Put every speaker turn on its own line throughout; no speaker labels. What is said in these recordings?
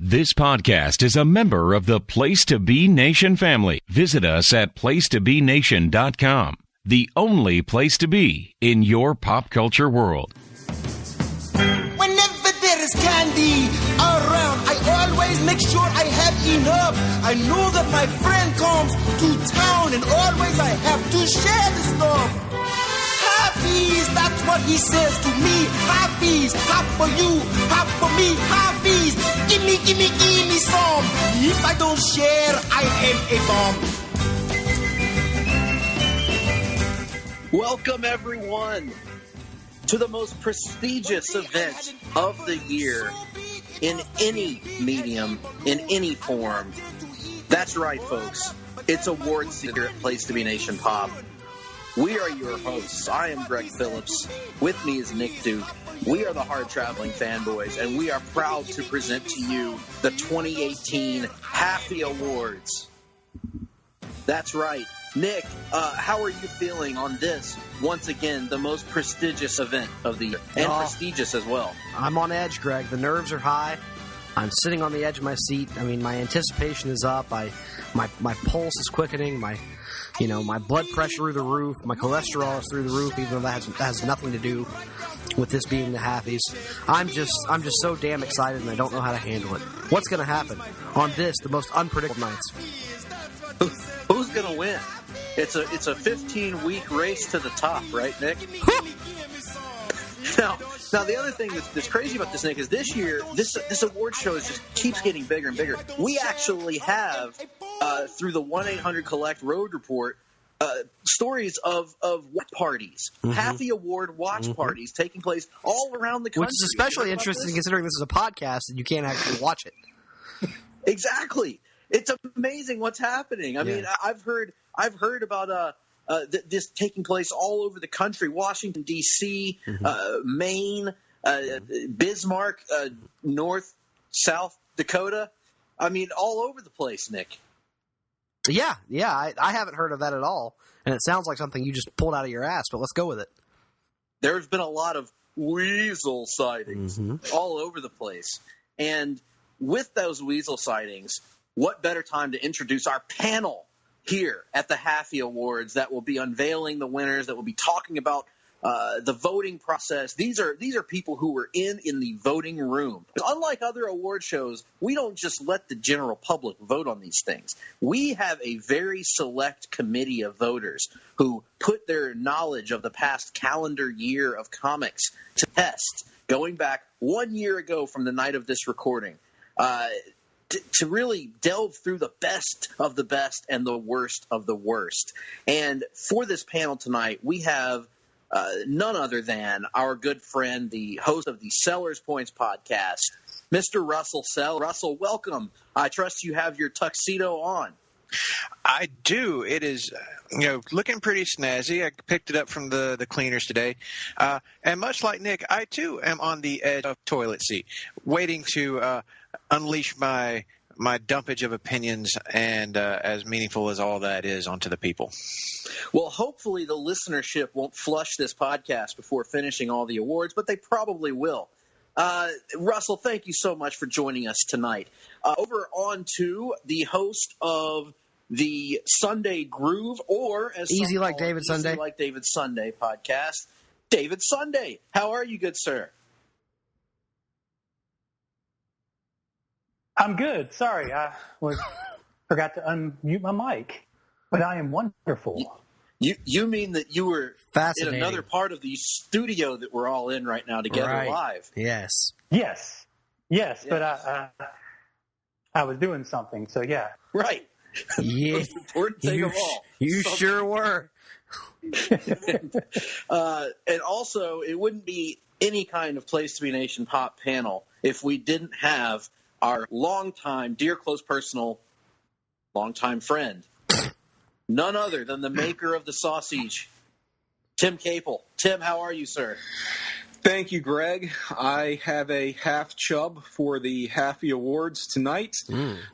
This podcast is a member of the Place to Be Nation family. Visit us at placetobenation.com, the only place to be in your pop culture world.
Whenever there is candy around, I always make sure I have enough. I know that my friend comes to town and always I have to share the stuff. Halfies, that's what he says to me. Halfies, half for you, half for me. Halfies, gimme, gimme, gimme some. If I don't share, I am a bomb.
Welcome, everyone, to the most prestigious event of the year in any medium, in any form. That's right, folks. It's awards season here at Place to Be Nation Pop. We are your hosts. I am Greg Phillips. With me is Nick Duke. We are the Hard-Traveling Fanboys, and we are proud to present to you the 2018 Halfie Awards. That's right. Nick, how are you feeling on this, once again, the most prestigious event of the year? And prestigious as well.
I'm on edge, Greg. The nerves are high. I'm sitting on the edge of my seat. I mean, my anticipation is up. My pulse is quickening. My blood pressure through the roof. My cholesterol is through the roof, even though that has nothing to do with this being the Halfies. I'm just so damn excited, and I don't know how to handle it. What's going to happen on this, the most unpredictable nights?
Who's going to win? It's a 15-week race to the top, right, Nick? Now, the other thing that's crazy about this, Nick, is this year, this award show just keeps getting bigger and bigger. We actually have, through the 1-800-COLLECT Road Report, stories of watch parties, Halfie Award watch parties taking place all around the country.
Which is especially interesting considering this is a podcast and you can't actually watch it.
Exactly. It's amazing what's happening. I mean, I've heard about this taking place all over the country: Washington D.C., Maine, Bismarck, North, South Dakota. I mean, all over the place, Nick.
Yeah, I haven't heard of that at all, and it sounds like something you just pulled out of your ass. But let's go with it.
There's been a lot of weasel sightings all over the place, and with those weasel sightings, what better time to introduce our panel here at the Halfie Awards that will be unveiling the winners, that will be talking about the voting process. These are people who were in the voting room. Unlike other award shows, we don't just let the general public vote on these things. We have a very select committee of voters who put their knowledge of the past calendar year of comics to test, going back 1 year ago from the night of this recording. To really delve through the best of the best and the worst of the worst. And for this panel tonight, we have none other than our good friend, the host of the Sellers Points podcast, Mr. Russell Sell. Russell, welcome. I trust you have your tuxedo on.
I do. It is, looking pretty snazzy. I picked it up from the cleaners today. And much like Nick, I too am on the edge of toilet seat, waiting to unleash my dumpage of opinions and as meaningful as all that is onto the people.
Well, hopefully the listenership won't flush this podcast before finishing all the awards, but they probably will. Russell, thank you so much for joining us tonight. Over on to the host of the Sunday Groove, or as
Easy Like David Sunday.
Easy Like David Sunday podcast, David Sunday. How are you, good sir?
I'm good. Sorry, I forgot to unmute my mic, but I am wonderful.
You mean that you were in another part of the studio that we're all in right now together live?
Yes.
But I was doing something, so yeah.
Right.
Yeah.
Most important thing of all.
You sure were.
And also, it wouldn't be any kind of Place to Be Nation Pop panel if we didn't have our longtime, dear, close, personal, longtime friend, none other than the maker of the sausage, Tim Capel. Tim, how are you, sir?
Thank you, Greg. I have a half chub for the Halfie Awards tonight.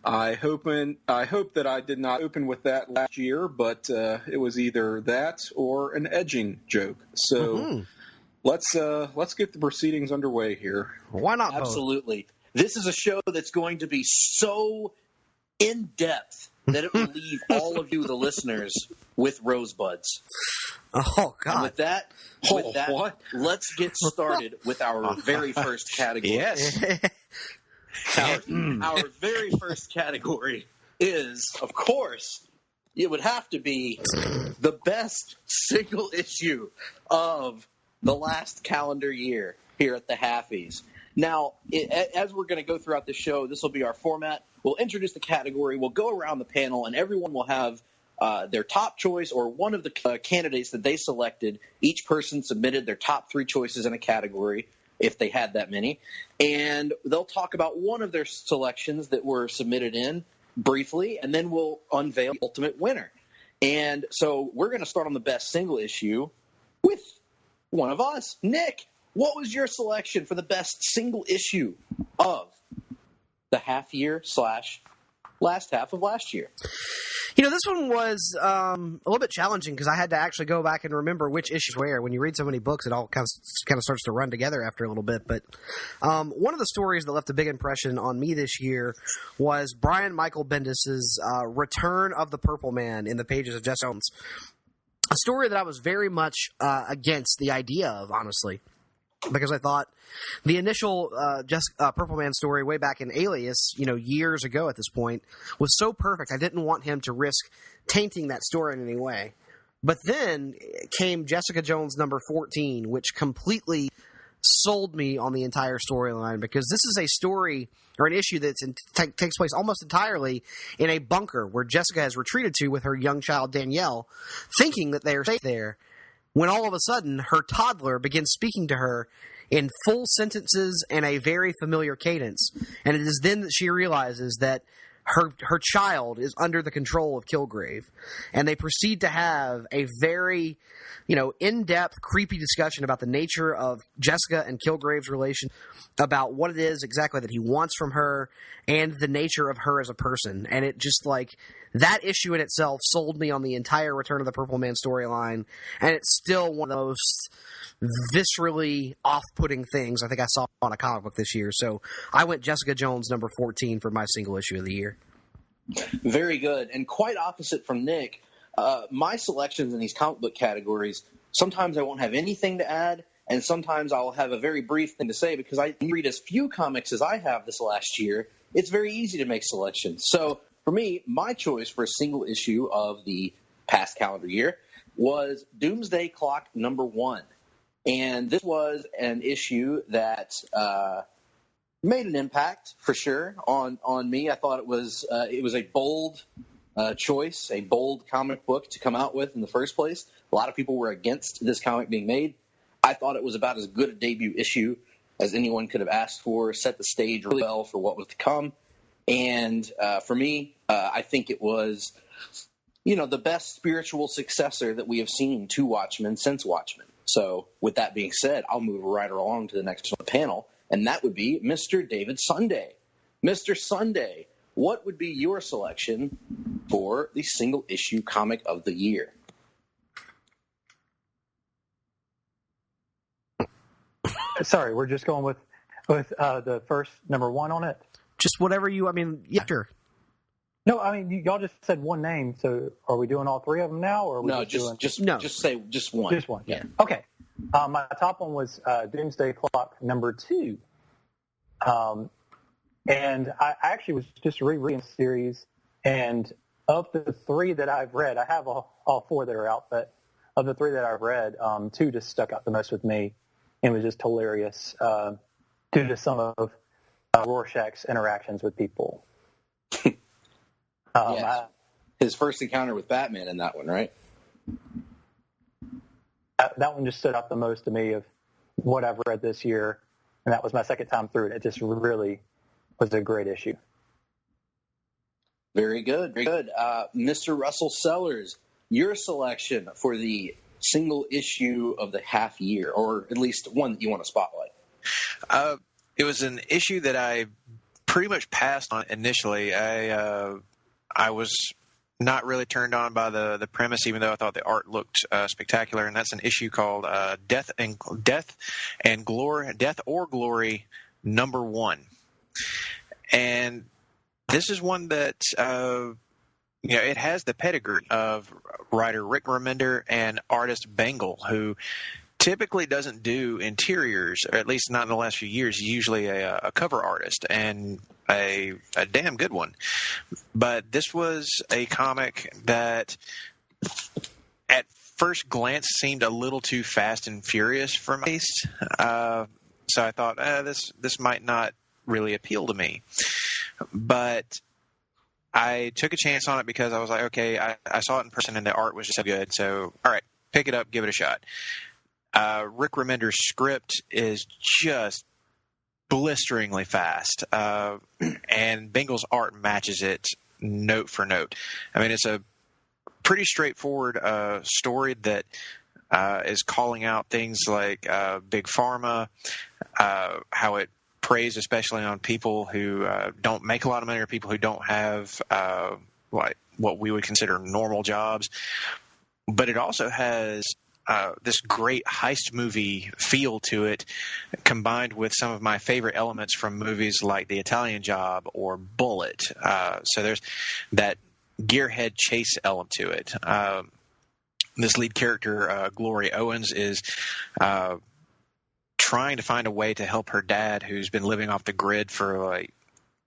I hope that I did not open with that last year, but it was either that or an edging joke. So let's get the proceedings underway here.
Why not both?
Absolutely. This is a show that's going to be so in-depth that it will leave all of you, the listeners, with rosebuds.
Oh, God.
And with that,
What?
let's get started with our very first category.
Yes.
Our very first category is, of course, it would have to be the best single issue of the last calendar year here at the Halfies. Now, as we're going to go throughout the show, this will be our format. We'll introduce the category. We'll go around the panel, and everyone will have their top choice or one of the candidates that they selected. Each person submitted their top 3 choices in a category, if they had that many. And they'll talk about one of their selections that were submitted in briefly, and then we'll unveil the ultimate winner. And so we're going to start on the best single issue with one of us. Nick, what was your selection for the best single issue of the half year / last half of last year?
This one was a little bit challenging because I had to actually go back and remember which issues were. When you read so many books, it all kind of starts to run together after a little bit. But one of the stories that left a big impression on me this year was Brian Michael Bendis's Return of the Purple Man in the pages of Jessica Jones. A story that I was very much against the idea of, honestly. Because I thought the initial Purple Man story way back in Alias, years ago at this point, was so perfect. I didn't want him to risk tainting that story in any way. But then came Jessica Jones number 14, which completely sold me on the entire storyline, because this is a story or an issue that takes place almost entirely in a bunker where Jessica has retreated to with her young child Danielle, thinking that they are safe there, when all of a sudden her toddler begins speaking to her in full sentences and a very familiar cadence. And it is then that she realizes that her child is under the control of Kilgrave. And they proceed to have a very, in-depth, creepy discussion about the nature of Jessica and Kilgrave's relation, about what it is exactly that he wants from her, and the nature of her as a person. And it just, that issue in itself sold me on the entire Return of the Purple Man storyline, and it's still one of the most viscerally off-putting things I think I saw on a comic book this year. So I went Jessica Jones number 14 for my single issue of the year.
Very good. And quite opposite from Nick, my selections in these comic book categories, sometimes I won't have anything to add, and sometimes I'll have a very brief thing to say, because I read as few comics as I have this last year. It's very easy to make selections. So for me, my choice for a single issue of the past calendar year was Doomsday Clock number 1. And this was an issue that made an impact, for sure, on me. I thought it was a bold choice, a bold comic book to come out with in the first place. A lot of people were against this comic being made. I thought it was about as good a debut issue as anyone could have asked for, set the stage really well for what was to come. And for me, I think it was, the best spiritual successor that we have seen to Watchmen since Watchmen. So with that being said, I'll move right along to the next panel, and that would be Mr. David Sunday. Mr. Sunday, what would be your selection for the single issue comic of the year?
Sorry, we're just going with the first number 1 on it.
Just whatever sure.
No, y'all just said one name, so are we doing all 3 of them now, or are we
just say just one.
Just one. Yeah. Okay. My top one was Doomsday Clock number 2, and I actually was just rereading the series, and of the 3 that I've read, I have all 4 that are out, but of the 3 that I've read, 2 just stuck out the most with me, and was just hilarious due to some of Rorschach's interactions with people.
Yes. His first encounter with Batman in that one, right?
That one just stood out the most to me of what I've read this year, and that was my second time through it. It just really was a great issue.
Very good, very good. Mr. Russell Sellers, your selection for the single issue of the half year, or at least one that you want to spotlight.
It was an issue that I pretty much passed on initially. I was not really turned on by the premise, even though I thought the art looked spectacular. And that's an issue called Death or Glory number 1. And this is one that, it has the pedigree of writer Rick Remender and artist Bengal, who typically doesn't do interiors, or at least not in the last few years. He's usually a cover artist, and a damn good one. But this was a comic that at first glance seemed a little too fast and furious for my taste. So I thought, this might not really appeal to me. But I took a chance on it because I was like, okay, I saw it in person and the art was just so good. So, all right, pick it up, give it a shot. Rick Remender's script is just blisteringly fast, and Bengal's art matches it note for note. I mean, it's a pretty straightforward story that is calling out things like Big Pharma, how it preys especially on people who don't make a lot of money or people who don't have like what we would consider normal jobs. But it also has this great heist movie feel to it, combined with some of my favorite elements from movies like The Italian Job or Bullet. So there's that gearhead chase element to it. This lead character, Glory Owens, is trying to find a way to help her dad, who's been living off the grid for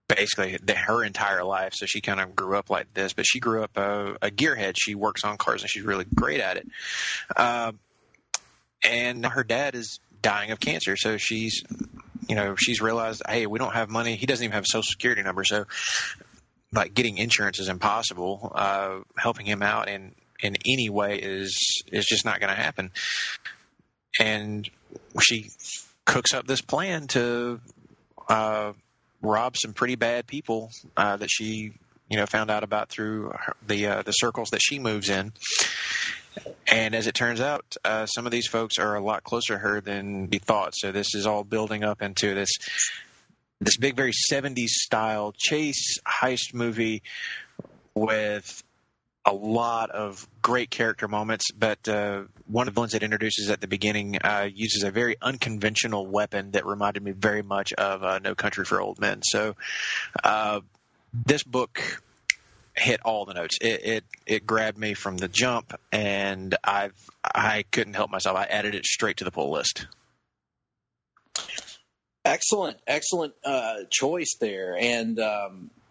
basically her entire life. So she kind of grew up like this, but she grew up a gearhead. She works on cars and she's really great at it. And her dad is dying of cancer. So she's realized, hey, we don't have money. He doesn't even have a social security number. So getting insurance is impossible. Helping him out in any way is just not going to happen. And she cooks up this plan to rob some pretty bad people that she, found out about through the circles that she moves in. And as it turns out, some of these folks are a lot closer to her than we thought. So this is all building up into this big, very 70s style chase heist movie with a lot of great character moments, but one of the ones it introduces at the beginning uses a very unconventional weapon that reminded me very much of No Country for Old Men. So this book hit all the notes. It grabbed me from the jump, and I couldn't help myself. I added it straight to the pull list.
Excellent choice there, and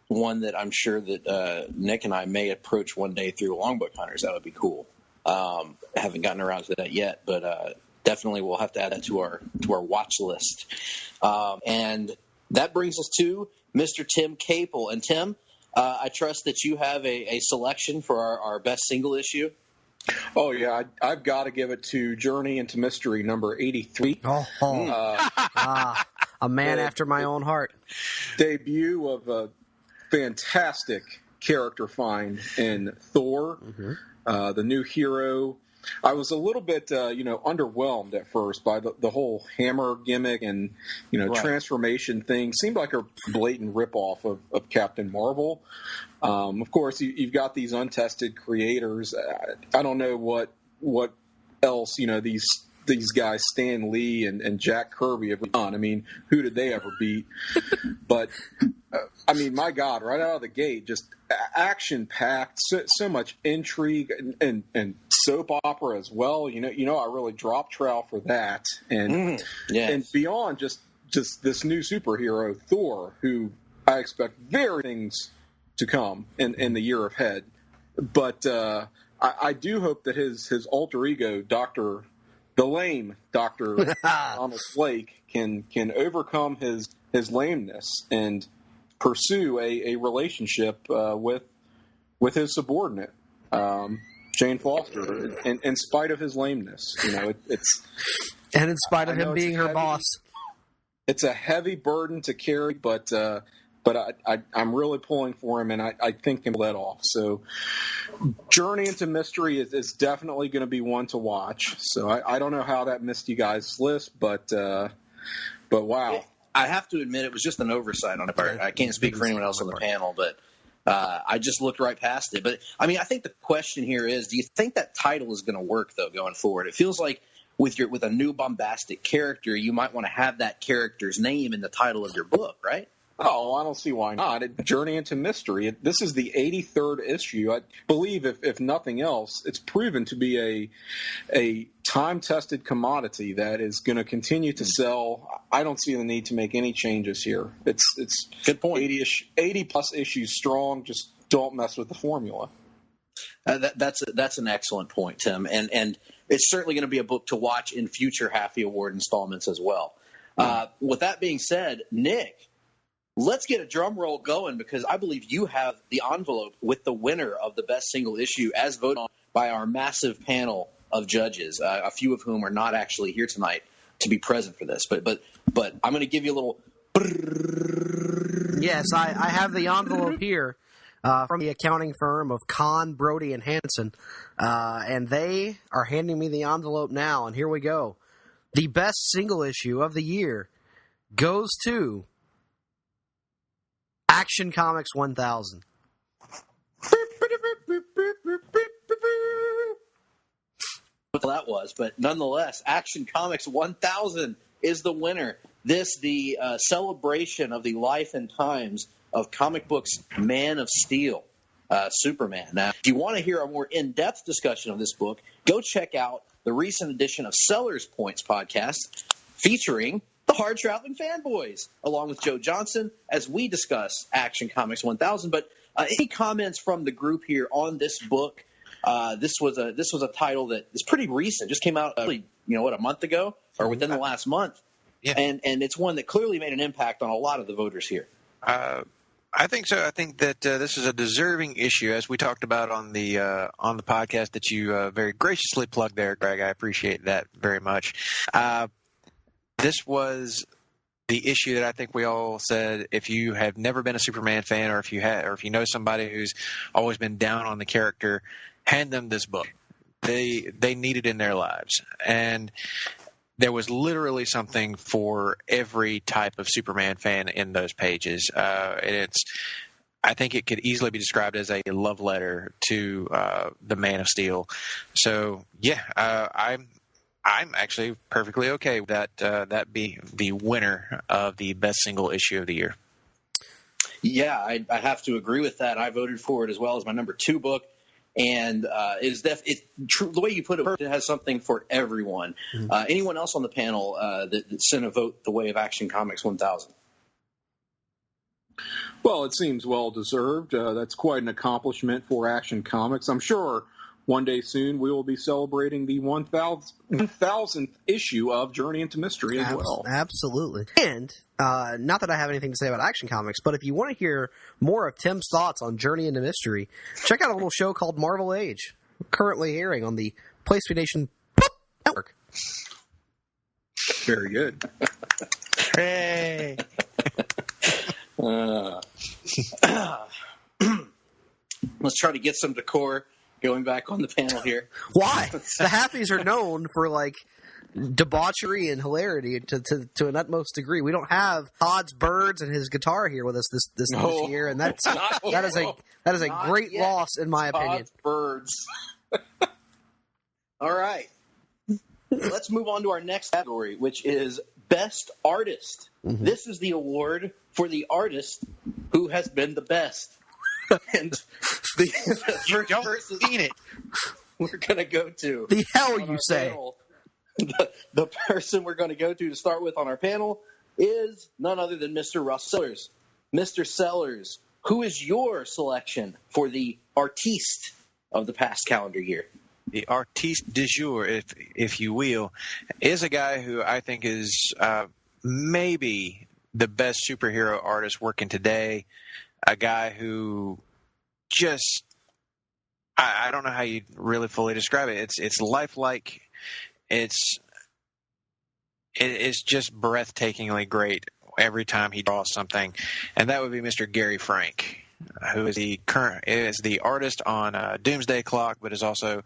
one that I'm sure that Nick and I may approach one day through Longbook Hunters. That would be cool. Haven't gotten around to that yet, but definitely we'll have to add that to our watch list. And that brings us to Mr. Tim Capel. And Tim, I trust that you have a selection for our best single issue.
Oh, yeah. I've got to give it to Journey into Mystery number 83.
A man after my own heart.
Debut of a fantastic character find in Thor, the new hero. I was a little bit, underwhelmed at first by the whole hammer gimmick and, transformation thing. Seemed like a blatant ripoff of Captain Marvel. Of course, you've got these untested creators. I don't know what else, these guys, Stan Lee and Jack Kirby, have done. I mean, who did they ever beat? But, my God, right out of the gate, just action-packed, so much intrigue and soap opera as well. I really dropped trowel for that. And and beyond just this new superhero, Thor, who I expect very things to come in the year ahead. But I do hope that his alter ego, the lame Dr. Donald Blake, can overcome his lameness and pursue a relationship with his subordinate, Jane Foster, in spite of his lameness.
And in spite of him being her boss.
It's a heavy burden to carry, but I'm really pulling for him, and I think he can let off. So Journey into Mystery is definitely going to be one to watch. So I don't know how that missed you guys' list, but wow.
I have to admit it was just an oversight on the part. I can't speak for anyone else on the panel, but I just looked right past it. But, I think the question here is, do you think that title is going to work, though, going forward? It feels like with a new bombastic character, you might want to have that character's name in the title of your book, right?
Oh, I don't see why not. Journey into Mystery. This is the 83rd issue. I believe, if nothing else, it's proven to be a time-tested commodity that is going to continue to sell. I don't see the need to make any changes here. It's
good point.
80 plus issues strong. Just don't mess with the formula.
That's an excellent point, Tim, and it's certainly going to be a book to watch in future Halfie Award installments as well. With that being said, Nick, let's get a drum roll going, because I believe you have the envelope with the winner of the best single issue as voted on by our massive panel of judges, a few of whom are not actually here tonight to be present for this. But I'm going to give you a little.
Yes, I have the envelope here from the accounting firm of Kahn, Brody, and Hanson, and they are handing me the envelope now. And here we go. The best single issue of the year goes to Action Comics 1000.
What that was, but nonetheless, Action Comics 1000 is the winner. The celebration of the life and times of comic books Man of Steel, Superman. Now, if you want to hear a more in-depth discussion of this book, go check out the recent edition of Sellers Points podcast featuring the Hard-Traveling Fanboys, along with Joe Johnson, as we discuss Action Comics 1000. But any comments from the group here on this book? This was a title that is pretty recent, just came out, a month ago or within the last month, and it's one that clearly made an impact on a lot of the voters here.
I think so. I think that this is a deserving issue, as we talked about on the podcast that you very graciously plugged there, Greg. I appreciate that very much. This was the issue that I think we all said, if you have never been a Superman fan, or if you know somebody who's always been down on the character, hand them this book. They need it in their lives. And there was literally something for every type of Superman fan in those pages. I think it could easily be described as a love letter to the Man of Steel. So, I'm actually perfectly okay with that be the winner of the best single issue of the year.
Yeah, I have to agree with that. I voted for it as well as my number 2 book. And it's true. The way you put it has something for everyone. Mm-hmm. Anyone else on the panel that sent a vote the way of Action Comics 1000?
Well, it seems well-deserved. That's quite an accomplishment for Action Comics. I'm sure one day soon we will be celebrating the 1000th issue of Journey into Mystery as well.
Absolutely. And not that I have anything to say about Action Comics, but if you want to hear more of Tim's thoughts on Journey into Mystery, check out a little show called Marvel Age, currently airing on the Place to Be Nation POP network.
Very good.
Hey!
Let's try to get some decor going back on the panel here.
Why? The Halfies are known for debauchery and hilarity to an utmost degree. We don't have Todd's birds and his guitar here with us this year, and that is a great loss in my opinion.
Todd's birds. All right, let's move on to our next category, which is Best Artist. Mm-hmm. This is the award for the artist who has been the best. And the first person we're going to go to.
The hell you say?
Panel, the person we're going to go to start with on our panel is none other than Mr. Russ Sellers. Mr. Sellers, who is your selection for the artiste of the past calendar year?
The artiste du jour, if you will, is a guy who I think is maybe the best superhero artist working today. A guy who just, I don't know how you really fully describe it. It's lifelike. It's just breathtakingly great every time he draws something, and that would be Mr. Gary Frank, who is the artist on Doomsday Clock, but has also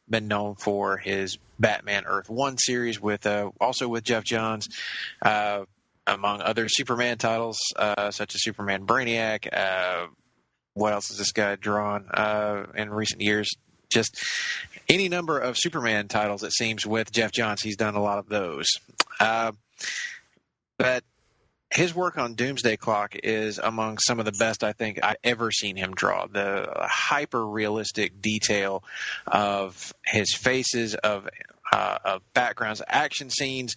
been known for his Batman Earth 1 series also with Jeff Johns. Among other Superman titles, such as Superman Brainiac. What else has this guy drawn in recent years? Just any number of Superman titles, it seems, with Jeff Johns. He's done a lot of those. But his work on Doomsday Clock is among some of the best I think I've ever seen him draw. The hyper-realistic detail of his faces, of backgrounds, action scenes,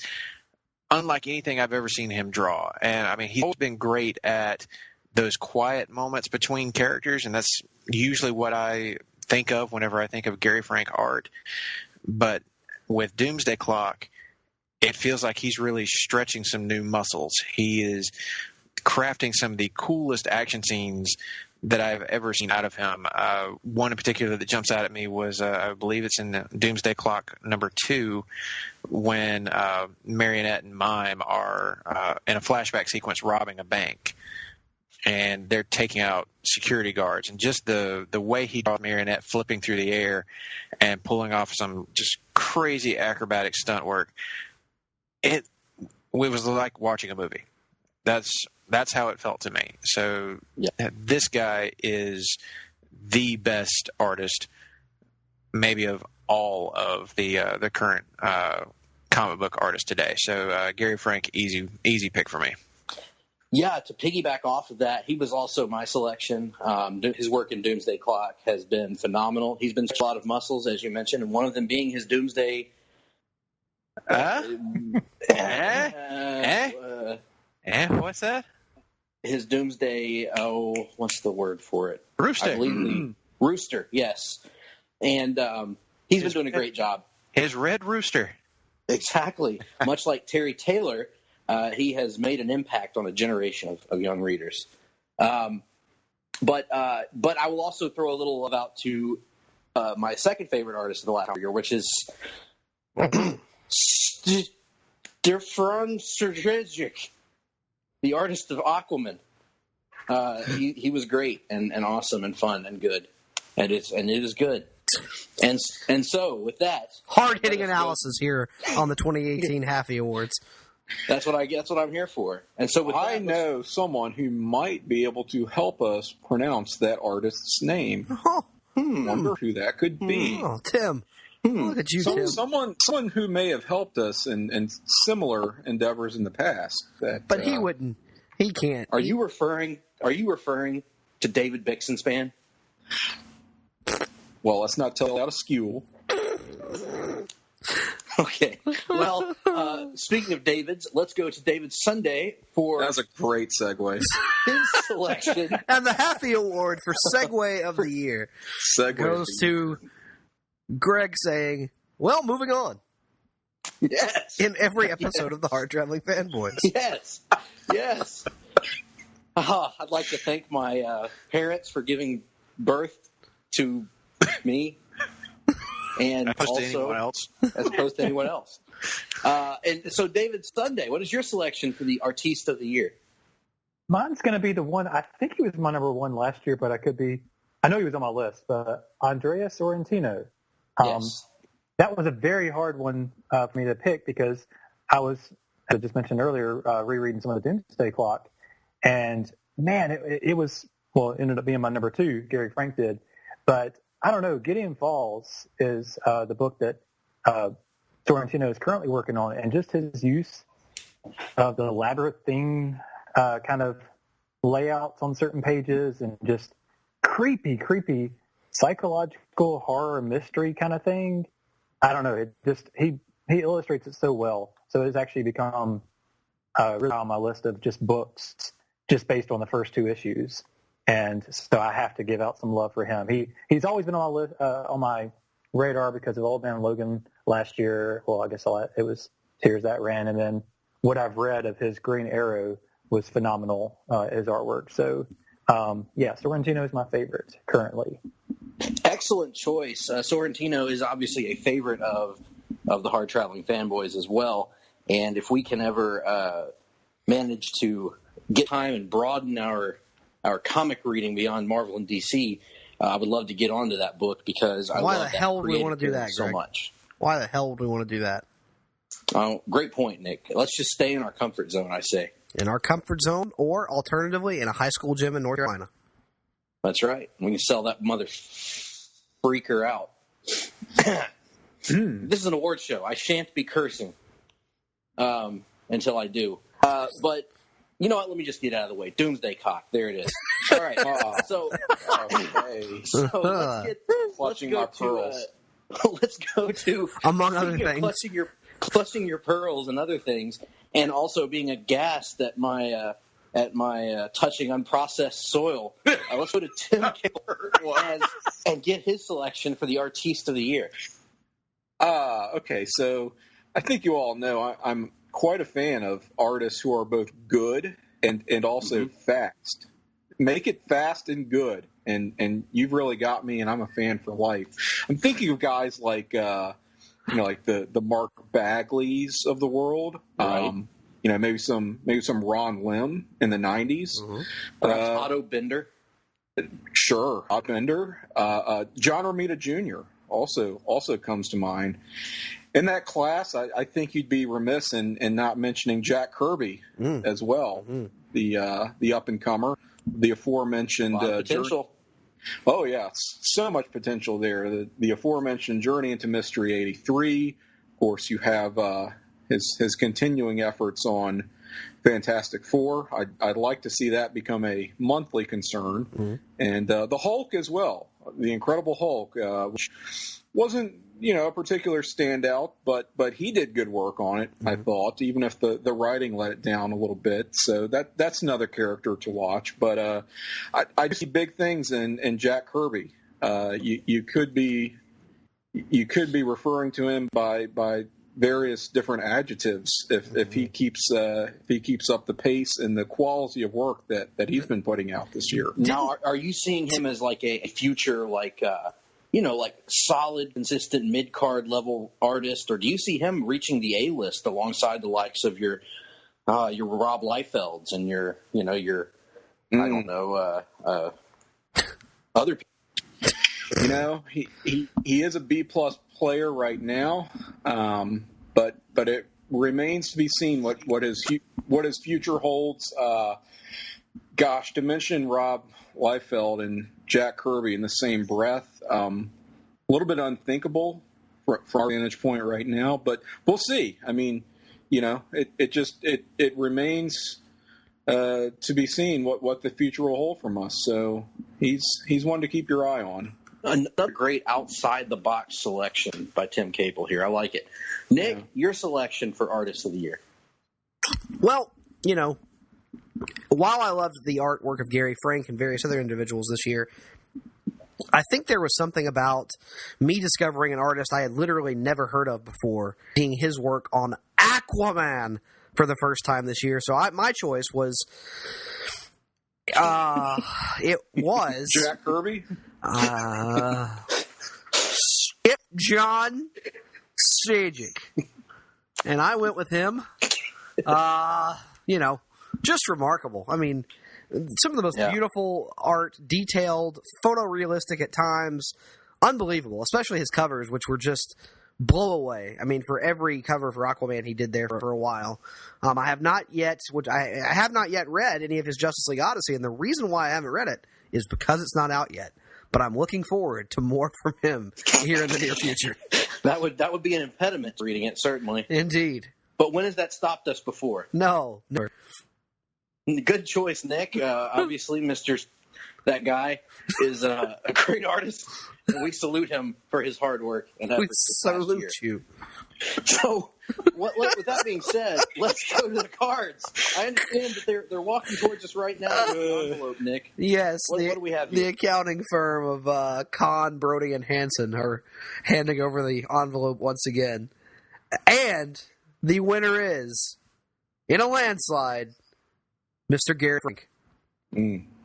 unlike anything I've ever seen him draw. And, I mean, he's always been great at those quiet moments between characters, and that's usually what I think of whenever I think of Gary Frank art. But with Doomsday Clock, it feels like he's really stretching some new muscles. He is crafting some of the coolest action scenes that I've ever seen out of him. One in particular that jumps out at me was, I believe it's in Doomsday Clock number 2, when Marionette and Mime are in a flashback sequence robbing a bank. And they're taking out security guards. And just the way he draws Marionette flipping through the air and pulling off some just crazy acrobatic stunt work, it was like watching a movie. That's how it felt to me. So this guy is the best artist, maybe of all of the current comic book artists today. So Gary Frank, easy pick for me.
Yeah, to piggyback off of that, he was also my selection. His work in Doomsday Clock has been phenomenal. He's been a lot of muscles, as you mentioned, and one of them being his Doomsday.
What's that?
His Doomsday. Oh, what's the word for it?
Rooster.
I believe Rooster. Yes, and he's been doing a great job.
His Red Rooster.
Exactly. Much like Terry Taylor. He has made an impact on a generation of young readers. But I will also throw a little love out to my second favorite artist of the last year, which is Stefan Strajic, the artist of Aquaman. He was great and awesome and fun and good, and it is good. And so with that,
hard-hitting analysis here on the 2018 Halfie Awards.
That's what I'm here for. And so with
I know someone who might be able to help us pronounce that artist's name. Wonder who that could be.
Oh, Tim. Look at you, Tim.
Someone who may have helped us in similar endeavors in the past.
But he wouldn't. He can't.
Are you referring to David Bixenspan?
Well, let's not tell out a skew.
Okay. Well, speaking of David's, let's go to David Sunday for...
That was a great segue.
His selection.
And the Halfie Award for Segue of the Year goes to Greg saying, well, moving on.
Yes.
In every episode of the Hard-Traveling Fanboys.
Yes. I'd like to thank my parents for giving birth to me. And
as opposed
to anyone else. And so, David Sunday, what is your selection for the Artiste of the Year?
Mine's going to be the one, I think he was my number one last year, but I know he was on my list, but Andrea Sorrentino.
Yes.
That was a very hard one for me to pick because I was, as I just mentioned earlier, rereading some of the Doomsday Clock. And, man, it was, well, it ended up being my number 2, Gary Frank did. But I don't know. Gideon Falls is the book that Sorrentino is currently working on, and just his use of the labyrinthine kind of layouts on certain pages, and just creepy psychological horror mystery kind of thing. I don't know. It just he illustrates it so well. So it's actually become really on my list of just books, just based on the first 2 issues. And so I have to give out some love for him. He's always been on my list, on my radar because of Old Man Logan last year. Well, I guess it was Tears That Ran, and then what I've read of his Green Arrow was phenomenal, his artwork. So, Sorrentino is my favorite currently.
Excellent choice. Sorrentino is obviously a favorite of the Hard-Traveling Fanboys as well. And if we can ever manage to get time and broaden our comic reading beyond Marvel and DC, I would love to get onto that book because I love that. Why the hell would we want to do that, Greg? So much.
Why the hell would we want to do that?
Oh, great point, Nick. Let's just stay in our comfort zone, I say.
In our comfort zone, or alternatively, in a high school gym in North Carolina.
That's right. We can sell that mother freaker out. This is an award show. I shan't be cursing until I do. But You know what? Let me just get out of the way. Doomsday Cock. There it is. All right. So let's go to
among other things,
clutching your pearls and other things, and also being aghast at my touching unprocessed soil. Let's go to Tim Capel and get his selection for the Artiste of the Year.
Okay, so I think you all know I'm quite a fan of artists who are both good and also fast. Make it fast and good, and you've really got me, and I'm a fan for life. I'm thinking of guys like like the Mark Bagleys of the world.
Right.
Maybe some Ron Lim in the 90s.
Otto Bender.
Sure, Otto Bender. John Romita Jr. also comes to mind. In that class, I think you'd be remiss in not mentioning Jack Kirby as well, the up and comer, the aforementioned
potential.
Oh yeah, so much potential there. The aforementioned Journey into Mystery '83. Of course, you have his continuing efforts on Fantastic Four. I'd like to see that become a monthly concern, and the Hulk as well, the Incredible Hulk, which wasn't a particular standout, but he did good work on it. I thought, even if the writing let it down a little bit. So that's another character to watch. But I see big things in Jack Kirby. You could be referring to him by various different adjectives if he keeps up the pace and the quality of work that he's been putting out this year.
Now, are you seeing him as like a future like solid, consistent mid-card level artist, or do you see him reaching the A-list alongside the likes of your Rob Liefelds and your I don't know other people?
He is a B+ player right now, but it remains to be seen what his future holds. To mention Rob Liefeld and Jack Kirby in the same breath, a little bit unthinkable from our vantage point right now, but we'll see. I mean, it remains to be seen what the future will hold from us. So he's one to keep your eye on.
Another great outside-the-box selection by Tim Capel here. I like it. Nick, your selection for Artist of the Year.
Well, while I loved the artwork of Gary Frank and various other individuals this year, I think there was something about me discovering an artist I had literally never heard of before, seeing his work on Aquaman for the first time this year. So my choice was... it was...
Jack Kirby?
Skip John Sajic. And I went with him. Just remarkable. I mean, some of the most beautiful art, detailed, photorealistic at times, unbelievable, especially his covers, which were just blow away. I mean, for every cover for Aquaman he did there for a while. I have not yet read any of his Justice League Odyssey, and the reason why I haven't read it is because it's not out yet. But I'm looking forward to more from him here in the near future.
That would be an impediment to reading it, certainly.
Indeed.
But when has that stopped us before?
No, never.
Good choice, Nick. Obviously, that guy is a great artist, and we salute him for his hard work. And
we salute you.
So, with that being said, let's go to the cards. I understand that they're walking towards us right now with an envelope, Nick.
Yes.
What do we have here?
The accounting firm of Kahn, Brody, and Hansen are handing over the envelope once again. And the winner is, in a landslide, Mr. Gary Frank.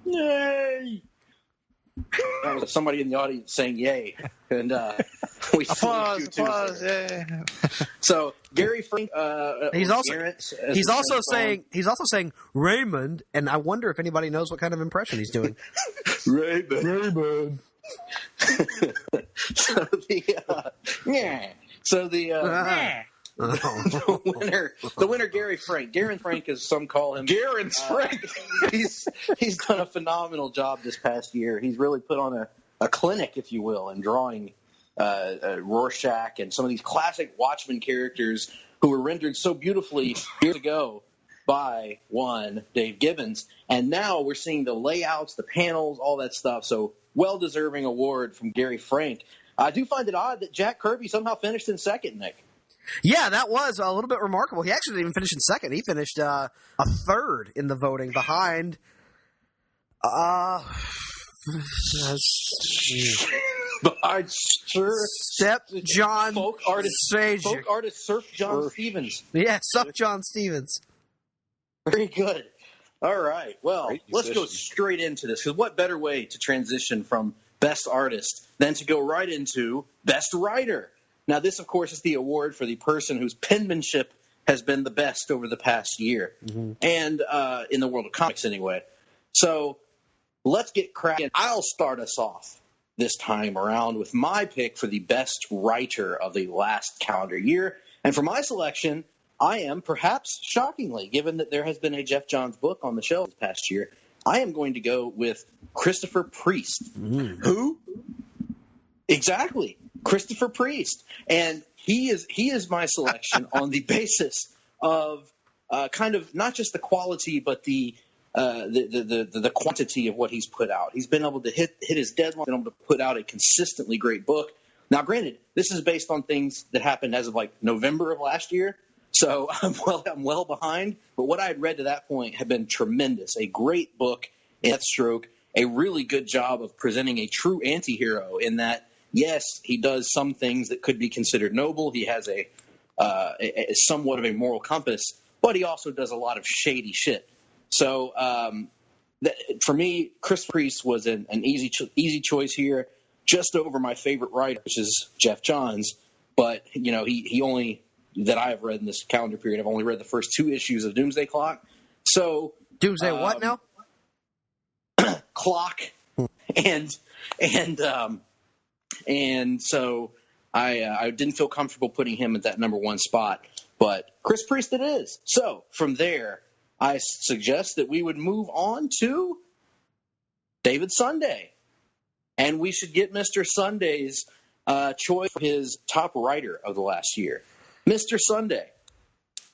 Yay! That was somebody in the audience saying "yay," and we
applause. Yeah.
So Gary Frank.
He's also saying Raymond, and I wonder if anybody knows what kind of impression he's doing.
Raymond.
The winner, Gary Frank. Garen Frank, as some call him.
Garen Frank.
He's done a phenomenal job this past year. He's really put on a clinic, if you will, in drawing Rorschach and some of these classic Watchmen characters who were rendered so beautifully years ago by one Dave Gibbons. And now we're seeing the layouts, the panels, all that stuff. So well-deserving award from Gary Frank. I do find it odd that Jack Kirby somehow finished in second, Nick.
Yeah, that was a little bit remarkable. He actually didn't even finish in second. He finished a third in the voting behind Step John
folk artist Surf John Stevens.
Yeah, Surf John Stevens.
Very good. All right. Well, let's go straight into this, because what better way to transition from Best Artist than to go right into Best Writer? Now, this, of course, is the award for the person whose penmanship has been the best over the past year, and in the world of comics anyway. So let's get cracking. I'll start us off this time around with my pick for the best writer of the last calendar year. And for my selection, I am, perhaps shockingly, given that there has been a Jeff Johns book on the shelf this past year, I am going to go with Christopher Priest. Who? Exactly. Christopher Priest. And he is my selection on the basis of kind of not just the quality, but the quantity of what he's put out. He's been able to hit his deadline, been able to put out a consistently great book. Now, granted, this is based on things that happened as of like November of last year, so I'm well behind. But what I had read to that point had been tremendous. A great book, Deathstroke, a really good job of presenting a true anti-hero in that, yes, he does some things that could be considered noble. He has a somewhat of a moral compass, but he also does a lot of shady shit. So for me, Chris Priest was an easy choice here, just over my favorite writer, which is Jeff Johns. But, you know, he only, that I have read in this calendar period, I've only read the first 2 issues of Doomsday Clock. So
Doomsday what now?
Clock. And so I didn't feel comfortable putting him at that number 1 spot. But Chris Priest it is. So from there, I suggest that we would move on to David Sunday. And we should get Mr. Sunday's choice for his top writer of the last year. Mr. Sunday.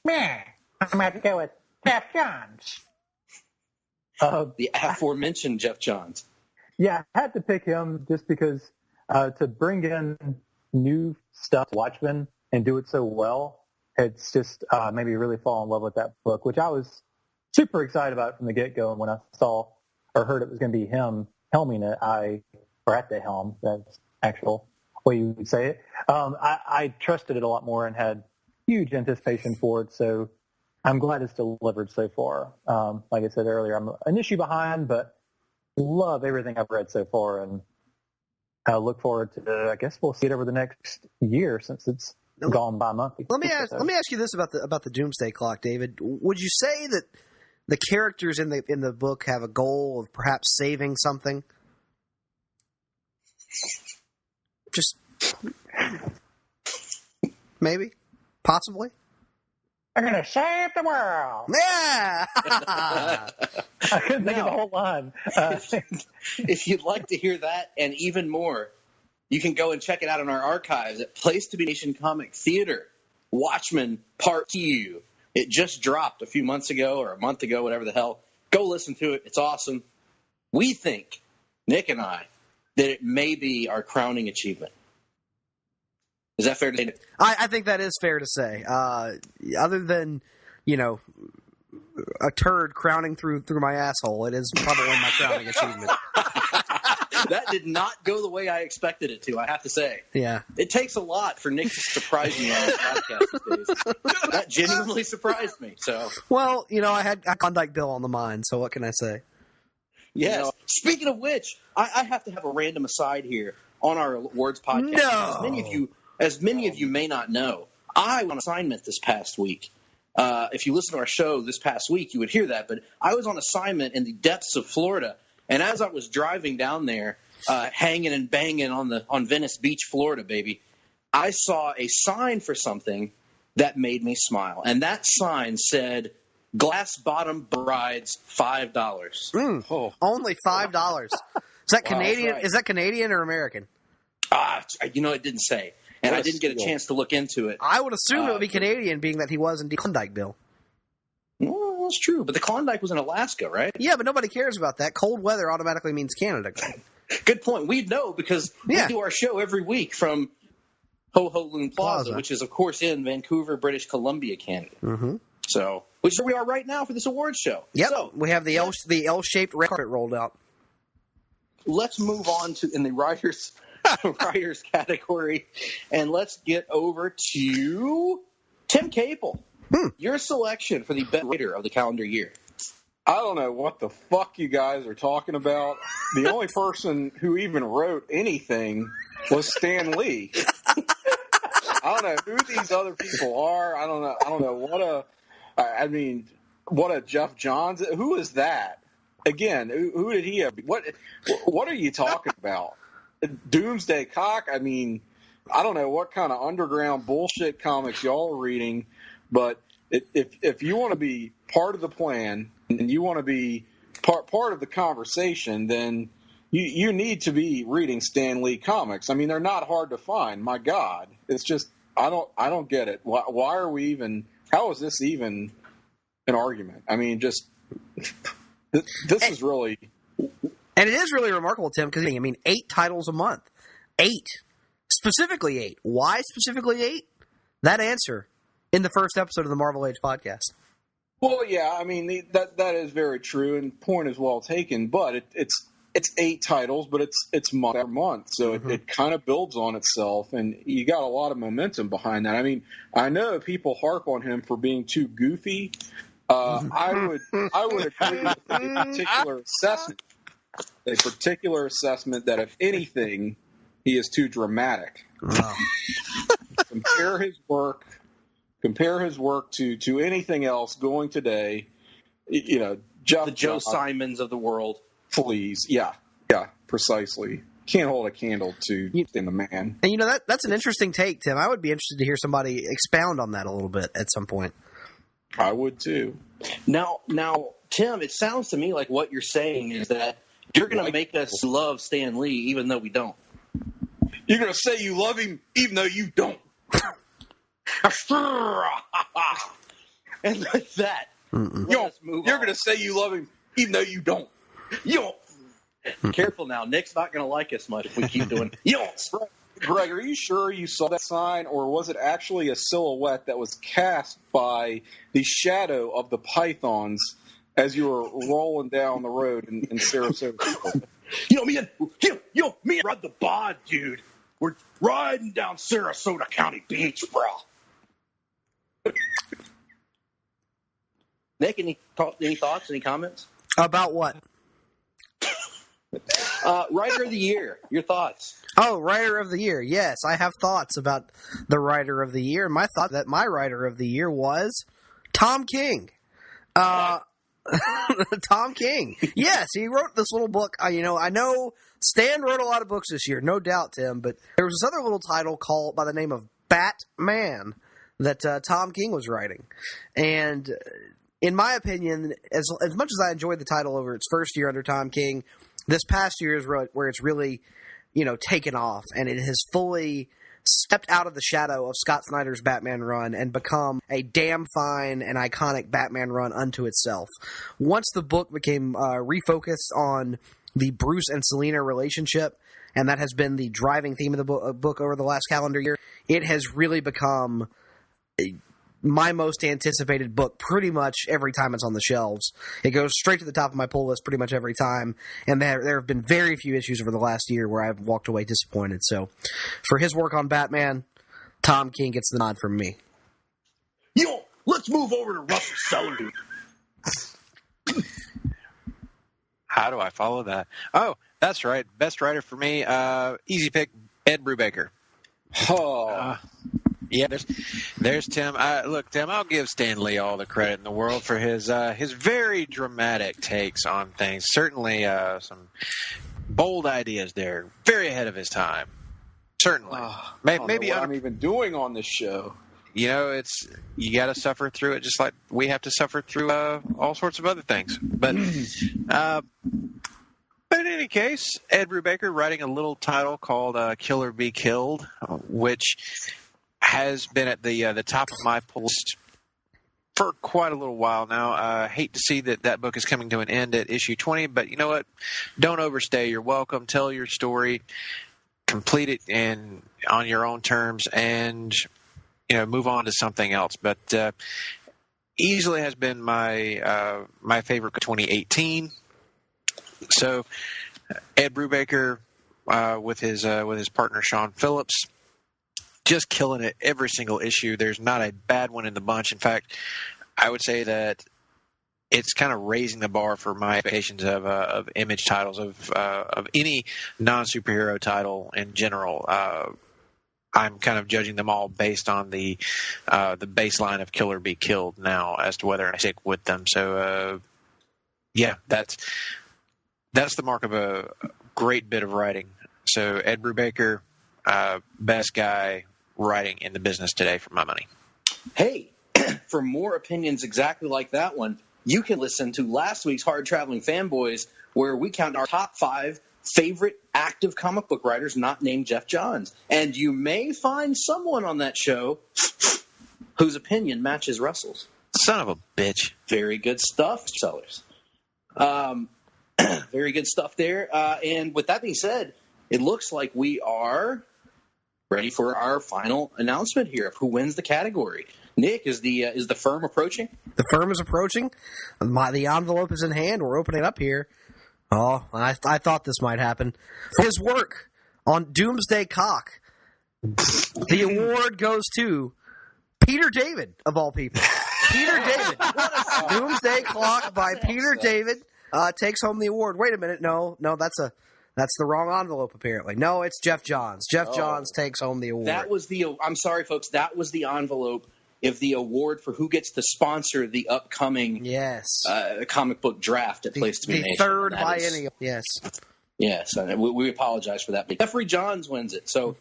Man, I'm going to have to go with Jeff Johns.
The aforementioned Jeff Johns.
Yeah, I had to pick him just because to bring in new stuff to Watchmen and do it so well, it's just made me really fall in love with that book, which I was super excited about from the get-go. And when I saw or heard it was going to be him helming it, or at the helm, that's actual way you would say it, I trusted it a lot more and had huge anticipation for it. So I'm glad it's delivered so far. Like I said earlier, I'm an issue behind, but love everything I've read so far, and I look forward to, I guess we'll see it over the next year since it's gone by monthly.
Let me ask you this about the Doomsday Clock, David. Would you say that the characters in the book have a goal of perhaps saving something? Just maybe, possibly.
I'm going to save the world.
Yeah.
I couldn't think of the whole line.
If you'd like to hear that and even more, you can go and check it out in our archives at Place to Be Nation Comic Theater, Watchmen Part 2. It just dropped a few months ago or a month ago, whatever the hell. Go listen to it. It's awesome. We think, Nick and I, that it may be our crowning achievement. Is that fair to say?
I think that is fair to say. Other than, a turd crowning through my asshole, it is probably my crowning achievement.
That did not go the way I expected it to, I have to say.
Yeah.
It takes a lot for Nick to surprise me on this podcast these days. That genuinely surprised me. So.
Well, I had Klondike Bill on the mind, so what can I say?
Yes. Speaking of which, I have to have a random aside here on our awards podcast.
No.
As many of you may not know, I was on assignment this past week. If you listen to our show this past week, you would hear that. But I was on assignment in the depths of Florida, and as I was driving down there, hanging and banging on Venice Beach, Florida, baby, I saw a sign for something that made me smile, and that sign said, "Glass Bottom Brides, $5."
Only $5. Is that Canadian?
Right.
Is that Canadian or American?
It didn't say. And I didn't get a chance to look into it.
I would assume it would be Canadian, being that he was indeed Klondike Bill.
Well, Well, it's true, but the Klondike was in Alaska, right?
Yeah, but nobody cares about that. Cold weather automatically means Canada.
Good point. We know because we do our show every week from Ho Ho Loon Plaza, which is, of course, in Vancouver, British Columbia, Canada. Mm-hmm. So, which is where we are right now for this awards show.
Yep,
so,
we have the L-shaped red carpet rolled out.
Let's move on to in the writers category, and let's get over to Tim Capel. Your selection for the best writer of the calendar year.
I don't know what the fuck you guys are talking about. The only person who even wrote anything was Stan Lee. I don't know who these other people are. I don't know what a Jeff Johns. Who is that? Again, who did he have? What are you talking about? Doomsday Cock? I mean, I don't know what kind of underground bullshit comics y'all are reading, but if you want to be part of the plan and you want to be part of the conversation, then you need to be reading Stan Lee comics. I mean, they're not hard to find. My God, it's just I don't get it. Why are we even? How is this even an argument? I mean, just this is really.
And it is really remarkable, Tim, because, I mean, 8 titles a month. 8. Specifically 8. Why specifically 8? That answer in the first episode of the Marvel Age podcast.
Well, yeah, I mean, that is very true, and point is well taken, but it's 8 titles, but it's month after month, so it kind of builds on itself, and you got a lot of momentum behind that. I mean, I know people harp on him for being too goofy. I would agree with a particular assessment that if anything, he is too dramatic.
Wow.
Compare his work to anything else going today. You know,
the Joe Simons of the world.
Please, yeah, precisely. Can't hold a candle to the man.
And that's an interesting take, Tim. I would be interested to hear somebody expound on that a little bit at some point.
I would too.
Now, Tim, it sounds to me like what you're saying is that you're going to make us love Stan Lee even though we don't.
You're going to say you love him even though you don't.
And like that, you're
going to say you love him even though you don't.
Careful now. Nick's not going to like us much if we keep doing
Greg, are you sure you saw that sign, or was it actually a silhouette that was cast by the shadow of the pythons as you were rolling down the road in Sarasota?
Me and Rod the Bod, dude. We're riding down Sarasota County Beach, bro. Nick, any thoughts, any comments?
About what?
Writer of the Year, your thoughts.
Oh, Writer of the Year. Yes, I have thoughts about the Writer of the Year. My thought that my Writer of the Year was Tom King. Tom King. Yes, he wrote this little book. I know Stan wrote a lot of books this year, no doubt, Tim, but there was this other little title called by the name of Batman that Tom King was writing. And in my opinion, as much as I enjoyed the title over its first year under Tom King, this past year is where it's really, taken off, and it has fully stepped out of the shadow of Scott Snyder's Batman run and become a damn fine and iconic Batman run unto itself. Once the book became refocused on the Bruce and Selina relationship, and that has been the driving theme of the book over the last calendar year, it has really become my most anticipated book pretty much every time it's on the shelves. It goes straight to the top of my pull list pretty much every time, and there have been very few issues over the last year where I've walked away disappointed. So for his work on Batman, Tom King gets the nod from me.
Let's move over to Russell Seller.
How do I follow that? Oh, that's right. Best writer for me, easy pick, Ed Brubaker. Yeah, there's Tim. Look, Tim, I'll give Stan Lee all the credit in the world for his very dramatic takes on things. Certainly some bold ideas there. Very ahead of his time. Certainly.
Maybe I'm even doing on this show.
You got to suffer through it just like we have to suffer through all sorts of other things. But in any case, Ed Brubaker writing a little title called Kill or Be Killed, which has been at the top of my post for quite a little while now. I hate to see that book is coming to an end at issue 20, but you know what? Don't overstay your welcome. Tell your story, complete it on your own terms, and move on to something else. But easily has been my favorite of 2018. So Ed Brubaker with his partner Sean Phillips, just killing it every single issue. There's not a bad one in the bunch. In fact, I would say that it's kind of raising the bar for my expectations of Image titles, of any non-superhero title in general. I'm kind of judging them all based on the baseline of Kill or Be Killed now as to whether I stick with them. So, that's the mark of a great bit of writing. So Ed Brubaker, best guy writing in the business today for my money.
Hey, for more opinions exactly like that one, you can listen to last week's Hard-Traveling Fanboys, where we count our top 5 favorite active comic book writers not named Jeff Johns. And you may find someone on that show whose opinion matches Russell's.
Son of a bitch.
Very good stuff, Sellers. Very good stuff there. And with that being said, it looks like we are ready for our final announcement here of who wins the category. Nick, is the firm approaching?
The firm is approaching. The envelope is in hand. We're opening it up here. Oh, I thought this might happen. For his work on Doomsday Cock, the award goes to Peter David, of all people. Peter David. Doomsday Clock by Peter David takes home the award. Wait a minute. No, that's the wrong envelope, apparently. No, it's Jeff Johns. Jeff Johns takes home the award.
I'm sorry, folks. That was the envelope of the award for who gets to sponsor the upcoming comic book draft at Place to Be Nation.
The third biennial. Yes.
Yes, and we apologize for that. But Jeffrey Johns wins it. So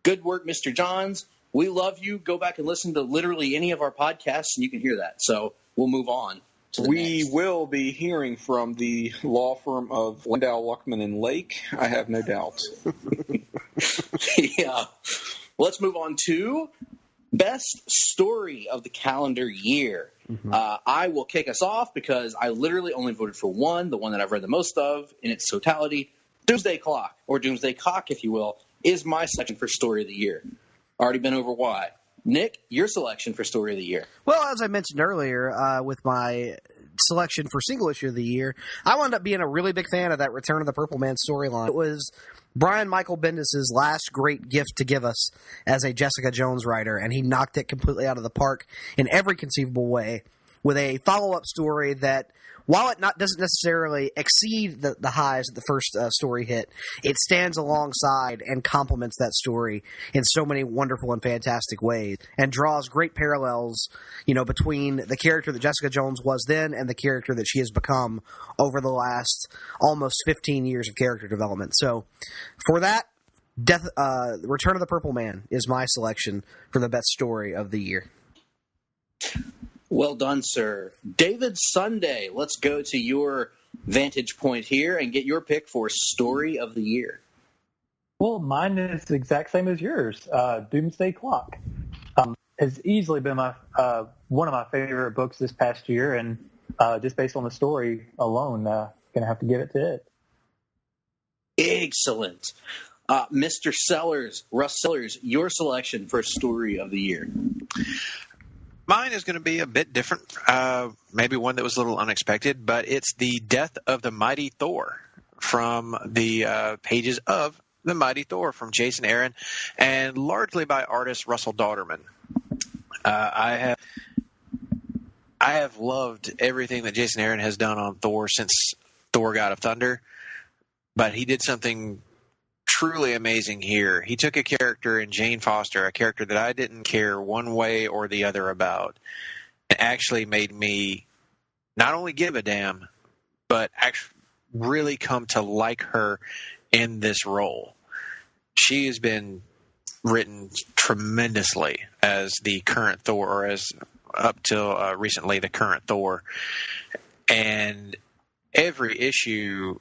good work, Mr. Johns. We love you. Go back and listen to literally any of our podcasts, and you can hear that. So we'll move on.
We will be hearing from the law firm of Lindau, Luckman, and Lake. I have no doubt.
Yeah. Let's move on to Best Story of the Calendar Year. I will kick us off because I literally only voted for one, the one that I've read the most of in its totality. Doomsday Clock, or Doomsday Cock, if you will, is my selection for Story of the Year. Already been over why. Nick, your selection for Story of the Year.
Well, as I mentioned earlier, with my selection for Single Issue of the Year, I wound up being a really big fan of that Return of the Purple Man storyline. It was Brian Michael Bendis' last great gift to give us as a Jessica Jones writer, and he knocked it completely out of the park in every conceivable way with a follow-up story that, while it doesn't necessarily exceed the highs that the first story hit, it stands alongside and complements that story in so many wonderful and fantastic ways, and draws great parallels, between the character that Jessica Jones was then and the character that she has become over the last almost 15 years of character development. So, for that, Return of the Purple Man is my selection for the best story of the year.
Well done, sir. David Sunday, let's go to your vantage point here and get your pick for Story of the Year.
Well, mine is the exact same as yours. Doomsday Clock has easily been my one of my favorite books this past year, and just based on the story alone, going to have to give it to it.
Excellent. Mr. Sellers, Russ Sellers, your selection for Story of the Year.
Mine is going to be a bit different, maybe one that was a little unexpected, but it's The Death of the Mighty Thor from the pages of The Mighty Thor from Jason Aaron, and largely by artist Russell Dauterman. I have loved everything that Jason Aaron has done on Thor since Thor God of Thunder, but he did something truly amazing here. He took a character in Jane Foster, a character that I didn't care one way or the other about, and actually made me not only give a damn, but actually really come to like her in this role. She has been written tremendously as the current Thor, or as up till recently the current Thor, and every issue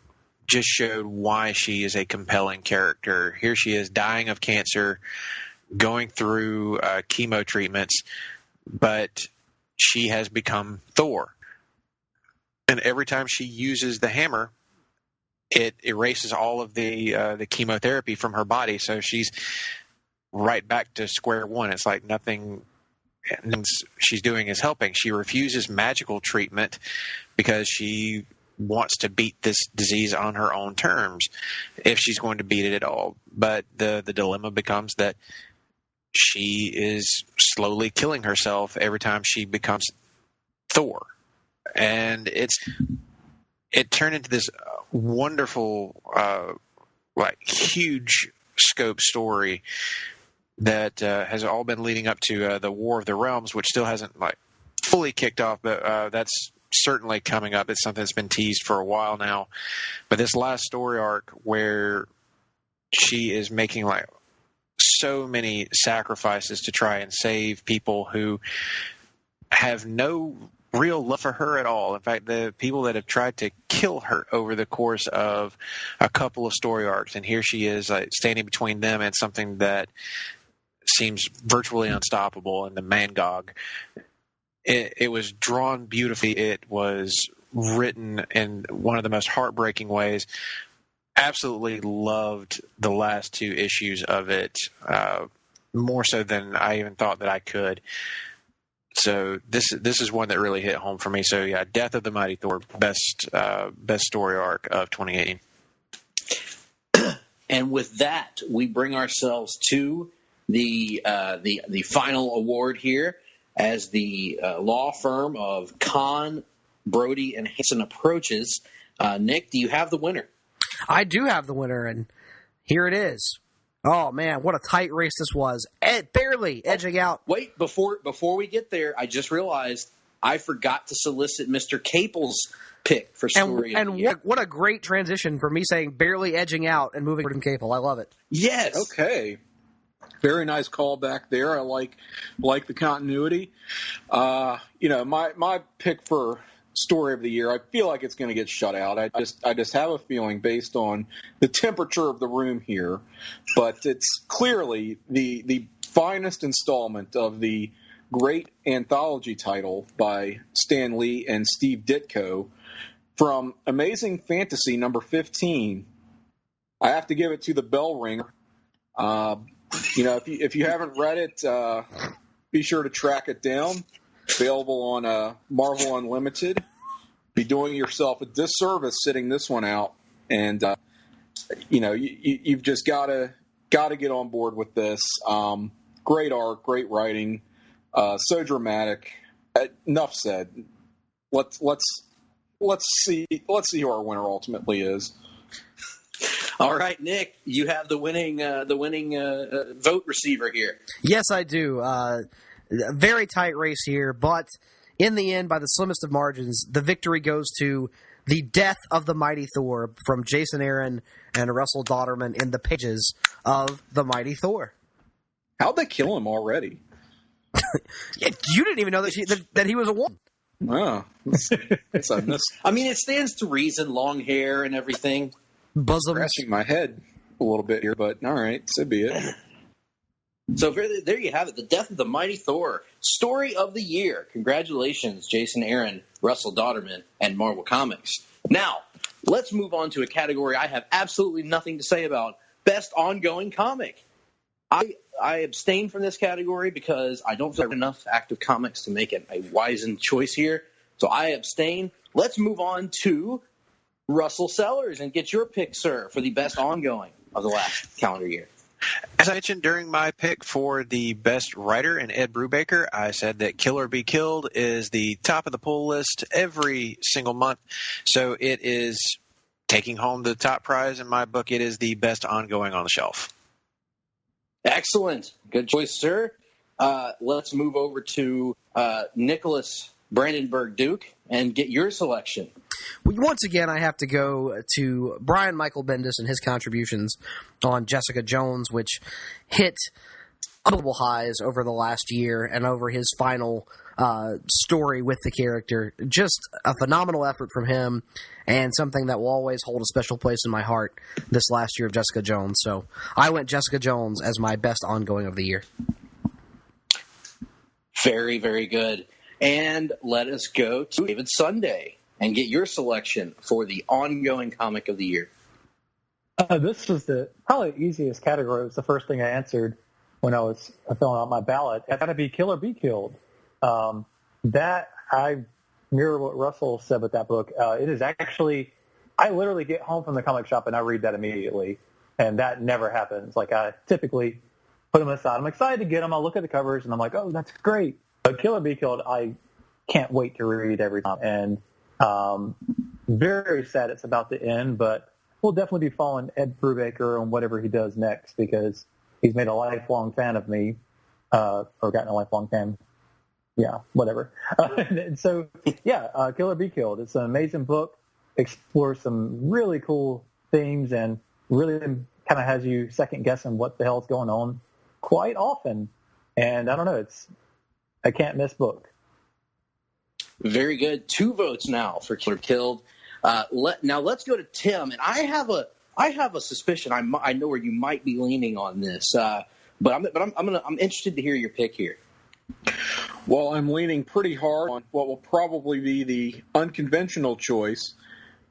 just showed why she is a compelling character. Here she is dying of cancer, going through chemo treatments, but she has become Thor. And every time she uses the hammer, it erases all of the chemotherapy from her body. So she's right back to square one. It's like nothing she's doing is helping. She refuses magical treatment because she wants to beat this disease on her own terms, if she's going to beat it at all. But the dilemma becomes that she is slowly killing herself every time she becomes Thor. And it turned into this wonderful, huge scope story that has all been leading up to the War of the Realms, which still hasn't fully kicked off, but that's certainly coming up. It's something that's been teased for a while now. But this last story arc where she is making so many sacrifices to try and save people who have no real love for her at all. In fact, the people that have tried to kill her over the course of a couple of story arcs, and here she is standing between them and something that seems virtually unstoppable in the Mangog. It was drawn beautifully. It was written in one of the most heartbreaking ways. Absolutely loved the last two issues of it, more so than I even thought that I could. So this is one that really hit home for me. So yeah, Death of the Mighty Thor, best story arc of 2018.
And with that, we bring ourselves to the final award here, as the law firm of Kahn, Brody, and Hanson approaches. Nick, do you have the winner?
I do have the winner, and here it is. Oh, man, what a tight race this was. Barely edging out.
Wait, before we get there, I just realized I forgot to solicit Mr. Capel's pick for story of the year.
What a great transition for me saying barely edging out and moving to Capel. I love it.
Yes.
Okay. Very nice callback there. I like the continuity. My pick for story of the year, I feel like it's going to get shut out. I just have a feeling based on the temperature of the room here, but it's clearly the finest installment of the great anthology title by Stan Lee and Steve Ditko from Amazing Fantasy number 15. I have to give it to the bell ringer. If you haven't read it, be sure to track it down. Available on Marvel Unlimited. Be doing yourself a disservice sitting this one out, and you've just got to get on board with this. Great art, great writing, so dramatic. Enough said. Let's see who our winner ultimately is.
All right, Nick, you have the winning vote receiver here.
Yes, I do. A very tight race here, but in the end, by the slimmest of margins, the victory goes to the Death of the Mighty Thor from Jason Aaron and Russell Dauterman in the pages of The Mighty Thor.
How'd they kill him already?
You didn't even know that he was a woman.
Oh, guess I missed.
I mean, it stands to reason, long hair and everything.
Bosoms.
Scratching my head a little bit here, but all right, so be it.
So there you have it, the Death of the Mighty Thor, story of the year. Congratulations, Jason Aaron, Russell Dauterman, and Marvel Comics. Now, let's move on to a category I have absolutely nothing to say about, Best Ongoing Comic. I abstain from this category because I don't feel enough active comics to make it a wizened choice here. So I abstain. Let's move on to Russell Sellers and get your pick, sir, for the Best Ongoing of the last calendar year.
As I mentioned during my pick for the best writer in Ed Brubaker, I said that Kill or Be Killed is the top of the pull list every single month. So it is taking home the top prize in my book. It is the best ongoing on the shelf.
Excellent. Good choice, sir. Let's move over to Nicholas Brandenburg Duke and get your selection.
Once again, I have to go to Brian Michael Bendis and his contributions on Jessica Jones, which hit unbelievable highs over the last year and over his final story with the character. Just a phenomenal effort from him and something that will always hold a special place in my heart this last year of Jessica Jones. So I went Jessica Jones as my best ongoing of the year.
Very, very good. And let us go to David Sunday and get your selection for the ongoing comic of the year.
This was probably the easiest category. It was the first thing I answered when I was filling out my ballot. It's got to be Kill or Be Killed. That I mirror what Russell said with that book. It is actually, I literally get home from the comic shop and I read that immediately, and that never happens. Like, I typically put them aside. I'm excited to get them. I'll look at the covers and I'm like, oh, that's great. But Kill or Be Killed, I can't wait to read every time. And very sad it's about to end, but we'll definitely be following Ed Brubaker on whatever he does next, because he's made a lifelong fan of me, or gotten a lifelong fan. Yeah, whatever. And so, yeah, Kill or Be Killed. It's an amazing book, explores some really cool themes, and really kind of has you second-guessing what the hell's going on quite often. And I don't know, it's a can't-miss book.
Very good. 2 votes now for Kill or Killed. Now let's go to Tim, and I have a suspicion. I know where you might be leaning on this, but I'm interested to hear your pick here.
Well, I'm leaning pretty hard on what will probably be the unconventional choice.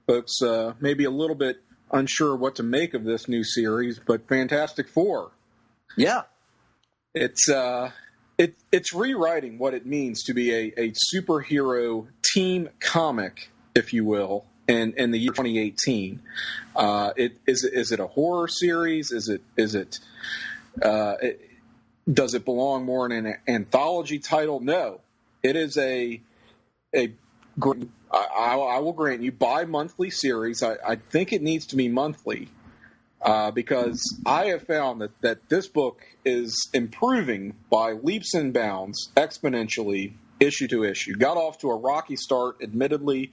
Folks may be a little bit unsure what to make of this new series, but Fantastic Four.
Yeah,
it's rewriting what it means to be a superhero team comic, if you will, in the year 2018. Is it a horror series? Does it belong more in an anthology title? No. It is I will grant you, bi-monthly series. I think it needs to be monthly, because I have found that this book is improving by leaps and bounds, exponentially, issue to issue. Got off to a rocky start, admittedly,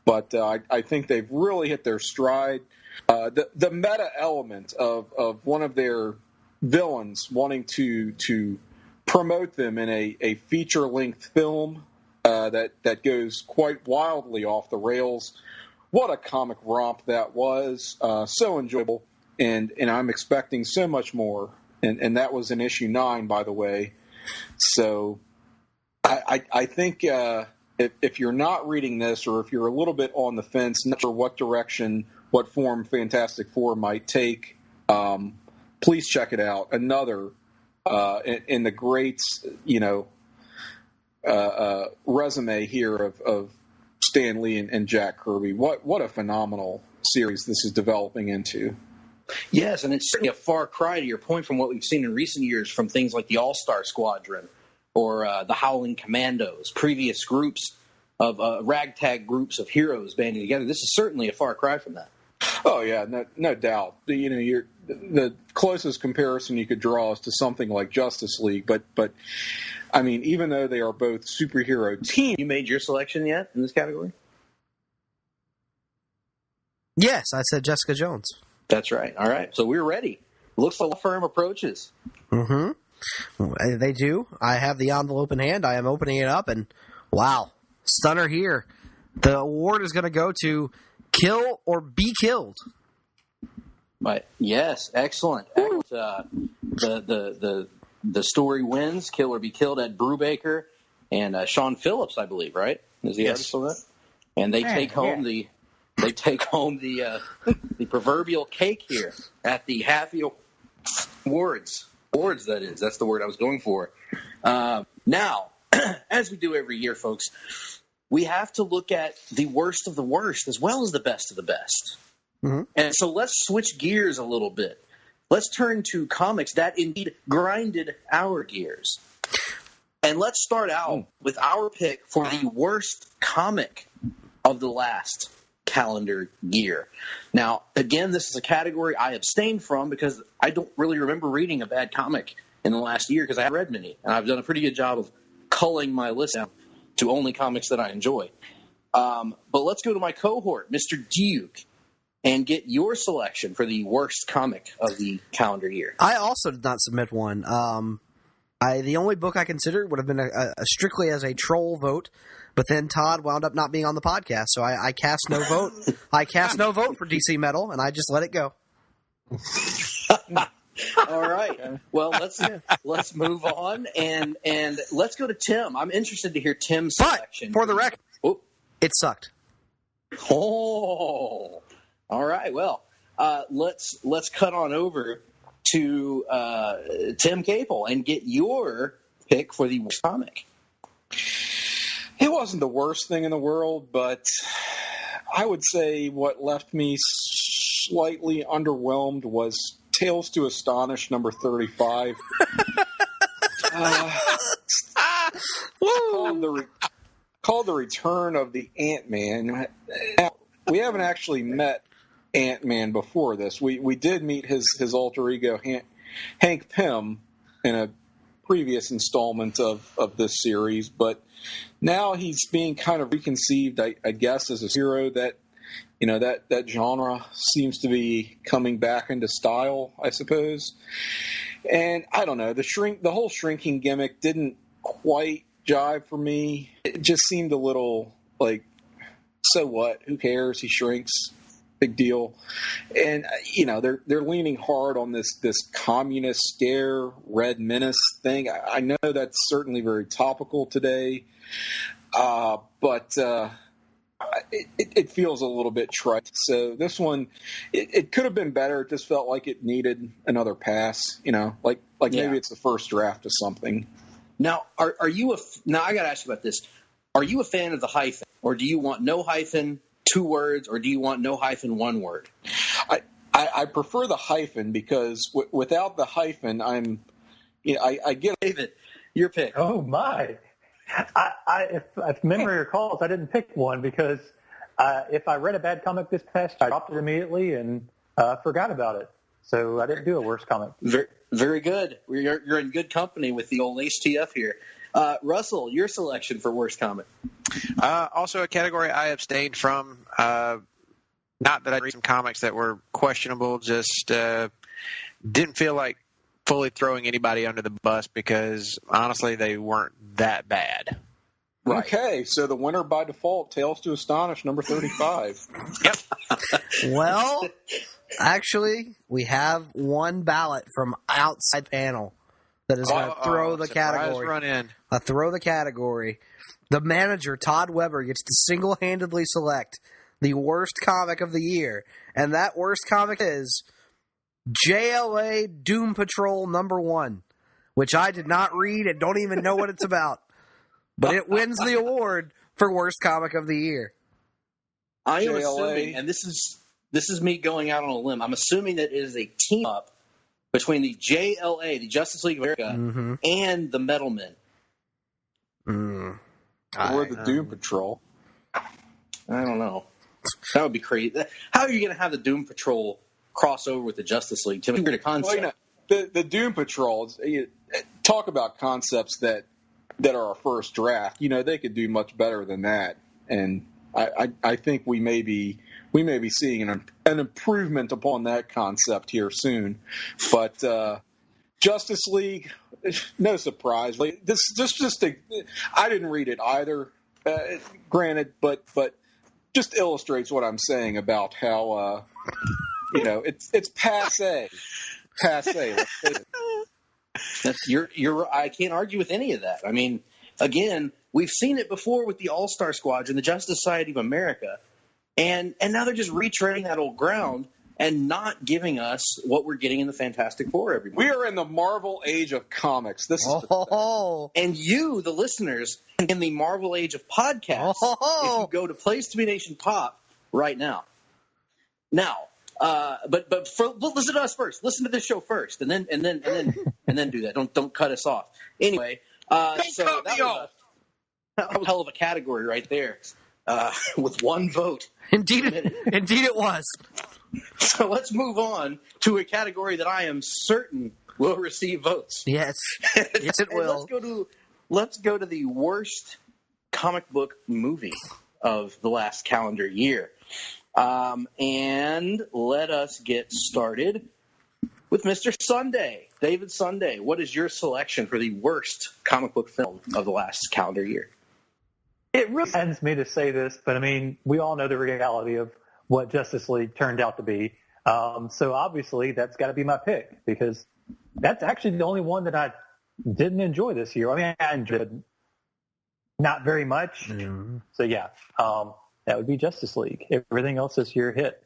but I think they've really hit their stride. The meta element of one of their villains wanting to promote them in a feature-length film that goes quite wildly off the rails. What a comic romp that was. So enjoyable, and I'm expecting so much more. And that was in issue 9, by the way. So I think if you're not reading this, or if you're a little bit on the fence, not sure what direction, what form Fantastic Four might take, please check it out. Another in the great, resume here of Stan Lee and Jack Kirby. What a phenomenal series this is developing into.
Yes, and it's certainly a far cry, to your point, from what we've seen in recent years from things like the All-Star Squadron or the Howling Commandos, previous groups of ragtag groups of heroes banding together. This is certainly a far cry from that.
Oh yeah, no doubt. The closest comparison you could draw is to something like Justice League, but I mean, even though they are both superhero teams.
You made your selection yet in this category?
Yes, I said Jessica Jones.
That's right. All right, so we're ready. Looks like firm approaches.
Mm-hmm. They do. I have the envelope in hand. I am opening it up, and wow, stunner here. The award is going to go to Kill or Be Killed.
Right. Yes, excellent. The story wins. Kill or Be Killed. Ed Brubaker and Sean Phillips, I believe. Right? Is the artist on that? And they take home the proverbial cake here at the Halfie Awards. Awards, that is. That's the word I was going for. Now, as we do every year, folks, we have to look at the worst of the worst as well as the best of the best. Mm-hmm. And so let's switch gears a little bit. Let's turn to comics that indeed grinded our gears. And let's start out with our pick for the worst comic of the last calendar year. Now, again, this is a category I abstained from because I don't really remember reading a bad comic in the last year because I haven't read many. And I've done a pretty good job of culling my list down to only comics that I enjoy. But let's go to my cohort, Mr. Duke, and get your selection for the worst comic of the calendar year.
I also did not submit one. The only book I considered would have been a strictly as a troll vote, but then Todd wound up not being on the podcast, so I cast no vote. I cast no vote for DC Metal, and I just let it go.
All right. Well, let's move on and let's go to Tim. I'm interested to hear Tim's selection.
For the record, it sucked.
Oh, all right. Well, let's cut on over to Tim Capel and get your pick for the worst comic.
It wasn't the worst thing in the world, but I would say what left me slightly underwhelmed was Tales to Astonish number 35. Called the Return of the Ant-Man. Now, we haven't actually met Ant-Man before this. We did meet his alter ego, Hank Pym, in a previous installment of this series, but now he's being kind of reconceived, I guess, as a hero that genre seems to be coming back into style, I suppose. And I don't know, the whole shrinking gimmick didn't quite jive for me. It just seemed a little like, so what? Who cares? He shrinks. Big deal. And they're leaning hard on this communist scare, Red Menace thing. I know that's certainly very topical today, but it feels a little bit trite. So this one, it could have been better. It just felt like it needed another pass. Like maybe it's the first draft of something.
Now, are you now I got to ask you about this. Are you a fan of the hyphen, or do you want no hyphen, 2 words, or do you want no hyphen, 1 word?
I prefer the hyphen because without the hyphen, I get
David, your pick.
Oh my! If memory recalls, I didn't pick one because if I read a bad comic this past year, I dropped it immediately and forgot about it. So I didn't do a worst comic.
Very, very good. You're in good company with the old HTF here. Russell, your selection for worst comic.
Also a category I abstained from. Not that I read some comics that were questionable, just didn't feel like fully throwing anybody under the bus because, honestly, they weren't that bad.
Right. Okay, so the winner by default, Tales to Astonish, number 35.
Yep.
Well, actually, we have one ballot from outside panel that is going to throw the category.
Run in.
Throw the category. The manager, Todd Weber, gets to single-handedly select the worst comic of the year, and that worst comic is JLA Doom Patrol number 1, which I did not read and don't even know what it's about. But it wins the award for worst comic of the year.
I am assuming, and this is me going out on a limb, I'm assuming that it is a team-up between the JLA, the Justice League of America, and the Metal Men.
Or the Doom Patrol.
I don't know. That would be crazy. How are you going to have the Doom Patrol cross over with the Justice League? To a concept.
Well, the Doom Patrol, talk about concepts that are our first draft. They could do much better than that. And I think we may be seeing an improvement upon that concept here soon. But Justice League, no surprise. I didn't read it either, granted, but just illustrates what I'm saying about how it's passe. Passe.
I can't argue with any of that. I mean, again, we've seen it before with the All-Star Squadron, the Justice Society of America, and now they're just retreading that old ground and not giving us what we're getting in the Fantastic Four every month.
We are in the Marvel age of comics. This is
and you, the listeners, in the Marvel age of podcasts. If you go to Place to Be Nation Pop right now. Now, but listen to us first. Listen to this show first, and then do that. Don't cut us off. Anyway, so that was a hell of a category right there, with one vote.
Indeed it was.
So let's move on to a category that I am certain will receive votes.
Yes, yes, it will.
Let's go to the worst comic book movie of the last calendar year. And let us get started with Mr. Sunday. David Sunday, what is your selection for the worst comic book film of the last calendar year?
It really pains me to say this, but I mean, we all know the reality of what Justice League turned out to be. So obviously that's got to be my pick because that's actually the only one that I didn't enjoy this year. I mean, I enjoyed not very much. Mm-hmm. So yeah, that would be Justice League. Everything else this year hit.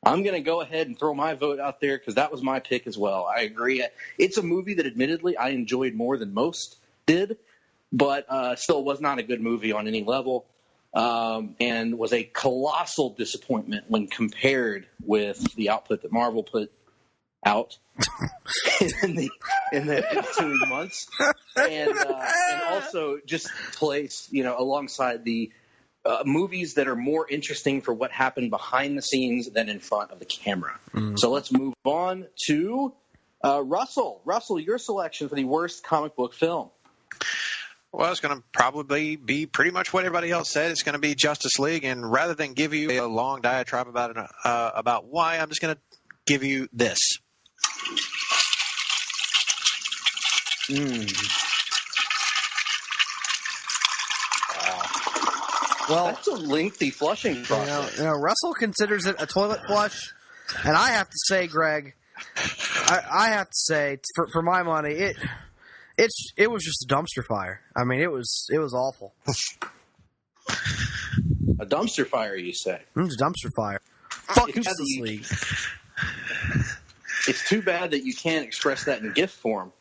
I'm going to go ahead and throw my vote out there because that was my pick as well. I agree. It's a movie that admittedly I enjoyed more than most did, but still was not a good movie on any level. And was a colossal disappointment when compared with the output that Marvel put out in the ensuing months, and also just placed alongside the movies that are more interesting for what happened behind the scenes than in front of the camera. So let's move on to Russell. Russell, your selection for the worst comic book film.
Well, it's going to probably be pretty much what everybody else said. It's going to be Justice League, and rather than give you a long diatribe about why, I'm just going to give you this.
Wow.
Well,
that's a lengthy flushing process.
Russell considers it a toilet flush, and I have to say, Greg, I have to say, for my money, it was just a dumpster fire. I mean, it was awful.
A dumpster fire, you say?
It was a dumpster fire. Fucking Justice League.
It's too bad that you can't express that in GIF form.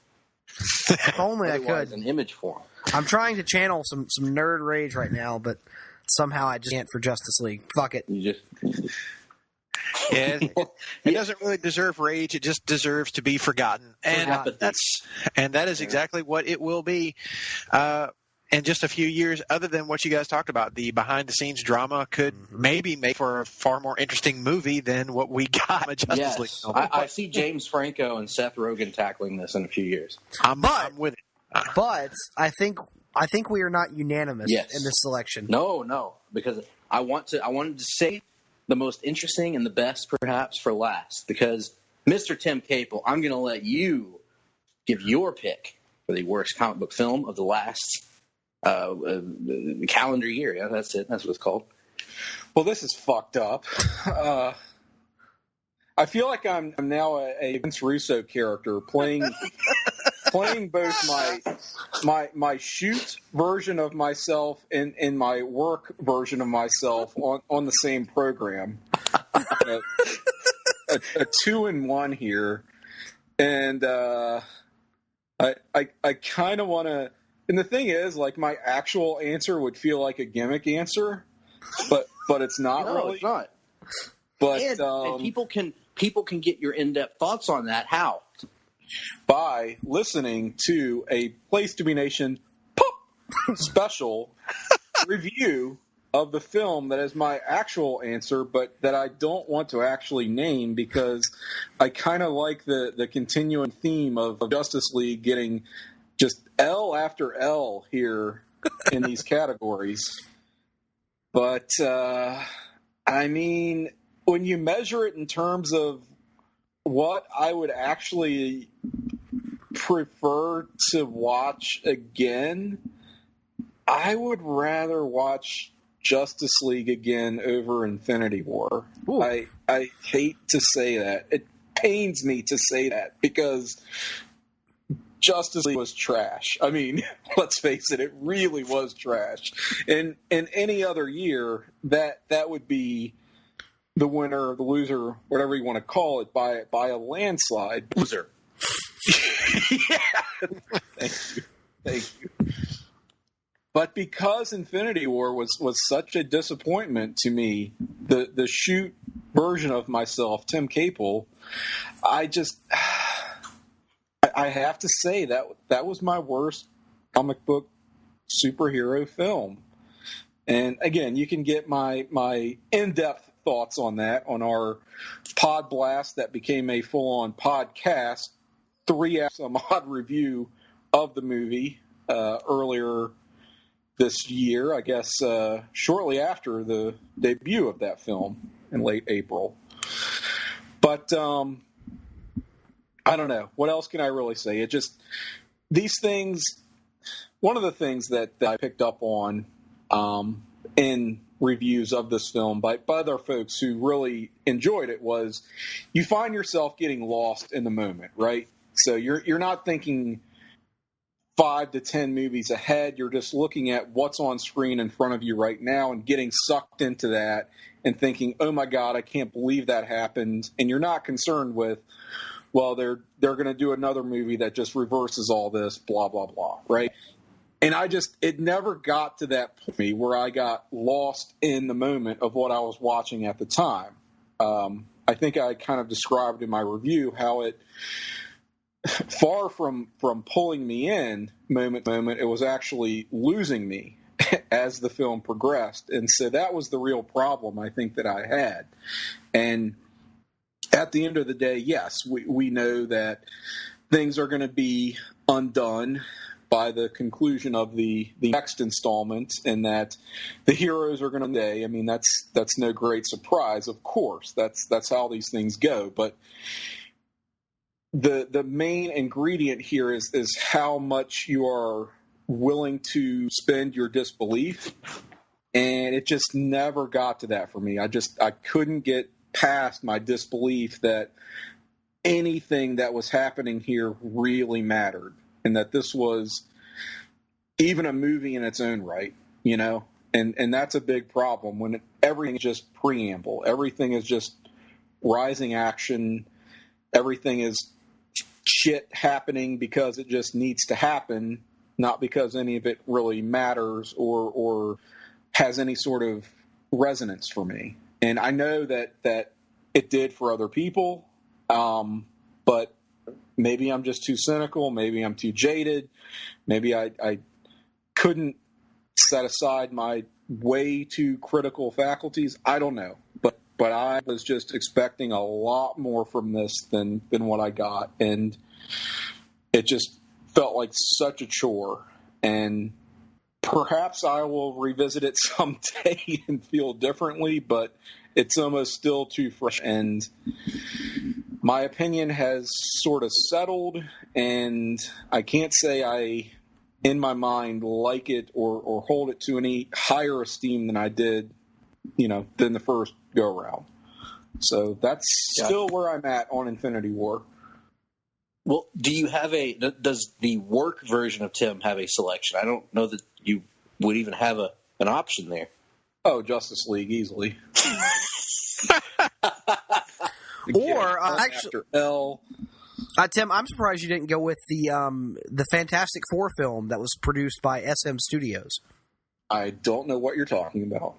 If only I could.
In image form.
I'm trying to channel some nerd rage right now, but somehow I just can't for Justice League. Fuck it.
You just...
Yeah, it doesn't really deserve rage. It just deserves to be forgotten, and that is exactly what it will be in just a few years. Other than what you guys talked about, the behind-the-scenes drama could maybe make for a far more interesting movie than what we got. Justice League.
I see James Franco and Seth Rogen tackling this in a few years.
I'm with it.
But I think we are not unanimous in this selection.
No, because I wanted to say the most interesting and the best, perhaps, for last. Because, Mr. Tim Capel, I'm going to let you give your pick for the worst comic book film of the last calendar year. Yeah, that's it. That's what it's called.
Well, this is fucked up. I feel like I'm now a Vince Russo character playing both my shoot version of myself and my work version of myself on the same program. A 2-in-1 here, and I kind of want to. And the thing is, like, my actual answer would feel like a gimmick answer, but it's not
no,
really.
It's not.
But
and people can get your in-depth thoughts on that. How?
By listening to a Place to Be Nation POP special review of the film that is my actual answer, but that I don't want to actually name because I kind of like the continuing theme of Justice League getting just L after L here in these categories. But, I mean, when you measure it in terms of what I would actually prefer to watch again, I would rather watch Justice League again over Infinity War. I hate to say that. It pains me to say that because Justice League was trash. I mean, let's face it, it really was trash. And in any other year, that would be the winner, the loser, whatever you want to call it, by a landslide.
Loser.
Yeah. Thank you. But because Infinity War was such a disappointment to me, the shoot version of myself, Tim Capel, I have to say that was my worst comic book superhero film. And again, you can get my in-depth thoughts on that on our Pod Blast that became a full-on podcast, 3-some-odd review of the movie earlier this year, I guess shortly after the debut of that film in late April. But I don't know. What else can I really say? It just, these things, one of the things that I picked up on in reviews of this film by other folks who really enjoyed it was you find yourself getting lost in the moment, right? So you're not thinking 5 to 10 movies ahead. You're just looking at what's on screen in front of you right now and getting sucked into that and thinking, oh my God, I can't believe that happened. And you're not concerned with, well, they're going to do another movie that just reverses all this, blah, blah, blah, right? And it never got to that point where I got lost in the moment of what I was watching at the time. I think I kind of described in my review how it, far from pulling me in moment to moment, it was actually losing me as the film progressed. And so that was the real problem I think that I had. And at the end of the day, yes, we know that things are going to be undone by the conclusion of the next installment, and that the heroes are going to die. I mean, that's no great surprise, of course. That's how these things go. But the main ingredient here is how much you are willing to spend your disbelief, and it just never got to that for me. I couldn't get past my disbelief that anything that was happening here really mattered, and that this was even a movie in its own right, you know? And that's a big problem when everything is just preamble. Everything is just rising action. Everything is shit happening because it just needs to happen, not because any of it really matters or has any sort of resonance for me. And I know that it did for other people, but maybe I'm just too cynical. Maybe I'm too jaded. Maybe I couldn't set aside my way too critical faculties. I don't know. But I was just expecting a lot more from this than what I got. And it just felt like such a chore. And perhaps I will revisit it someday and feel differently, but it's almost still too fresh. And my opinion has sort of settled, and I can't say I, in my mind, like it or hold it to any higher esteem than I did, than the first go-around. So that's still where I'm at on Infinity War.
Well, does the work version of Tim have a selection? I don't know that you would even have an option there.
Oh, Justice League, easily.
Or actually,
L.
Tim, I'm surprised you didn't go with the Fantastic Four film that was produced by SM Studios.
I don't know what you're talking about.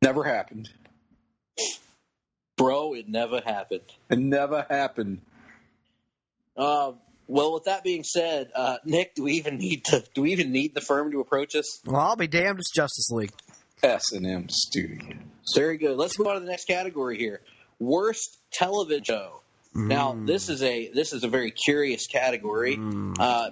Never happened.
Bro, it never happened.
It never happened.
Well, with that being said, Nick, do we even need the firm to approach us?
Well, I'll be damned, it's Justice League.
S&M Studios.
Very good. Let's move on to the next category here. Worst television show. Now, this is a very curious category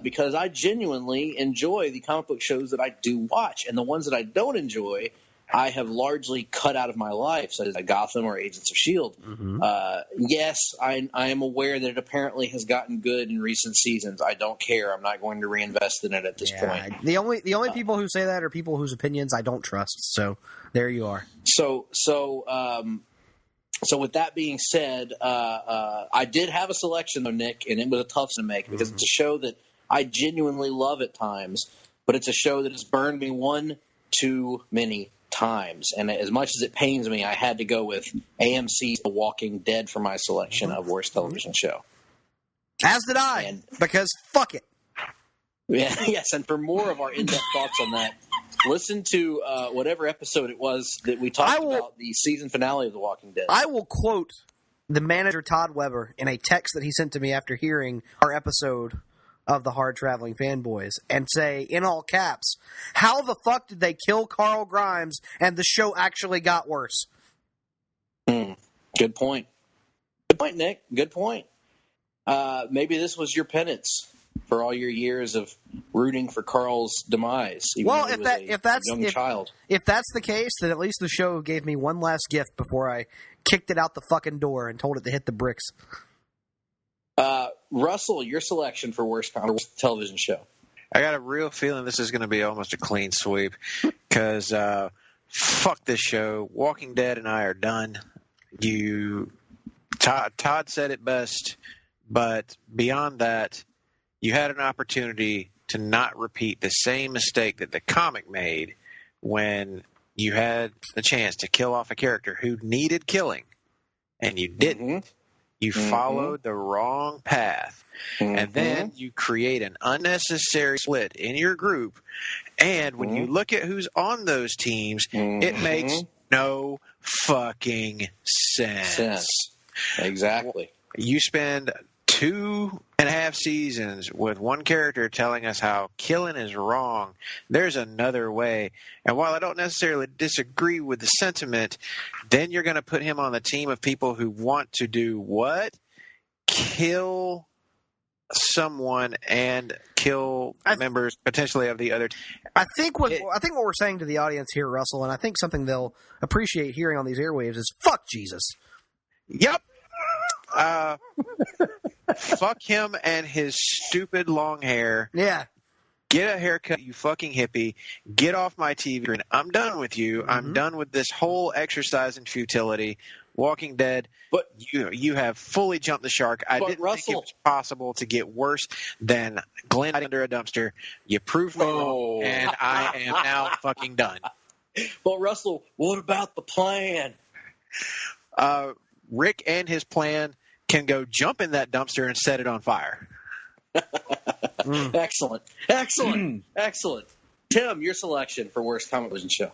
because I genuinely enjoy the comic book shows that I do watch, and the ones that I don't enjoy, I have largely cut out of my life, such as Gotham or Agents of S.H.I.E.L.D. Yes, I am aware that it apparently has gotten good in recent seasons. I don't care. I'm not going to reinvest in it at this point.
The only people who say that are people whose opinions I don't trust. So there you are.
So with that being said, I did have a selection, though, Nick, and it was a tough one to make because it's a show that I genuinely love at times, but it's a show that has burned me one too many times. And as much as it pains me, I had to go with AMC's The Walking Dead for my selection of worst television show.
As did I, because fuck it.
Yeah, yes, and for more of our in-depth thoughts on that, listen to whatever episode it was that we talked about the season finale of The Walking Dead.
I will quote the manager, Todd Weber, in a text that he sent to me after hearing our episode of the Hard-Traveling Fanboys, and say, in all caps, how the fuck did they kill Carl Grimes and the show actually got worse?
Good point. Good point, Nick. Good point. Maybe this was yours for all your years of rooting for Carl's demise.
Well, if that's the case, then at least the show gave me one last gift before I kicked it out the fucking door and told it to hit the bricks.
Russell, your selection for worst television show.
I got a real feeling this is going to be almost a clean sweep because fuck this show. Walking Dead and I are done. Todd said it best, but beyond that, you had an opportunity to not repeat the same mistake that the comic made when you had the chance to kill off a character who needed killing, and you didn't. You followed the wrong path, and then you create an unnecessary split in your group, and when you look at who's on those teams, it makes no fucking sense.
Exactly.
You spend 2.5 seasons with one character telling us how killing is wrong. There's another way. And while I don't necessarily disagree with the sentiment, then you're going to put him on the team of people who want to do what? Kill someone and kill members potentially of the other team.
I think what we're saying to the audience here, Russell, and I think something they'll appreciate hearing on these airwaves is fuck Jesus.
Yep. Fuck him and his stupid long hair.
Yeah.
Get a haircut, you fucking hippie. Get off my TV screen. I'm done with you. I'm done with this whole exercise in futility. Walking Dead, but you have fully jumped the shark. I didn't think it was possible to get worse than Glenn under a dumpster. You proved me wrong, and I am now fucking done.
But Russell, what about the plan?
Rick and his plan can go jump in that dumpster and set it on fire.
Excellent. Tim, your selection for worst comic television show.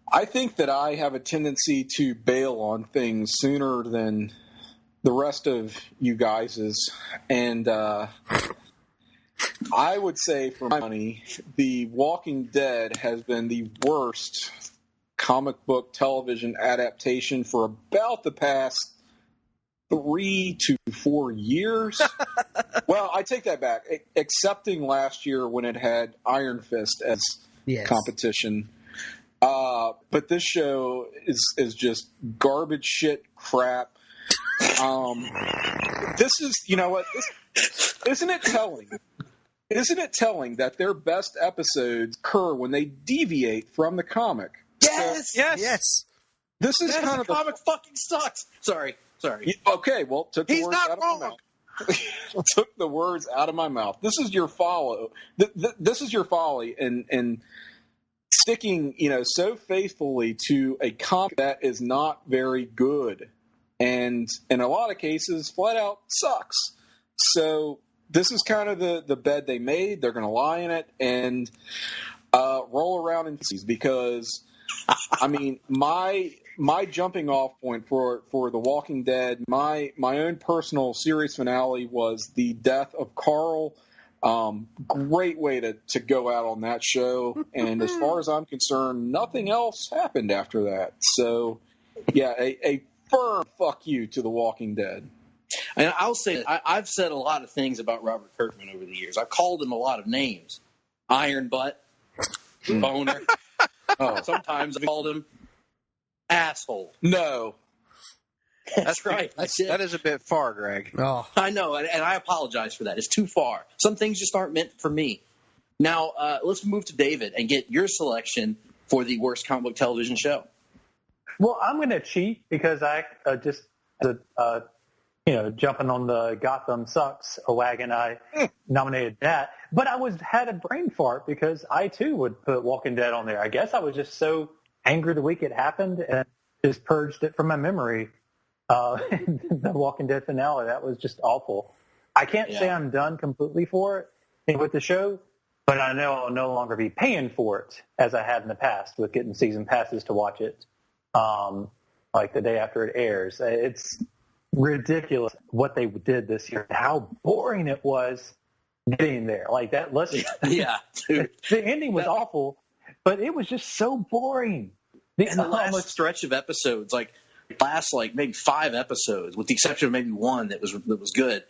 I think that I have a tendency to bail on things sooner than the rest of you guys's. And I would say, for my money, The Walking Dead has been the worst comic book television adaptation for about the past 3 to 4 years. Well, I take that back. Excepting last year when it had Iron Fist as competition. But this show is just garbage shit crap. This is, you know what? Isn't it telling? Isn't it telling that their best episodes occur when they deviate from the comic?
Yes.
This is kind of
the comic fucking sucks. Sorry.
Okay, well, took the words out of my mouth. Took the words out of my mouth. This is your follow. This is your folly in sticking, so faithfully to a comic that is not very good, and in a lot of cases, flat out sucks. So this is kind of the bed they made. They're going to lie in it and roll around in feces because, I mean, my jumping off point for The Walking Dead, my own personal series finale was the death of Carl. Great way to go out on that show. And as far as I'm concerned, nothing else happened after that. So, yeah, a firm fuck you to The Walking Dead.
And I'll say, I've said a lot of things about Robert Kirkman over the years. I've called him a lot of names. Iron Butt, Boner. Sometimes I've called him asshole.
No.
That's right.
That is a bit far, Greg.
Oh.
I know, and I apologize for that. It's too far. Some things just aren't meant for me. Now, let's move to David and get your selection for the worst comic book television show.
Well, I'm going to cheat because I just, jumping on the Gotham Sucks wagon, I nominated that. But I had a brain fart because I, too, would put Walking Dead on there. I guess I was just so angry the week it happened and just purged it from my memory. The Walking Dead finale, that was just awful. I can't say I'm done completely for it with the show, but I know I'll no longer be paying for it as I had in the past with getting season passes to watch it like the day after it airs. It's ridiculous what they did this year, how boring it was getting there. Like that, dude. The ending was awful, but it was just so boring.
And the last stretch of episodes, last maybe 5 episodes, with the exception of maybe one that was good.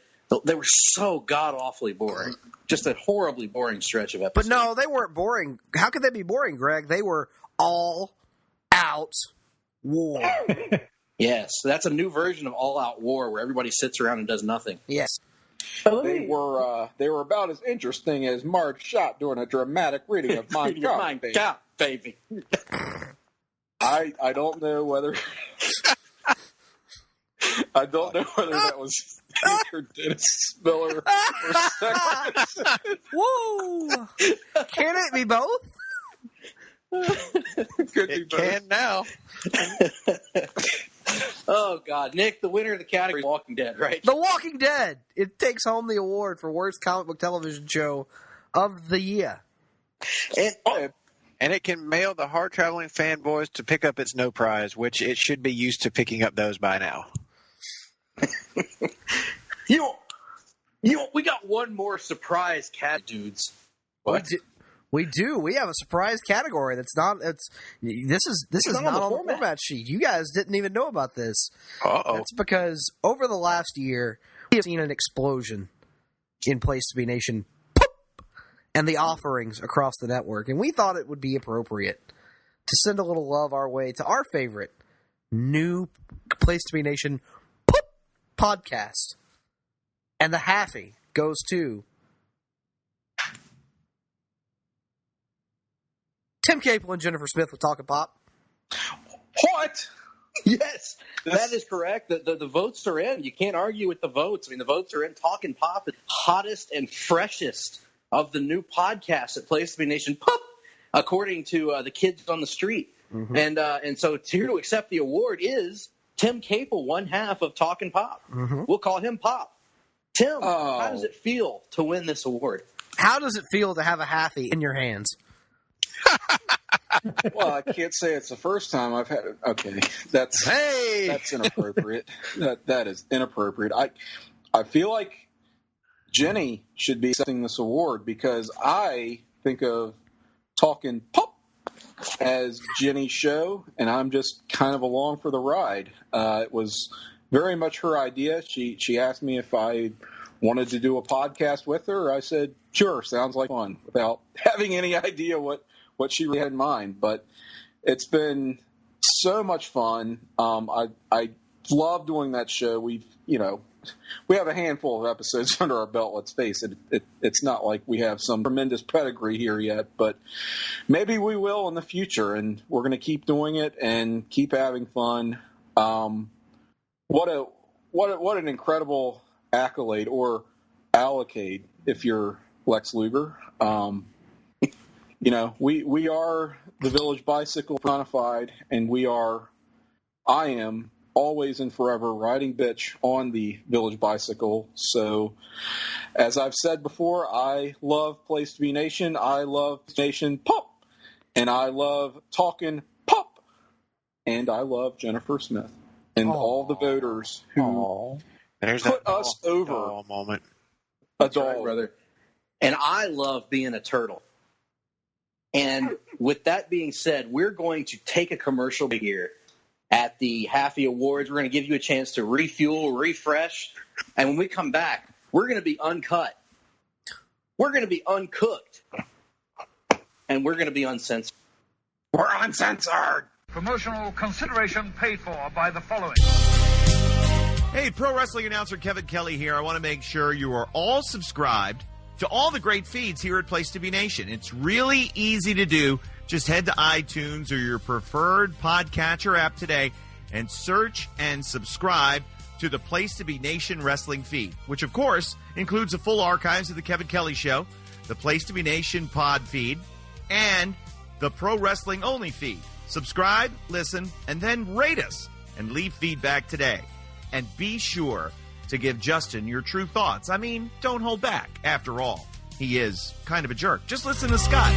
They were so god-awfully boring. Just a horribly boring stretch of episodes.
But no, they weren't boring. How could they be boring, Greg? They were all-out war.
Yes, that's a new version of all-out war where everybody sits around and does nothing.
Yes.
They were about as interesting as Marge Schott doing a dramatic reading of Mein Kampf,
baby.
I don't know whether that was either Dennis Miller or Second.
Whoa! Can it be both?
Could be both.
Can now.
Oh, God. Nick, the winner of the category is Walking Dead, right?
The Walking Dead. It takes home the award for worst comic book television show of the year.
And it can mail the Hard-Traveling Fanboys to pick up its no prize, which it should be used to picking up those by now.
We got one more surprise cat, dudes.
What?
We do. We have a surprise category that's not. This is not on the format sheet. You guys didn't even know about this.
Uh-oh.
That's because over the last year, we have seen an explosion in Place to Be Nation and the offerings across the network, and we thought it would be appropriate to send a little love our way to our favorite new Place to Be Nation podcast, and the Halfie goes to Tim Capel and Jennifer Smith with Talkin' Pop.
What?
Yes, that is correct. The votes are in. You can't argue with the votes. I mean, the votes are in. Talkin' Pop is hottest and freshest of the new podcasts at Place to Be Nation Pop, according to the kids on the street. Mm-hmm. And so here to accept the award is Tim Capel, one half of Talkin' Pop. Mm-hmm. We'll call him Pop. Tim, how does it feel to win this award?
How does it feel to have a Halfie in your hands?
Well, I can't say it's the first time I've had it. Okay, that's inappropriate. that is inappropriate. I feel like Jenny should be accepting this award because I think of Talkin' Pop as Jenny's show, and I'm just kind of along for the ride. It was very much her idea. She asked me if I wanted to do a podcast with her. I said, sure, sounds like fun, without having any idea what she really had in mind. But it's been so much fun. I love doing that show. We have a handful of episodes under our belt, let's face it. It's not like we have some tremendous pedigree here yet, but maybe we will in the future, and we're going to keep doing it and keep having fun. What an incredible accolade, or allocade if you're Lex Luger. We are the Village Bicycle personified, and I am always and forever riding bitch on the Village Bicycle. So, as I've said before, I love Place to Be Nation, I love Nation Pop, and I love Talkin' Pop, and I love Jennifer Smith, and all the voters who put us over.
Moment.
A doll,
right, brother. And I love being a turtle. And with that being said, we're going to take a commercial here at the Halfie Awards. We're going to give you a chance to refuel, refresh. And when we come back, we're going to be uncut. We're going to be uncooked. And we're going to be uncensored. We're uncensored.
Promotional consideration paid for by the following.
Hey, pro wrestling announcer Kevin Kelly here. I want to make sure you are all subscribed to all the great feeds here at Place to Be Nation. It's really easy to do. Just head to iTunes or your preferred podcatcher app today and search and subscribe to the Place to Be Nation wrestling feed, which, of course, includes the full archives of the Kevin Kelly Show, the Place to Be Nation pod feed, and the Pro Wrestling Only feed. Subscribe, listen, and then rate us and leave feedback today. And be sure to give Justin your true thoughts. I mean, don't hold back. After all, he is kind of a jerk. Just listen to Scott.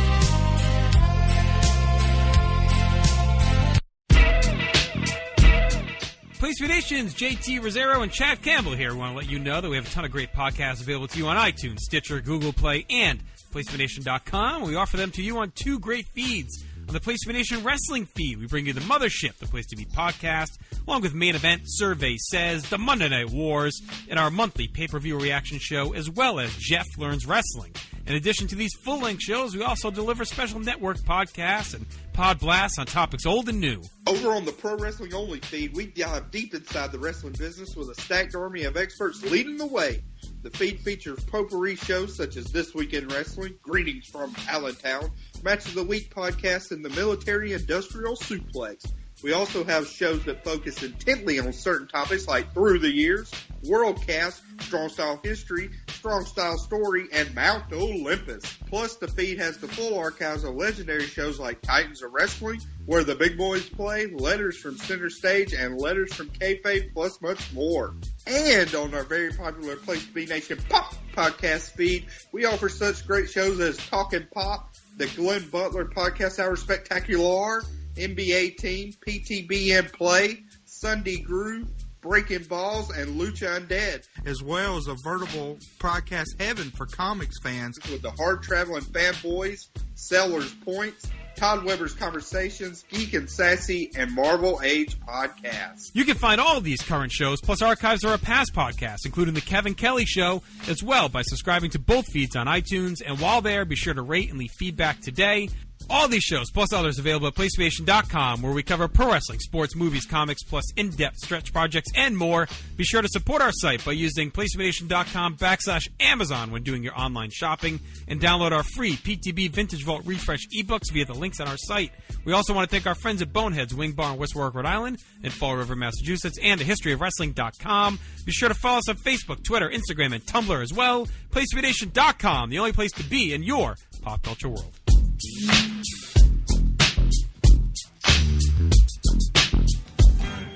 Place to Be Nation's JT Rosero and Chad Campbell here. We want to let you know that we have a ton of great podcasts available to you on iTunes, Stitcher, Google Play, and PlaceToBeNation.com. We offer them to you on two great feeds. On the Place to Be Nation wrestling feed, we bring you the Mothership, the Place to Be podcast, along with Main Event, Survey Says, the Monday Night Wars, and our monthly pay-per-view reaction show, as well as Jeff Learns Wrestling. In addition to these full-length shows, we also deliver special network podcasts and pod blasts on topics old and new.
Over on the Pro Wrestling Only feed, we dive deep inside the wrestling business with a stacked army of experts leading the way. The feed features potpourri shows such as This Week in Wrestling, Greetings from Allentown, Match of the Week podcast, and the Military Industrial Suplex. We also have shows that focus intently on certain topics like Through the Years, Worldcast, Strong Style History, Strong Style Story, and Mount Olympus. Plus, the feed has the full archives of legendary shows like Titans of Wrestling, Where the Big Boys Play, Letters from Center Stage, and Letters from Kayfabe, plus much more. And on our very popular Place to Be Nation Pop podcast feed, we offer such great shows as Talkin' Pop, the Glenn Butler Podcast Hour Spectacular, NBA Team, PTBN Play, Sunday Groove, Breaking Balls, and Lucha Undead.
As well as a veritable podcast heaven for comics fans.
With the Hard-Traveling Fanboys, Sellers Points, Todd Weber's Conversations, Geek and Sassy, and Marvel Age Podcasts.
You can find all of these current shows, plus archives of our past podcasts, including The Kevin Kelly Show, as well by subscribing to both feeds on iTunes. And while there, be sure to rate and leave feedback today. All these shows, plus others, available at PlayStation.com, where we cover pro wrestling, sports, movies, comics, plus in-depth stretch projects, and more. Be sure to support our site by using PlayStation.com/Amazon when doing your online shopping, and download our free PTB Vintage Vault Refresh ebooks via the links on our site. We also want to thank our friends at Boneheads Wing Bar in West Warwick, Rhode Island, and Fall River, Massachusetts, and thehistoryofwrestling.com. Be sure to follow us on Facebook, Twitter, Instagram, and Tumblr as well. PlayStation.com, the only place to be in your pop culture world.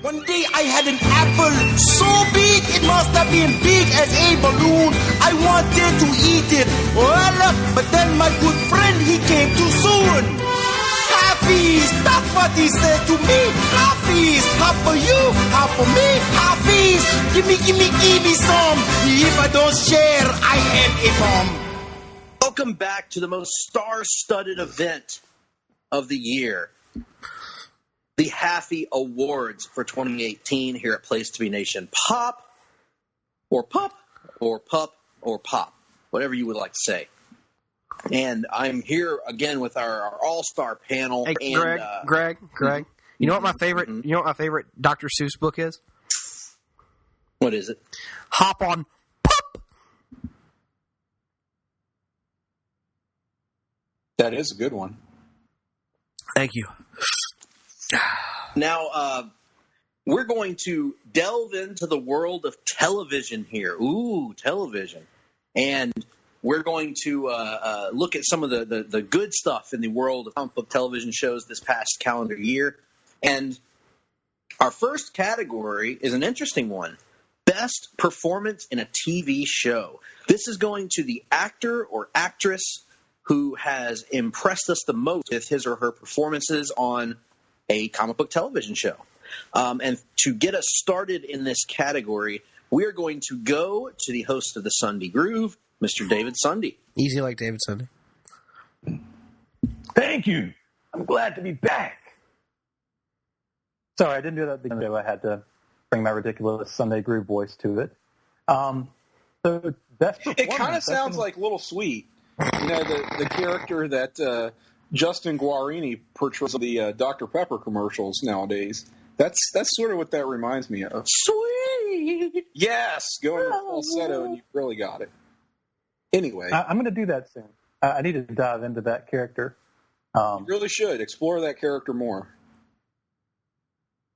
One day I had an apple so big it must have been big as a balloon. I wanted to eat it, but then my good friend, he came too soon. Halfies, that's what he said to me. Halfies, half for you, half for me. Halfies, give me some. If I don't share, I am a bomb.
Welcome back to the most star-studded event of the year, the Halfie Awards for 2018 here at Place to Be Nation Pop, or Pup, or Pup, or Pop, whatever you would like to say. And I'm here again with our all-star panel.
Hey,
and,
Greg. You know what my favorite? You know what my favorite Dr. Seuss book is?
What is it?
Hop on.
That is a good one.
Thank you.
Now, we're going to delve into the world of television here. Ooh, television. And we're going to look at some of the good stuff in the world of comic book television shows this past calendar year. And our first category is an interesting one. Best performance in a TV show. This is going to the actor or actress who has impressed us the most with his or her performances on a comic book television show. And to get us started in this category, we are going to go to the host of the Sunday Groove, Mr. David Sunday.
Easy like David Sunday.
Thank you. I'm glad to be back. Sorry, I didn't do that because I had to bring my ridiculous Sunday Groove voice to it. So best performance.
It kind of sounds like Little Sweet. You know, the character that Justin Guarini portrays in the Dr. Pepper commercials nowadays. That's sort of what that reminds me of.
Sweet.
Yes, go into falsetto and you really got it. Anyway.
I'm going to do that soon. I need to dive into that character.
You really should. Explore that character more.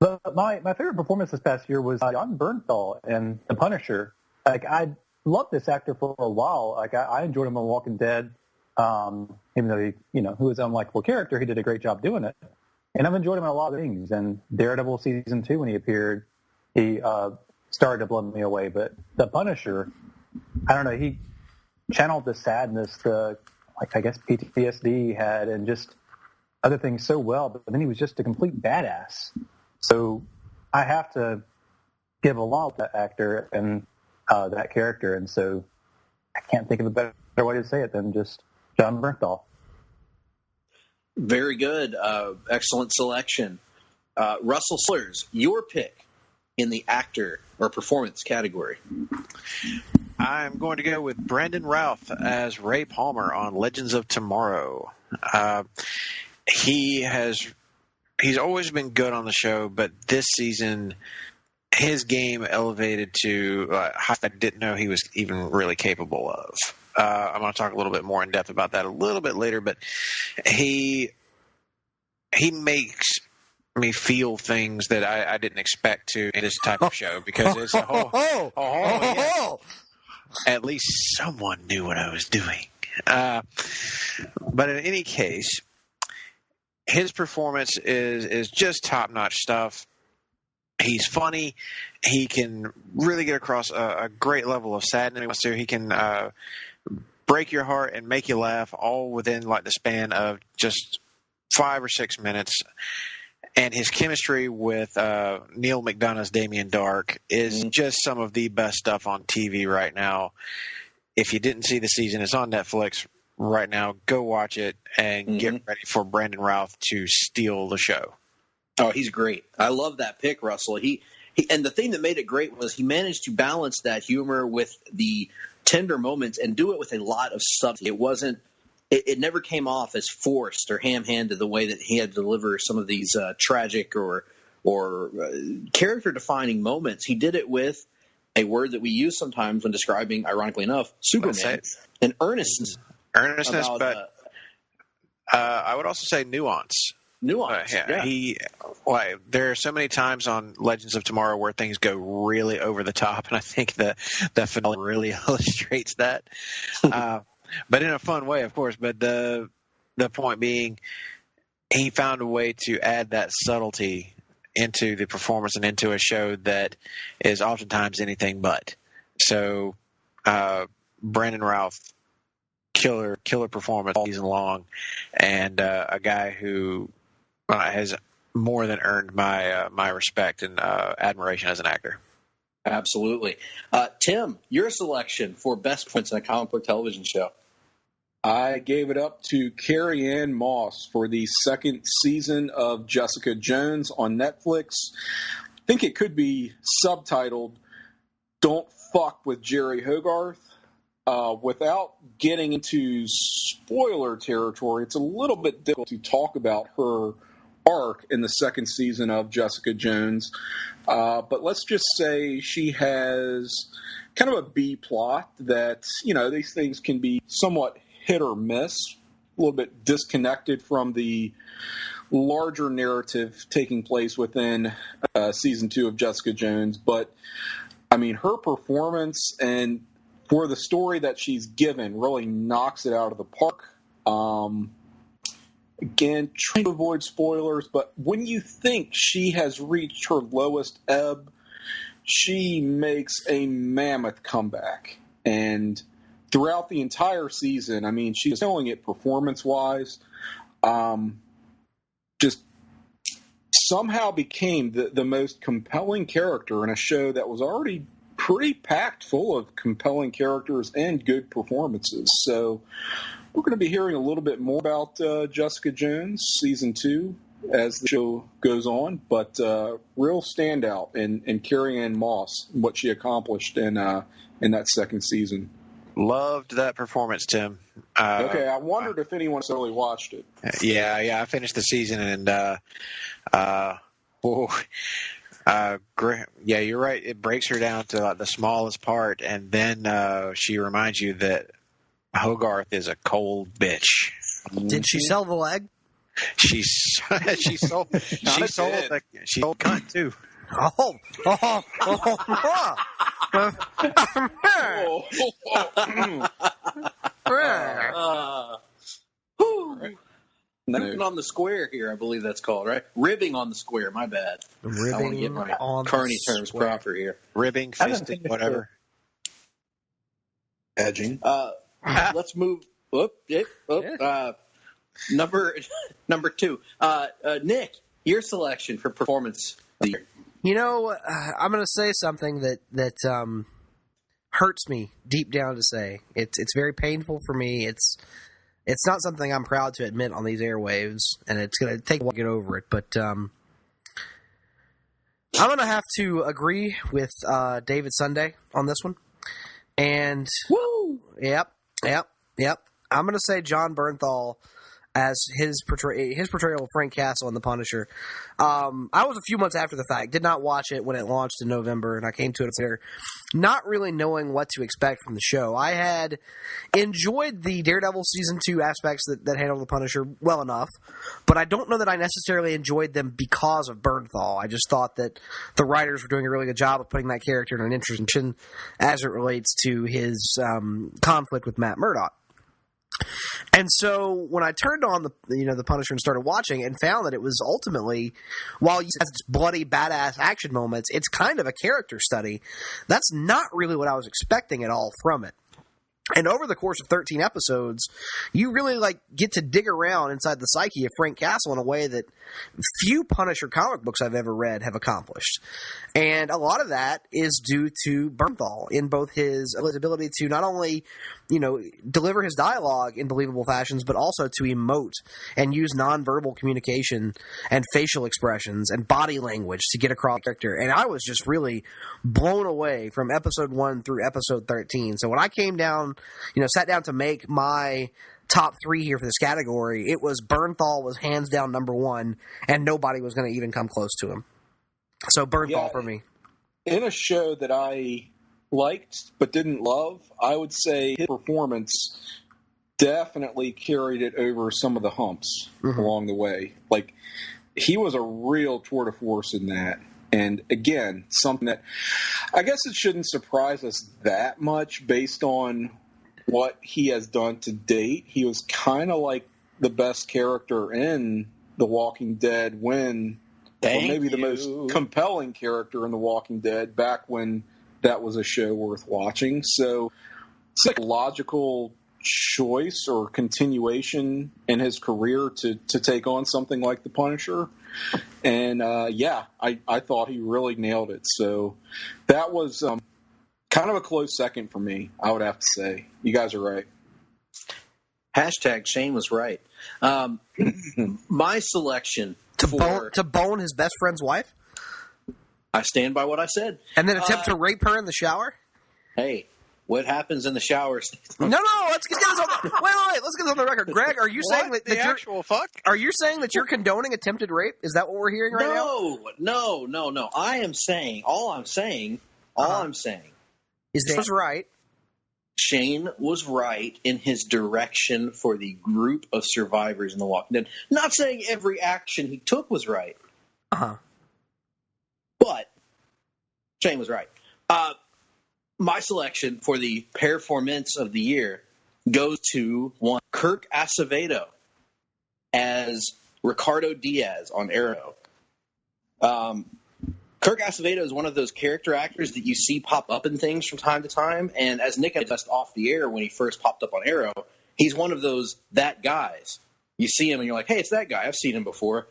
But my favorite performance this past year was Jon Bernthal in The Punisher. Like, I loved this actor for a while. Like, I enjoyed him on Walking Dead. Even though he was an unlikable character, he did a great job doing it. And I've enjoyed him in a lot of things. And Daredevil season 2, when he appeared, he started to blow me away. But The Punisher, I don't know, he channeled the sadness, I guess PTSD he had, and just other things so well. But then he was just a complete badass. So I have to give a lot to that actor and that character. And so I can't think of a better way to say it than just Jon Bernthal.
Very good. Excellent selection. Russell Sellers, your pick in the actor or performance category.
I'm going to go with Brandon Routh as Ray Palmer on Legends of Tomorrow. He's always been good on the show, but this season his game elevated to heights I didn't know he was even really capable of. I'm going to talk a little bit more in depth about that a little bit later, but he makes me feel things that I didn't expect to in this type of show, because it's a whole yeah. At least someone knew what I was doing. But in any case, his performance is just top-notch stuff. He's funny. He can really get across a great level of sadness. So he can break your heart and make you laugh all within like the span of just 5 or 6 minutes. And his chemistry with Neil McDonough's Damien Dark is just some of the best stuff on TV right now. If you didn't see the season, it's on Netflix right now. Go watch it and get ready for Brandon Routh to steal the show.
Oh, he's great. I love that pick, Russell. He and the thing that made it great was he managed to balance that humor with the tender moments and do it with a lot of subtlety. It never came off as forced or ham-handed the way that he had to deliver some of these tragic or character-defining moments. He did it with a word that we use sometimes when describing, ironically enough, Superman, and earnestness.
Earnestness, but I would also say nuance.
Nuance, yeah.
There are so many times on Legends of Tomorrow where things go really over the top, and I think that finale really illustrates that. But in a fun way, of course. But the point being, he found a way to add that subtlety into the performance and into a show that is oftentimes anything but. So Brandon Routh, killer performance all season long, and a guy who has more than earned my respect and admiration as an actor.
Absolutely. Tim, your selection for best performance in a comic book television show.
I gave it up to Carrie-Anne Moss for the second season of Jessica Jones on Netflix. I think it could be subtitled "Don't Fuck with Jerry Hogarth." Without getting into spoiler territory, it's a little bit difficult to talk about her arc in the second season of Jessica Jones. But let's just say she has kind of a B plot that, these things can be somewhat hit or miss, a little bit disconnected from the larger narrative taking place within season 2 of Jessica Jones. But, I mean, her performance and for the story that she's given really knocks it out of the park. Again, trying to avoid spoilers, but when you think she has reached her lowest ebb, she makes a mammoth comeback. And throughout the entire season, I mean, she's killing it performance-wise. Just somehow became the most compelling character in a show that was already pretty packed full of compelling characters and good performances. So we're going to be hearing a little bit more about Jessica Jones season 2 as the show goes on, but real standout in Carrie-Anne Moss, what she accomplished in that second season.
Loved that performance, Tim.
Okay, I wondered if anyone really watched it.
Yeah, I finished the season, and yeah, you're right. It breaks her down to like the smallest part, and then she reminds you that Hogarth is a cold bitch.
Did she sell the leg?
She sold cunt too.
Ribbing on the square here, I believe that's called, right? Ribbing on the square, my bad.
Ribbing
I want to get my
on
Carney
the
terms
square.
proper here.
Ribbing, fisting, whatever.
Edging.
Let's move. Number 2. Nick, your selection for performance of the year.
I'm going to say something that hurts me deep down to say. It's very painful for me. It's not something I'm proud to admit on these airwaves, and it's going to take a while to get over it. But I'm going to have to agree with David Sunday on this one. And
woo,
yep. I'm going to say John Bernthal as his portrayal of Frank Castle in The Punisher. I was a few months after the fact, did not watch it when it launched in November, and I came to it later, not really knowing what to expect from the show. I had enjoyed the Daredevil Season 2 aspects that handle The Punisher well enough, but I don't know that I necessarily enjoyed them because of Bernthal. I just thought that the writers were doing a really good job of putting that character in an interesting as it relates to his conflict with Matt Murdock. And so when I turned on the Punisher and started watching and found that it was ultimately, while it has its bloody, badass action moments, it's kind of a character study. That's not really what I was expecting at all from it. And over the course of 13 episodes, you really get to dig around inside the psyche of Frank Castle in a way that few Punisher comic books I've ever read have accomplished. And a lot of that is due to Bernthal in both his ability to not only, deliver his dialogue in believable fashions, but also to emote and use nonverbal communication and facial expressions and body language to get across character. And I was just really blown away from episode 1 through episode 13. So when I came down, sat down to make my top 3 here for this category, it was Bernthal was hands down number 1, and nobody was going to even come close to him. So Bernthal for me.
In a show that I liked but didn't love, I would say his performance definitely carried it over some of the humps along the way. He was a real tour de force in that. And again, something that I guess it shouldn't surprise us that much based on what he has done to date. He was kind of like the best character in The Walking Dead or maybe the most compelling character in The Walking Dead back when that was a show worth watching. So it's like a logical choice or continuation in his career to take on something like The Punisher. And I thought he really nailed it. So that was kind of a close second for me, I would have to say. You guys are right.
Hashtag Shane was right. My selection
to bone his best friend's wife?
I stand by what I said.
And then attempt to rape her in the shower?
Hey, what happens in the shower?
No, let's get this on the wait, let's get this on the record. Greg, are you saying that you're
actual fuck?
Are you saying that you're condoning attempted rape? Is that what we're hearing right now?
No. All I'm saying
is that was right.
Shane was right in his direction for the group of survivors in The Walking Dead. Not saying every action he took was right. But Shane was right. My selection for the performance of the year goes to one Kirk Acevedo as Ricardo Diaz on Arrow. Kirk Acevedo is one of those character actors that you see pop up in things from time to time. And as Nick discussed off the air when he first popped up on Arrow, he's one of those that guys. You see him and you're like, hey, it's that guy. I've seen him before.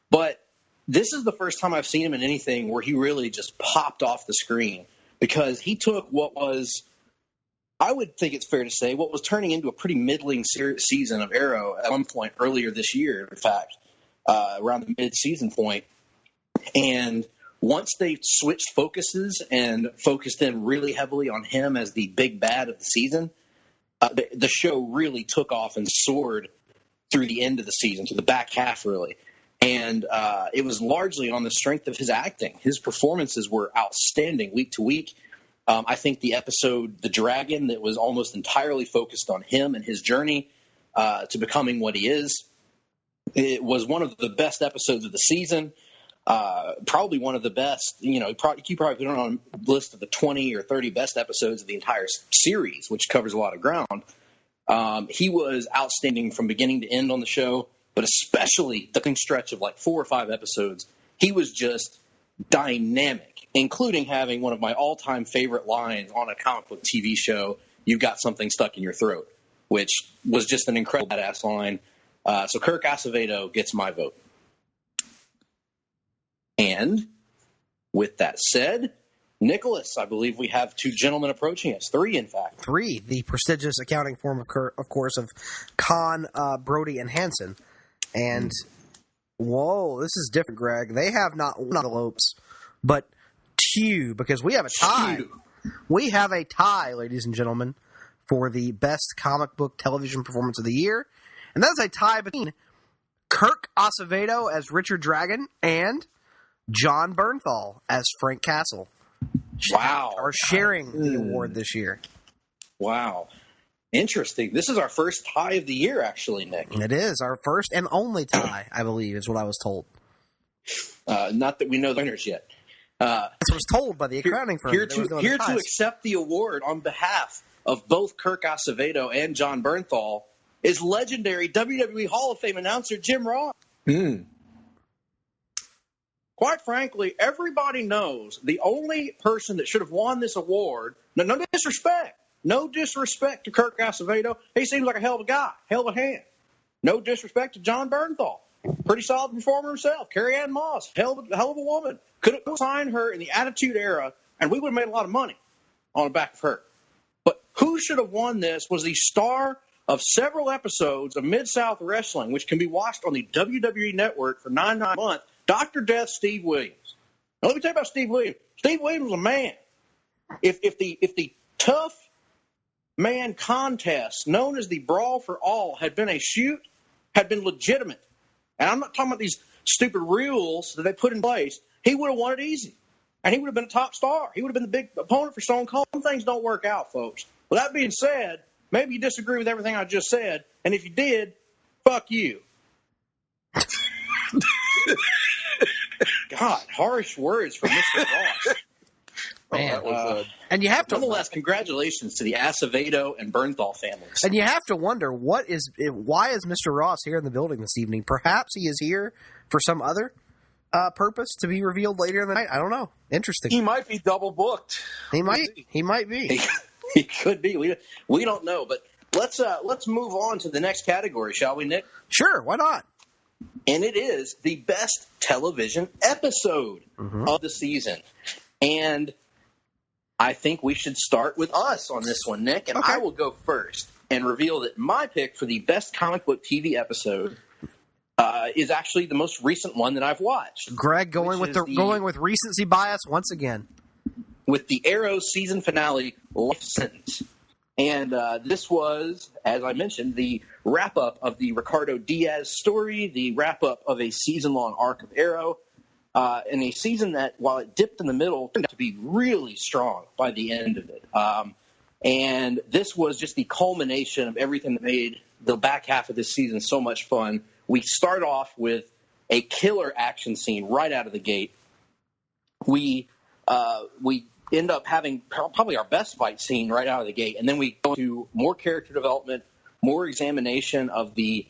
But this is the first time I've seen him in anything where he really just popped off the screen. Because he took what was, I would think it's fair to say, what was turning into a pretty middling season of Arrow at one point earlier this year, in fact, around the mid-season point. And once they switched focuses and focused in really heavily on him as the big bad of the season, the show really took off and soared through the end of the season, to the back half, really. And it was largely on the strength of his acting. His performances were outstanding week to week. I think the episode, The Dragon, that was almost entirely focused on him and his journey to becoming what he is, it was one of the best episodes of the season. Probably one of the best, you probably put it on a list of the 20 or 30 best episodes of the entire series, which covers a lot of ground. He was outstanding from beginning to end on the show. But especially the stretch of 4 or 5 episodes, he was just dynamic, including having one of my all-time favorite lines on a comic book TV show, "You've got something stuck in your throat," which was just an incredible badass line. So Kirk Acevedo gets my vote. And with that said, Nicholas, I believe we have 2 gentlemen approaching us. 3, in fact.
3, the prestigious accounting form, of course, of Kahn, Brody, and Hansen. And, whoa, this is different, Greg. They have not envelopes, but 2, because we have a tie. 2. We have a tie, ladies and gentlemen, for the best comic book television performance of the year. And that's a tie between Kirk Acevedo as Richard Dragon and John Bernthal as Frank Castle.
Wow.
Are sharing the award this year.
Wow. Interesting. This is our first tie of the year, actually, Nick.
It is our first and only tie, I believe, is what I was told.
Not that we know the winners yet.
That's what I was told by the accounting firm.
Here to accept the award on behalf of both Kirk Acevedo and John Bernthal is legendary WWE Hall of Fame announcer Jim Ross. Quite frankly, everybody knows the only person that should have won this award, no disrespect to Kirk Acevedo. He seems like a hell of a guy, hell of a hand. No disrespect to John Bernthal. Pretty solid performer himself. Carrie Ann Moss, hell of a woman. Could have signed her in the Attitude Era, and we would have made a lot of money on the back of her. But who should have won this was the star of several episodes of Mid-South Wrestling, which can be watched on the WWE Network for $9.99 a month, Dr. Death Steve Williams. Now, let me tell you about Steve Williams. Steve Williams was a man. If the tough man contest known as the Brawl for All had been a shoot, had been legitimate, and I'm not talking about these stupid rules that they put in place, he would have won it easy. And he would have been a top star. He would have been the big opponent for Stone Cold. Some things don't work out, folks. With that being said, maybe you disagree with everything I just said, and if you did, fuck you. God, harsh words from Mr. Ross.
Man, and you have to.
Nonetheless, congratulations to the Acevedo and Bernthal families.
And you have to wonder why is Mr. Ross here in the building this evening? Perhaps he is here for some other purpose to be revealed later in the night. I don't know. Interesting.
He might be double booked.
He might be.
He could be. We don't know. But let's move on to the next category, shall we, Nick?
Sure. Why not?
And it is the best television episode of the season. And I think we should start with us on this one, Nick. And I will go first and reveal that my pick for the best comic book TV episode is actually the most recent one that I've watched.
Greg going with recency bias once again.
With the Arrow season finale, Life Sentence. And this was, as I mentioned, the wrap-up of the Ricardo Diaz story, the wrap-up of a season-long arc of Arrow, and a season that, while it dipped in the middle, turned out to be really strong by the end of it. And this was just the culmination of everything that made the back half of this season so much fun. We start off with a killer action scene right out of the gate. We end up having probably our best fight scene right out of the gate, and then we go into more character development, more examination of the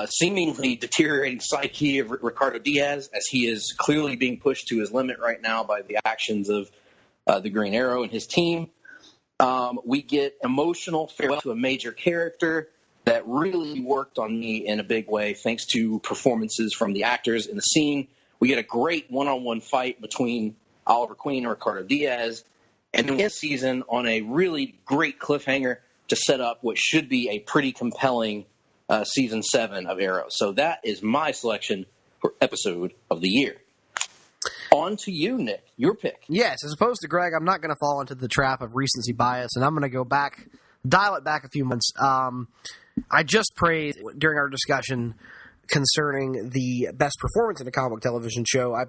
seemingly deteriorating psyche of Ricardo Diaz, as he is clearly being pushed to his limit right now by the actions of the Green Arrow and his team. We get emotional farewell to a major character that really worked on me in a big way, thanks to performances from the actors in the scene. We get a great one-on-one fight between Oliver Queen and Ricardo Diaz, and then this season on a really great cliffhanger to set up what should be a pretty compelling season 7 of Arrow. So that is my selection for episode of the year. On to you, Nick. Your pick.
Yes, as opposed to Greg, I'm not going to fall into the trap of recency bias, and I'm going to go back, dial it back a few months. I just praised during our discussion concerning the best performance in a comic book television show, I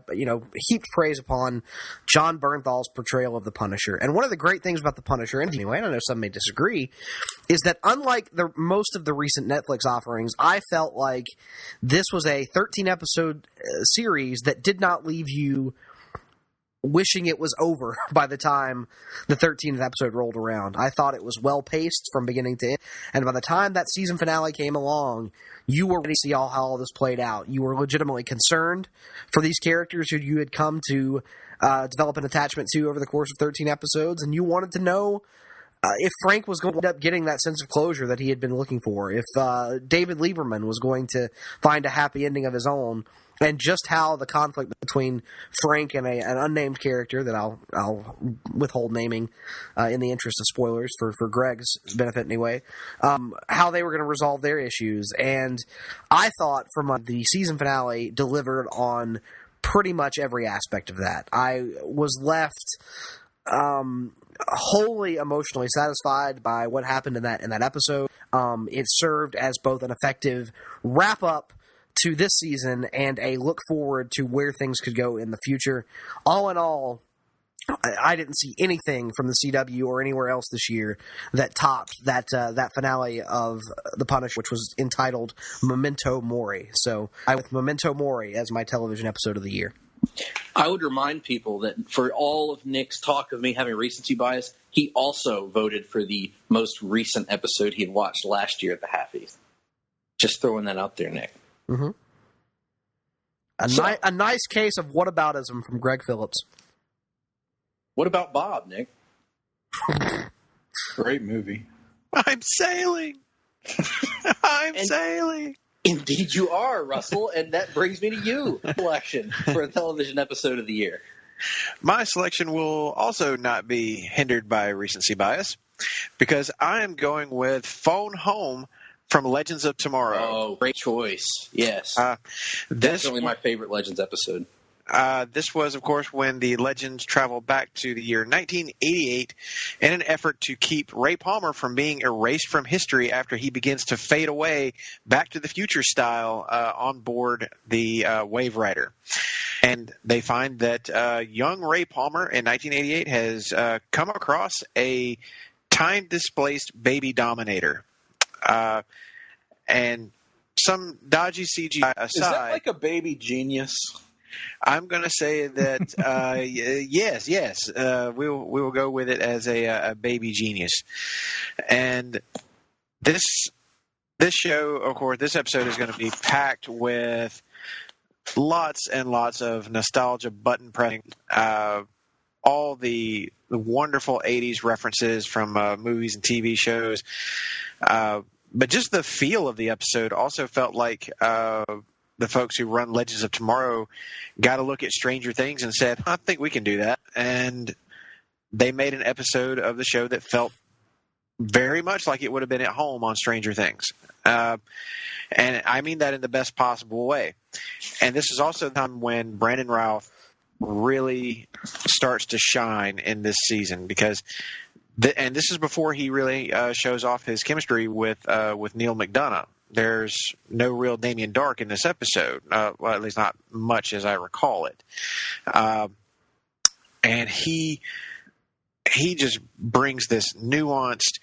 heaped praise upon John Bernthal's portrayal of the Punisher. And one of the great things about the Punisher, and anyway, I know some may disagree, is that unlike most of the recent Netflix offerings, I felt like this was a 13-episode series that did not leave you wishing it was over by the time the 13th episode rolled around. I thought it was well-paced from beginning to end, and by the time that season finale came along, you were ready to see how all this played out. You were legitimately concerned for these characters who you had come to develop an attachment to over the course of 13 episodes, and you wanted to know if Frank was going to end up getting that sense of closure that he had been looking for, if David Lieberman was going to find a happy ending of his own, and just how the conflict between Frank and an unnamed character that I'll withhold naming in the interest of spoilers for Greg's benefit anyway, how they were going to resolve their issues. And I thought from the season finale delivered on pretty much every aspect of that. I was left wholly emotionally satisfied by what happened in that episode. It served as both an effective wrap-up to this season and a look forward to where things could go in the future. All in all, I didn't see anything from the CW or anywhere else this year that topped that finale of The Punisher, which was entitled Memento Mori. So I went with Memento Mori as my television episode of the year.
I would remind people that for all of Nick's talk of me having recency bias, he also voted for the most recent episode he had watched last year at the Halfies. Just throwing that out there, Nick.
Mm-hmm. A nice case of whataboutism from Greg Phillips.
What about Bob, Nick?
Great movie.
I'm sailing. I'm sailing.
Indeed you are, Russell, and that brings me to you, selection for a television episode of the year.
My selection will also not be hindered by recency bias because I am going with Phone Home from Legends of Tomorrow.
Oh, great choice. Yes. Definitely my favorite Legends episode.
This was, of course, when the Legends traveled back to the year 1988 in an effort to keep Ray Palmer from being erased from history after he begins to fade away Back to the Future style on board the Wave Rider. And they find that young Ray Palmer in 1988 has come across a time-displaced baby Dominator. And some dodgy CGI aside...
Is that like a baby genius?
I'm going to say that yes. We will go with it as a baby genius. And this show, of course, this episode is going to be packed with lots and lots of nostalgia, button pressing, all the wonderful 80s references from movies and TV shows. But just the feel of the episode also felt like the folks who run Legends of Tomorrow got to look at Stranger Things and said, I think we can do that. And they made an episode of the show that felt very much like it would have been at home on Stranger Things. And I mean that in the best possible way. And this is also the time when Brandon Routh really starts to shine in this season because and this is before he really shows off his chemistry with Neil McDonough. There's no real Damien Dark in this episode, well, at least not much as I recall it. And he just brings this nuanced,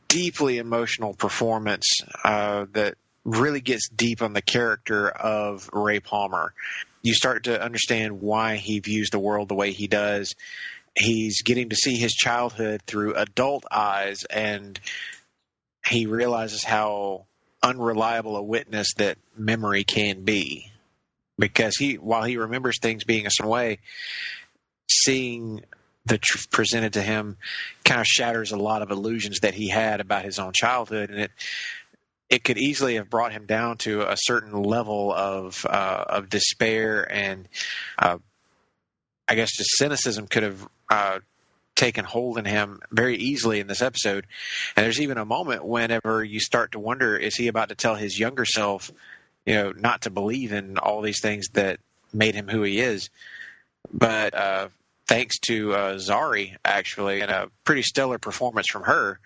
deeply emotional performance that really gets deep on the character of Ray Palmer. You start to understand why he views the world the way he does. He's getting to see his childhood through adult eyes, and he realizes how unreliable a witness that memory can be. Because while he remembers things being a certain way, seeing the truth presented to him kind of shatters a lot of illusions that he had about his own childhood, and it could easily have brought him down to a certain level of despair, and I guess just cynicism could have taken hold in him very easily in this episode. And there's even a moment whenever you start to wonder, is he about to tell his younger self, not to believe in all these things that made him who he is? But thanks to Zari, actually, and a pretty stellar performance from her,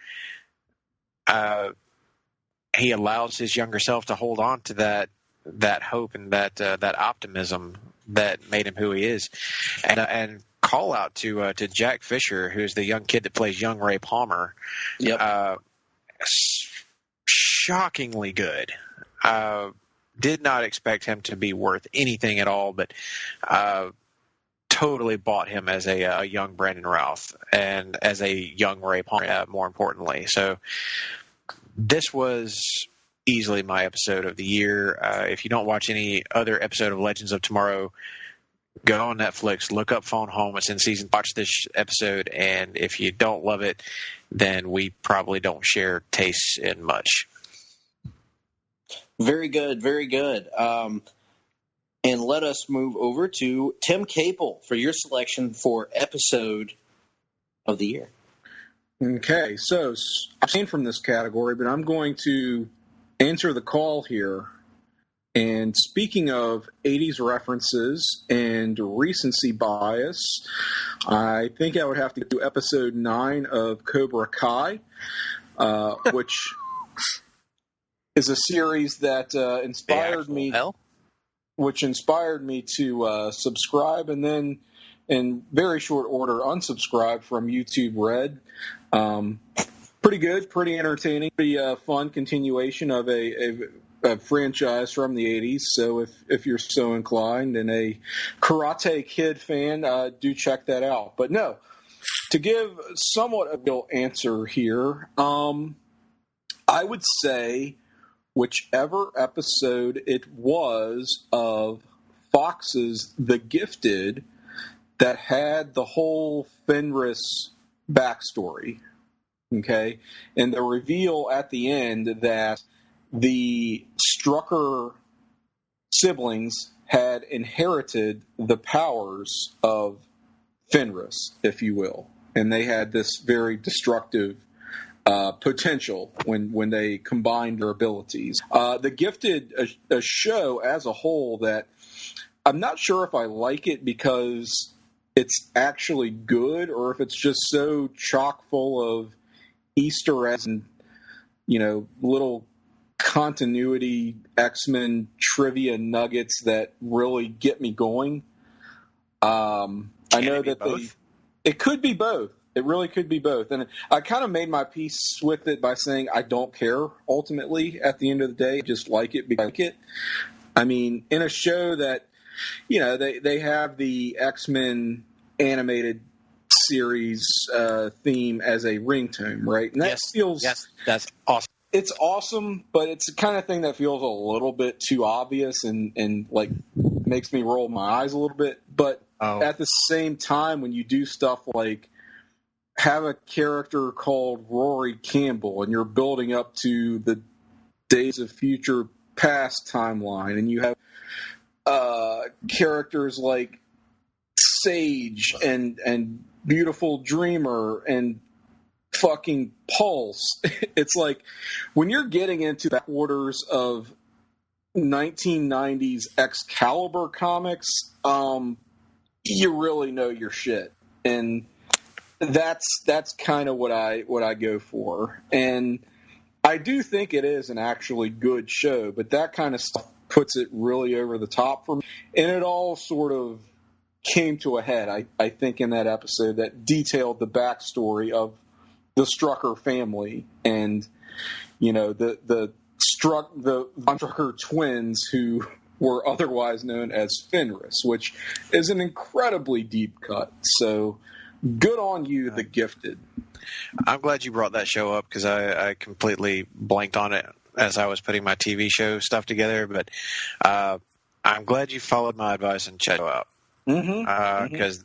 he allows his younger self to hold on to that hope and that optimism that made him who he is. And call out to Jack Fisher, who's the young kid that plays young Ray Palmer.
Yep.
Shockingly good. Did not expect him to be worth anything at all, but totally bought him as a young Brandon Routh and as a young Ray Palmer, more importantly. So this was easily my episode of the year. If you don't watch any other episode of Legends of Tomorrow, go on Netflix, look up Phone Home. It's in season. Watch this episode, and if you don't love it, then we probably don't share tastes in much.
Very good, very good. And let us move over to Tim Capel for your selection for episode of the year.
Okay, so I've seen from this category, but I'm going to answer the call here. And speaking of 80s references and recency bias, I think I would have to do episode 9 of Cobra Kai. which is a series that inspired me. Which inspired me to subscribe and then, in very short order, unsubscribe from YouTube Red. Pretty good, pretty entertaining, pretty fun continuation of a franchise from the 80s. So if you're so inclined and a Karate Kid fan, do check that out. But no, to give somewhat a real answer here, I would say whichever episode it was of Fox's The Gifted that had the whole Fenris backstory, okay? And the reveal at the end that the Strucker siblings had inherited the powers of Fenris, if you will. And they had this very destructive potential when they combined their abilities. The Gifted, a show as a whole that I'm not sure if I like it because it's actually good or if it's just so chock full of Easter eggs and, little continuity X-Men trivia nuggets that really get me going. I know that it could be both. It really could be both. And I kind of made my peace with it by saying I don't care ultimately at the end of the day. I just like it because I like it. I mean, in a show that, they have the X-Men animated series theme as a ringtone, right? And that feels...
Yes, that's awesome.
It's awesome, but it's the kind of thing that feels a little bit too obvious and like makes me roll my eyes a little bit. But at the same time, when you do stuff like have a character called Rory Campbell and you're building up to the Days of Future Past timeline and you have characters like Sage and Beautiful Dreamer and fucking Pulse. It's like when you're getting into the borders of 1990s Excalibur comics, you really know your shit. And that's kind of what I go for. And I do think it is an actually good show, but that kind of stuff puts it really over the top for me. And it all sort of came to a head, I think, in that episode that detailed the backstory of the Strucker family and, the Von Strucker twins who were otherwise known as Fenris, which is an incredibly deep cut. So good on you, The Gifted.
I'm glad you brought that show up because I completely blanked on it as I was putting my TV show stuff together. But I'm glad you followed my advice and checked it out because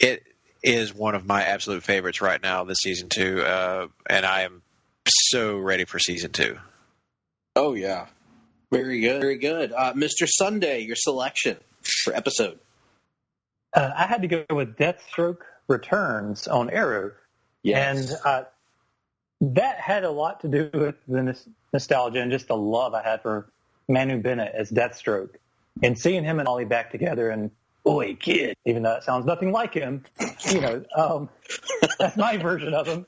it is one of my absolute favorites right now, this season 2, and I am so ready for season 2.
Oh yeah,
very good, very good. Mr. Sunday, your selection for episode.
I had to go with Deathstroke Returns on Arrow.
Yes.
And that had a lot to do with the nostalgia and just the love I had for Manu Bennett as Deathstroke. And seeing him and Ollie back together and, boy, kid, even though it sounds nothing like him, that's my version of him.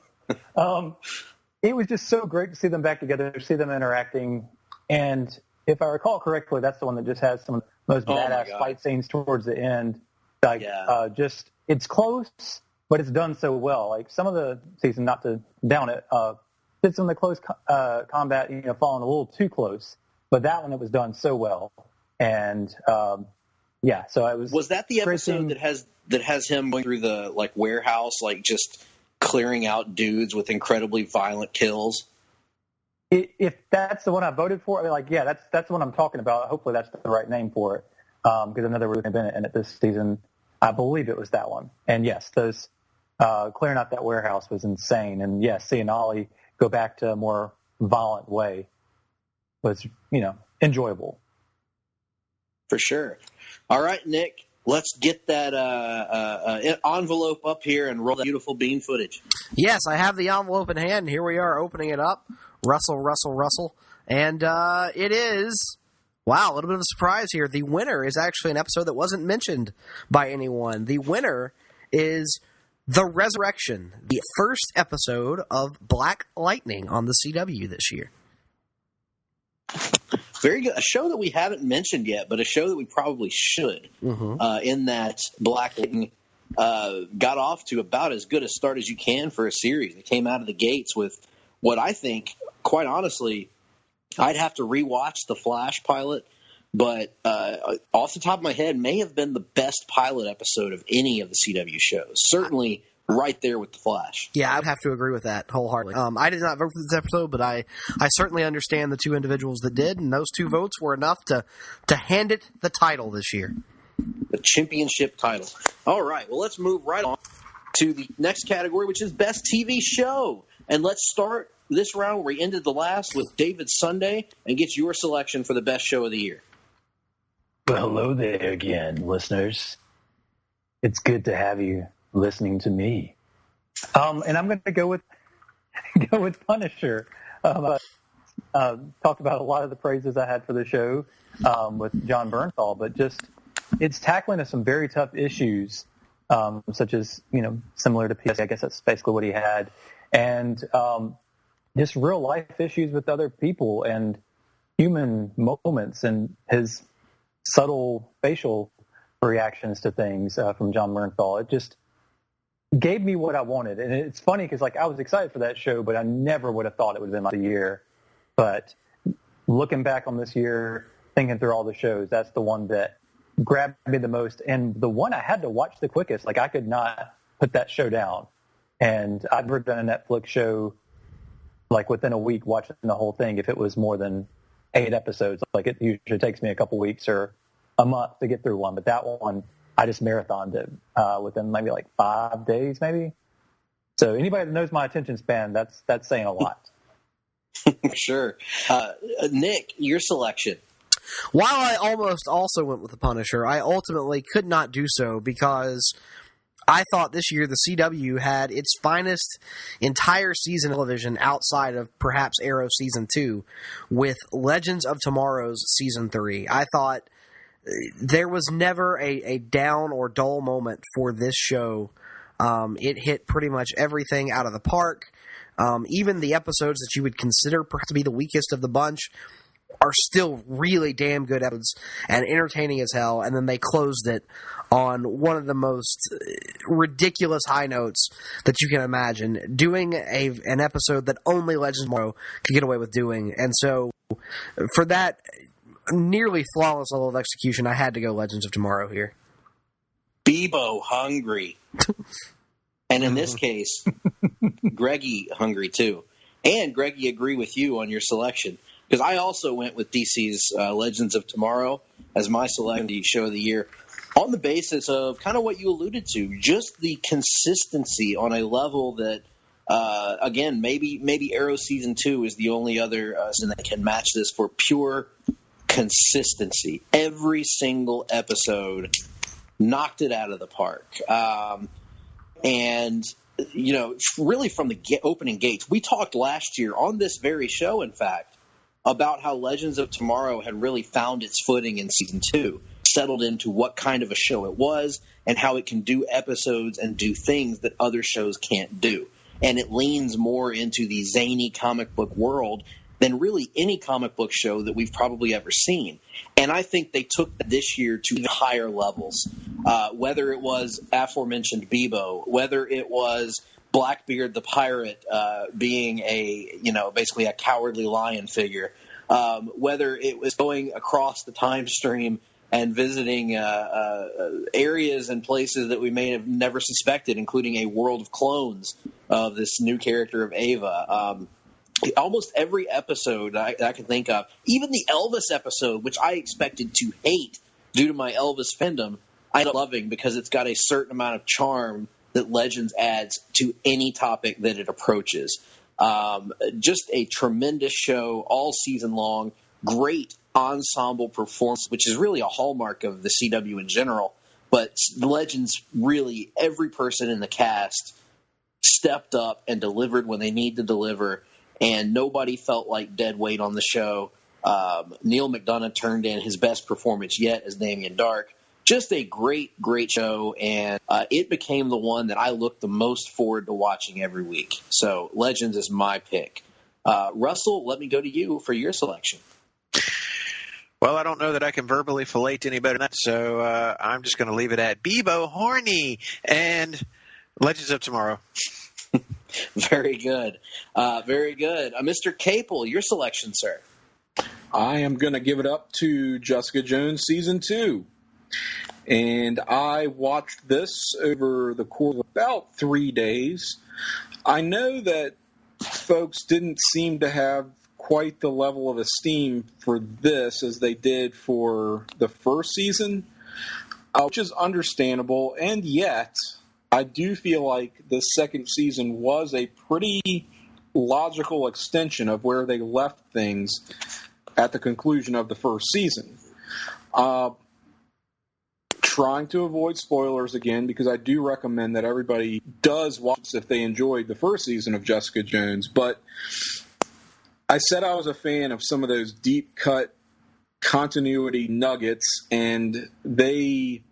It was just so great to see them back together, to see them interacting. And if I recall correctly, that's the one that just has some of the most badass fight scenes towards the end. It's close, but it's done so well. Like some of the season, not to down it, did some of the close combat, falling a little too close. But that one, it was done so well. And so it was.
Was that the episode that has him going through the warehouse, just clearing out dudes with incredibly violent kills?
If that's the one I voted for, that's the one I'm talking about. Hopefully, that's the right name for it. Because I know there would have been in it this season. I believe it was that one. And yes, those clearing out that warehouse was insane. And yes, seeing Ollie go back to a more violent way was, enjoyable.
For sure. All right, Nick, let's get that envelope up here and roll that beautiful bean footage.
Yes, I have the envelope in hand. Here we are opening it up. Rustle. And it is... Wow, a little bit of a surprise here. The winner is actually an episode that wasn't mentioned by anyone. The winner is The Resurrection, the first episode of Black Lightning on the CW this year.
Very good. A show that we haven't mentioned yet, but a show that we probably should. In that Black Lightning got off to about as good a start as you can for a series. It came out of the gates with what I think, quite honestly, I'd have to rewatch the Flash pilot, but off the top of my head, may have been the best pilot episode of any of the CW shows. Certainly right there with the Flash.
Yeah, I would have to agree with that wholeheartedly. I did not vote for this episode, but I certainly understand the two individuals that did, and those two votes were enough to hand it the title this year.
The championship title. All right, well, let's move right on to the next category, which is Best TV Show. And let's start this round where we ended the last with David Sunday and get your selection for the best show of the year.
Well, hello there again, listeners. It's good to have you listening to me. And I'm going to go with Punisher. Talked about a lot of the praises I had for the show with John Bernthal, but just it's tackling some very tough issues, such as, similar to PS. I guess that's basically what he had. And just real life issues with other people and human moments and his subtle facial reactions to things from John Bernthal. It just gave me what I wanted. And it's funny because I was excited for that show, but I never would have thought it would have been the year. But looking back on this year, thinking through all the shows, that's the one that grabbed me the most. And the one I had to watch the quickest. I could not put that show down. And I've never done a Netflix show within a week watching the whole thing if it was more than 8 episodes. It usually takes me a couple weeks or a month to get through one. But that one, I just marathoned it within maybe 5 days, maybe. So anybody that knows my attention span, that's saying a lot.
Sure. Nick, your selection.
While I almost also went with The Punisher, I ultimately could not do so because I thought this year the CW had its finest entire season of television outside of perhaps Arrow Season 2 with Legends of Tomorrow's Season 3. I thought there was never a down or dull moment for this show. It hit pretty much everything out of the park. Even the episodes that you would consider perhaps to be the weakest of the bunch are still really damn good episodes and entertaining as hell. And then they closed it on one of the most ridiculous high notes that you can imagine, doing an episode that only Legends of Tomorrow could get away with doing. And so for that nearly flawless level of execution, I had to go Legends of Tomorrow here.
Bebo hungry. And in this case, Greggy hungry too. And Greggy, agree with you on your selection. Because I also went with DC's Legends of Tomorrow as my selection show of the year on the basis of kind of what you alluded to, just the consistency on a level that, again, maybe Arrow Season 2 is the only other season that can match this for pure consistency. Every single episode knocked it out of the park. And, really from the opening gates, we talked last year on this very show, in fact, about how Legends of Tomorrow had really found its footing in Season 2, settled into what kind of a show it was, and how it can do episodes and do things that other shows can't do. And it leans more into the zany comic book world than really any comic book show that we've probably ever seen. And I think they took this year to even higher levels, whether it was aforementioned Bebo, whether it was Blackbeard the pirate being basically a cowardly lion figure, whether it was going across the time stream and visiting areas and places that we may have never suspected, including a world of clones of this new character of Ava. Almost every episode I can think of, even the Elvis episode, which I expected to hate due to my Elvis fandom, I ended up loving because it's got a certain amount of charm that Legends adds to any topic that it approaches. Just a tremendous show all season long. Great ensemble performance, which is really a hallmark of the CW in general. But Legends, really, every person in the cast stepped up and delivered when they need to deliver, and nobody felt like dead weight on the show. Neil McDonough turned in his best performance yet as Damien Dark. Just a great, great show, and it became the one that I look the most forward to watching every week. So Legends is my pick. Russell, let me go to you for your selection.
Well, I don't know that I can verbally fillet any better than that, so I'm just going to leave it at Bebo Horny and Legends of Tomorrow.
Very good. Very good. Mr. Capel, your selection, sir.
I am going to give it up to Jessica Jones Season 2. And I watched this over the course of about 3 days. I know that folks didn't seem to have quite the level of esteem for this as they did for the first season, which is understandable. And yet, I do feel like the second season was a pretty logical extension of where they left things at the conclusion of the first season. Trying to avoid spoilers again, because I do recommend that everybody does watch this if they enjoyed the first season of Jessica Jones. But I said I was a fan of some of those deep cut continuity nuggets, and they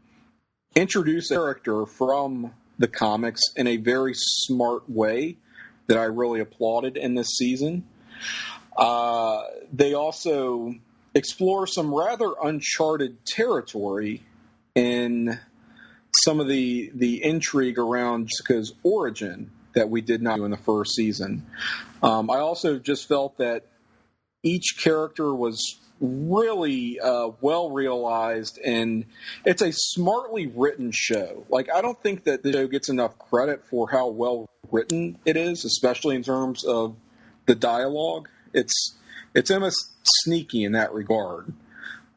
introduced a character from the comics in a very smart way that I really applauded in this season. They also explore some rather uncharted territory in some of the intrigue around Jessica's origin that we did not do in the first season. I also just felt that each character was really well realized, and it's a smartly written show. Like, I don't think that the show gets enough credit for how well written it is, especially in terms of the dialogue. It's almost sneaky in that regard.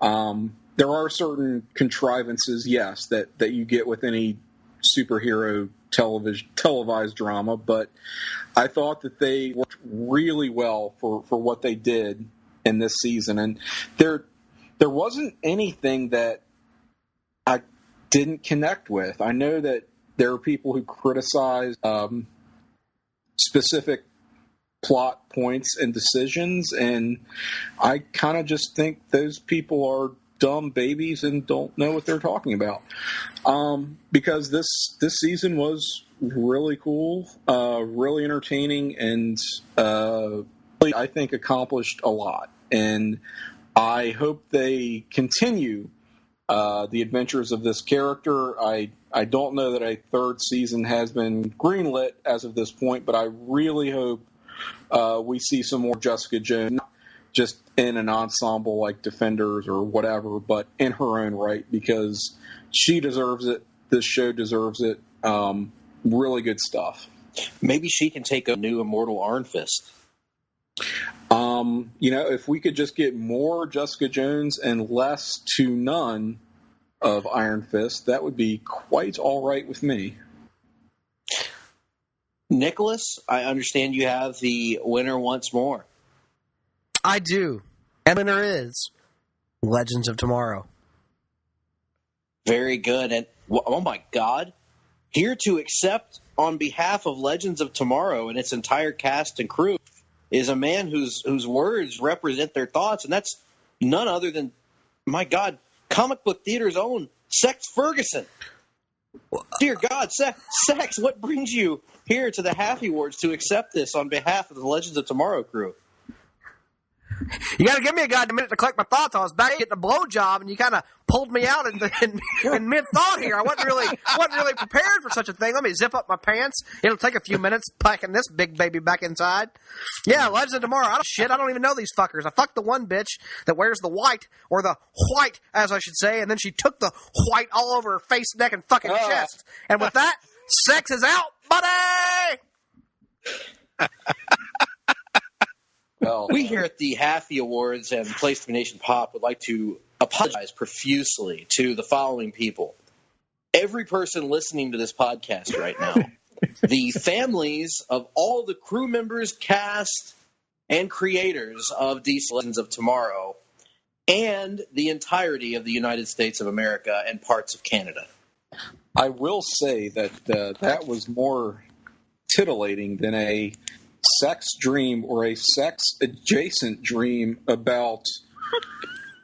There are certain contrivances, yes, that you get with any superhero televised drama, but I thought that they worked really well for what they did in this season. And there wasn't anything that I didn't connect with. I know that there are people who criticize specific plot points and decisions, and I kind of just think those people are dumb babies and don't know what they're talking about. Because this season was really cool, really entertaining, and really, I think, accomplished a lot. And I hope they continue the adventures of this character. I don't know that a third season has been greenlit as of this point, but I really hope we see some more Jessica Jones, not just in an ensemble like Defenders or whatever, but in her own right, because she deserves it. This show deserves it. Really good stuff.
Maybe she can take a new Immortal Iron Fist.
If we could just get more Jessica Jones and less to none of Iron Fist, that would be quite all right with me.
Nicholas, I understand you have the winner once more.
I do. And the winner is Legends of Tomorrow.
Very good. And, oh my God, here to accept on behalf of Legends of Tomorrow and its entire cast and crew is a man whose words represent their thoughts, and that's none other than, my God, comic book theater's own Sex Ferguson. Dear God, Sex, what brings you here to the Halfie Awards to accept this on behalf of the Legends of Tomorrow crew?
You got to give me a goddamn minute to collect my thoughts. I was back getting a blowjob, and you kind of pulled me out in mid-thought here. I wasn't really prepared for such a thing. Let me zip up my pants. It'll take a few minutes packing this big baby back inside. Yeah, Legends of Tomorrow. I don't even know these fuckers. I fucked the one bitch that wears the white, or the white, as I should say, and then she took the white all over her face, neck, and fucking chest. And with that, Sex is out, buddy!
Well, we here at the Halfie Awards and Place to Be Nation Pop would like to apologize profusely to the following people. Every person listening to this podcast right now, the families of all the crew members, cast, and creators of DC Legends of Tomorrow, and the entirety of the United States of America and parts of Canada.
I will say that that was more titillating than a sex dream or a sex-adjacent dream about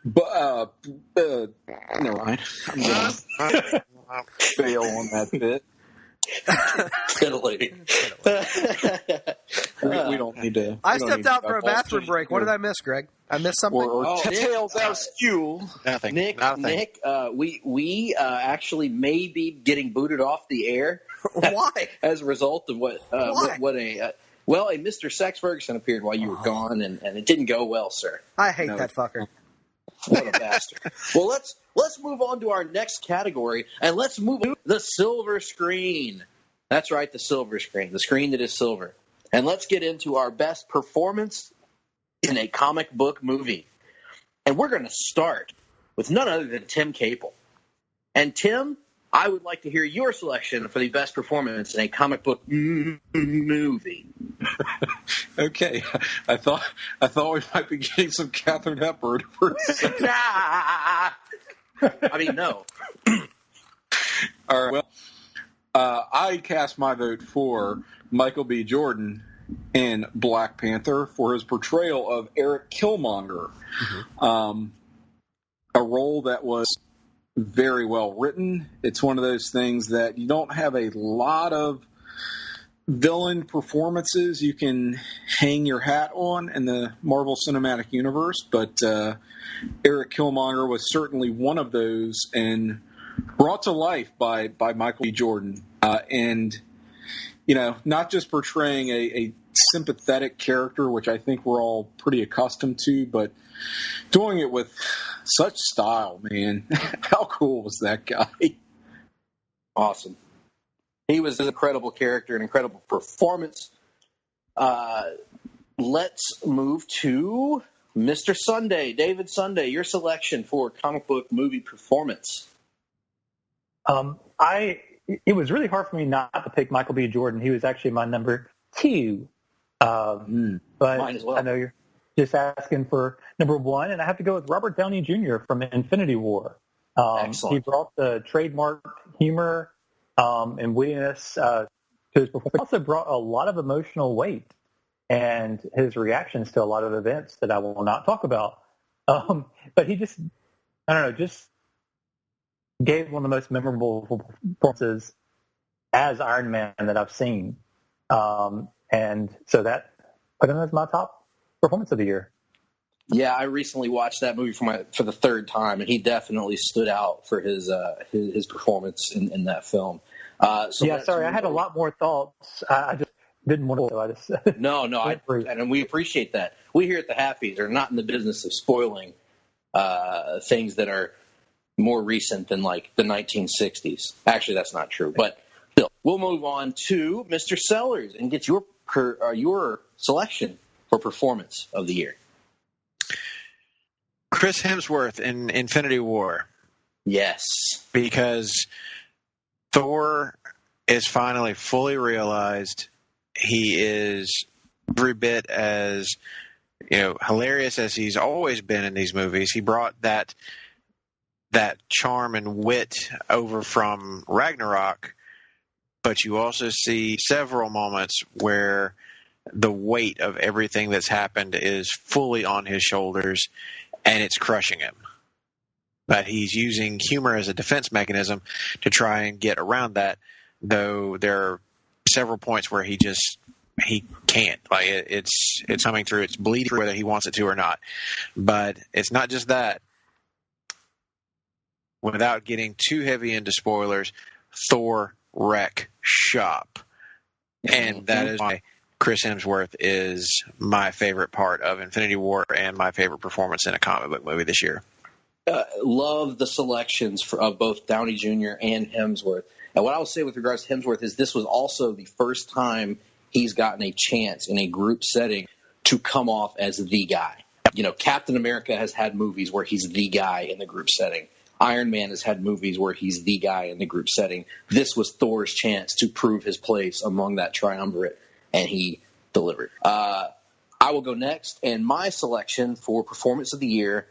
But never mind. I'm gonna fail on that bit.
Italy.
We don't need to.
I stepped out for a bathroom break. What did I miss, Greg? I missed something.
Or tails out skew.
Nothing.
Nick, we actually may be getting booted off the air.
Why?
As a result of what a Mr. Sex Ferguson appeared while you were gone, and it didn't go well, sir.
I hate that fucker.
What a bastard. Well, let's move on to our next category, and let's move to the silver screen. That's right, the silver screen, the screen that is silver. And let's get into our best performance in a comic book movie. And we're going to start with none other than Tim Capel. And Tim, I would like to hear your selection for the best performance in a comic book movie.
Okay, I thought we might be getting some Katharine Hepburn.
I mean, no.
All right. Well, I cast my vote for Michael B. Jordan in Black Panther for his portrayal of Eric Killmonger, a role that was very well written. It's one of those things that you don't have a lot of villain performances you can hang your hat on in the Marvel Cinematic Universe, but Eric Killmonger was certainly one of those and brought to life by Michael B. Jordan. And, you know, not just portraying a sympathetic character, which I think we're all pretty accustomed to, but doing it with such style, man. How cool was that guy?
Awesome. He was an incredible character, an incredible performance. Let's move to Mr. Sunday. David Sunday, your selection for comic book movie performance.
It was really hard for me not to pick Michael B. Jordan. He was actually my number 2. But
Mine as well.
I know you're just asking for number 1, and I have to go with Robert Downey Jr. from Infinity War.
Excellent.
He brought the trademark humor and wittiness to his performance. He also brought a lot of emotional weight and his reactions to a lot of events that I will not talk about. But he just gave one of the most memorable performances as Iron Man that I've seen. And so that put him as my top performance of the year.
Yeah, I recently watched that movie for the third time, and he definitely stood out for his performance in that film.
I had a lot more thoughts. I just didn't want to. I just and we appreciate that.
We here at the Halfies are not in the business of spoiling things that are more recent than like the 1960s. Actually, that's not true. But still, we'll move on to Mr. Sellers and get your selection for performance of the year.
Chris Hemsworth in Infinity War.
Yes.
Because Thor is finally fully realized. He is every bit as hilarious as he's always been in these movies. He brought that charm and wit over from Ragnarok, but you also see several moments where the weight of everything that's happened is fully on his shoulders, and it's crushing him. But he's using humor as a defense mechanism to try and get around that, though there are several points where he can't. Like it's coming through, it's bleeding through whether he wants it to or not. But it's not just that. Without getting too heavy into spoilers, Thor wreck shop. And that is why Chris Hemsworth is my favorite part of Infinity War and my favorite performance in a comic book movie this year.
Love the selections of both Downey Jr. and Hemsworth. And what I will say with regards to Hemsworth is this was also the first time he's gotten a chance in a group setting to come off as the guy. Captain America has had movies where he's the guy in the group setting. Iron Man has had movies where he's the guy in the group setting. This was Thor's chance to prove his place among that triumvirate, and he delivered. I will go next, and my selection for performance of the year,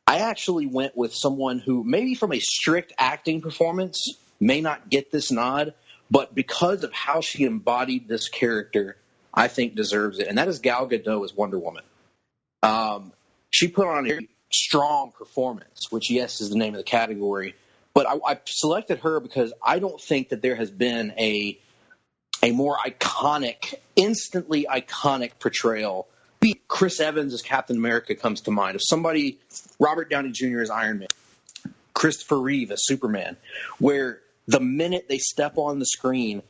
I actually went with someone who maybe from a strict acting performance may not get this nod, but because of how she embodied this character, I think deserves it, and that is Gal Gadot as Wonder Woman. She put on a strong performance, which, yes, is the name of the category. But I selected her because I don't think that there has been a more iconic, instantly iconic portrayal. Chris Evans as Captain America comes to mind. If somebody, Robert Downey Jr. as Iron Man, Christopher Reeve as Superman, where the minute they step on the screen,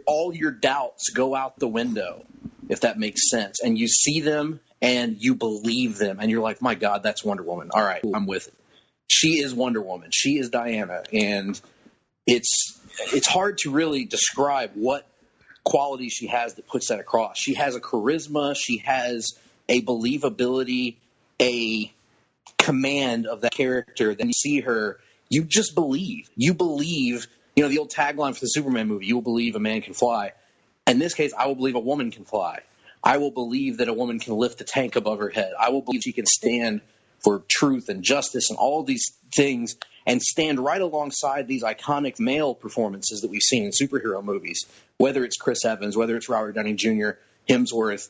all your doubts go out the window, if that makes sense. And you see them and you believe them. And you're like, my God, that's Wonder Woman. All right, I'm with it. She is Wonder Woman. She is Diana. And it's hard to really describe what quality she has that puts that across. She has a charisma. She has a believability, a command of that character. Then you see her, you just believe. You believe, the old tagline for the Superman movie, you will believe a man can fly. In this case, I will believe a woman can fly. I will believe that a woman can lift a tank above her head. I will believe she can stand for truth and justice and all these things and stand right alongside these iconic male performances that we've seen in superhero movies, whether it's Chris Evans, whether it's Robert Downey Jr., Hemsworth,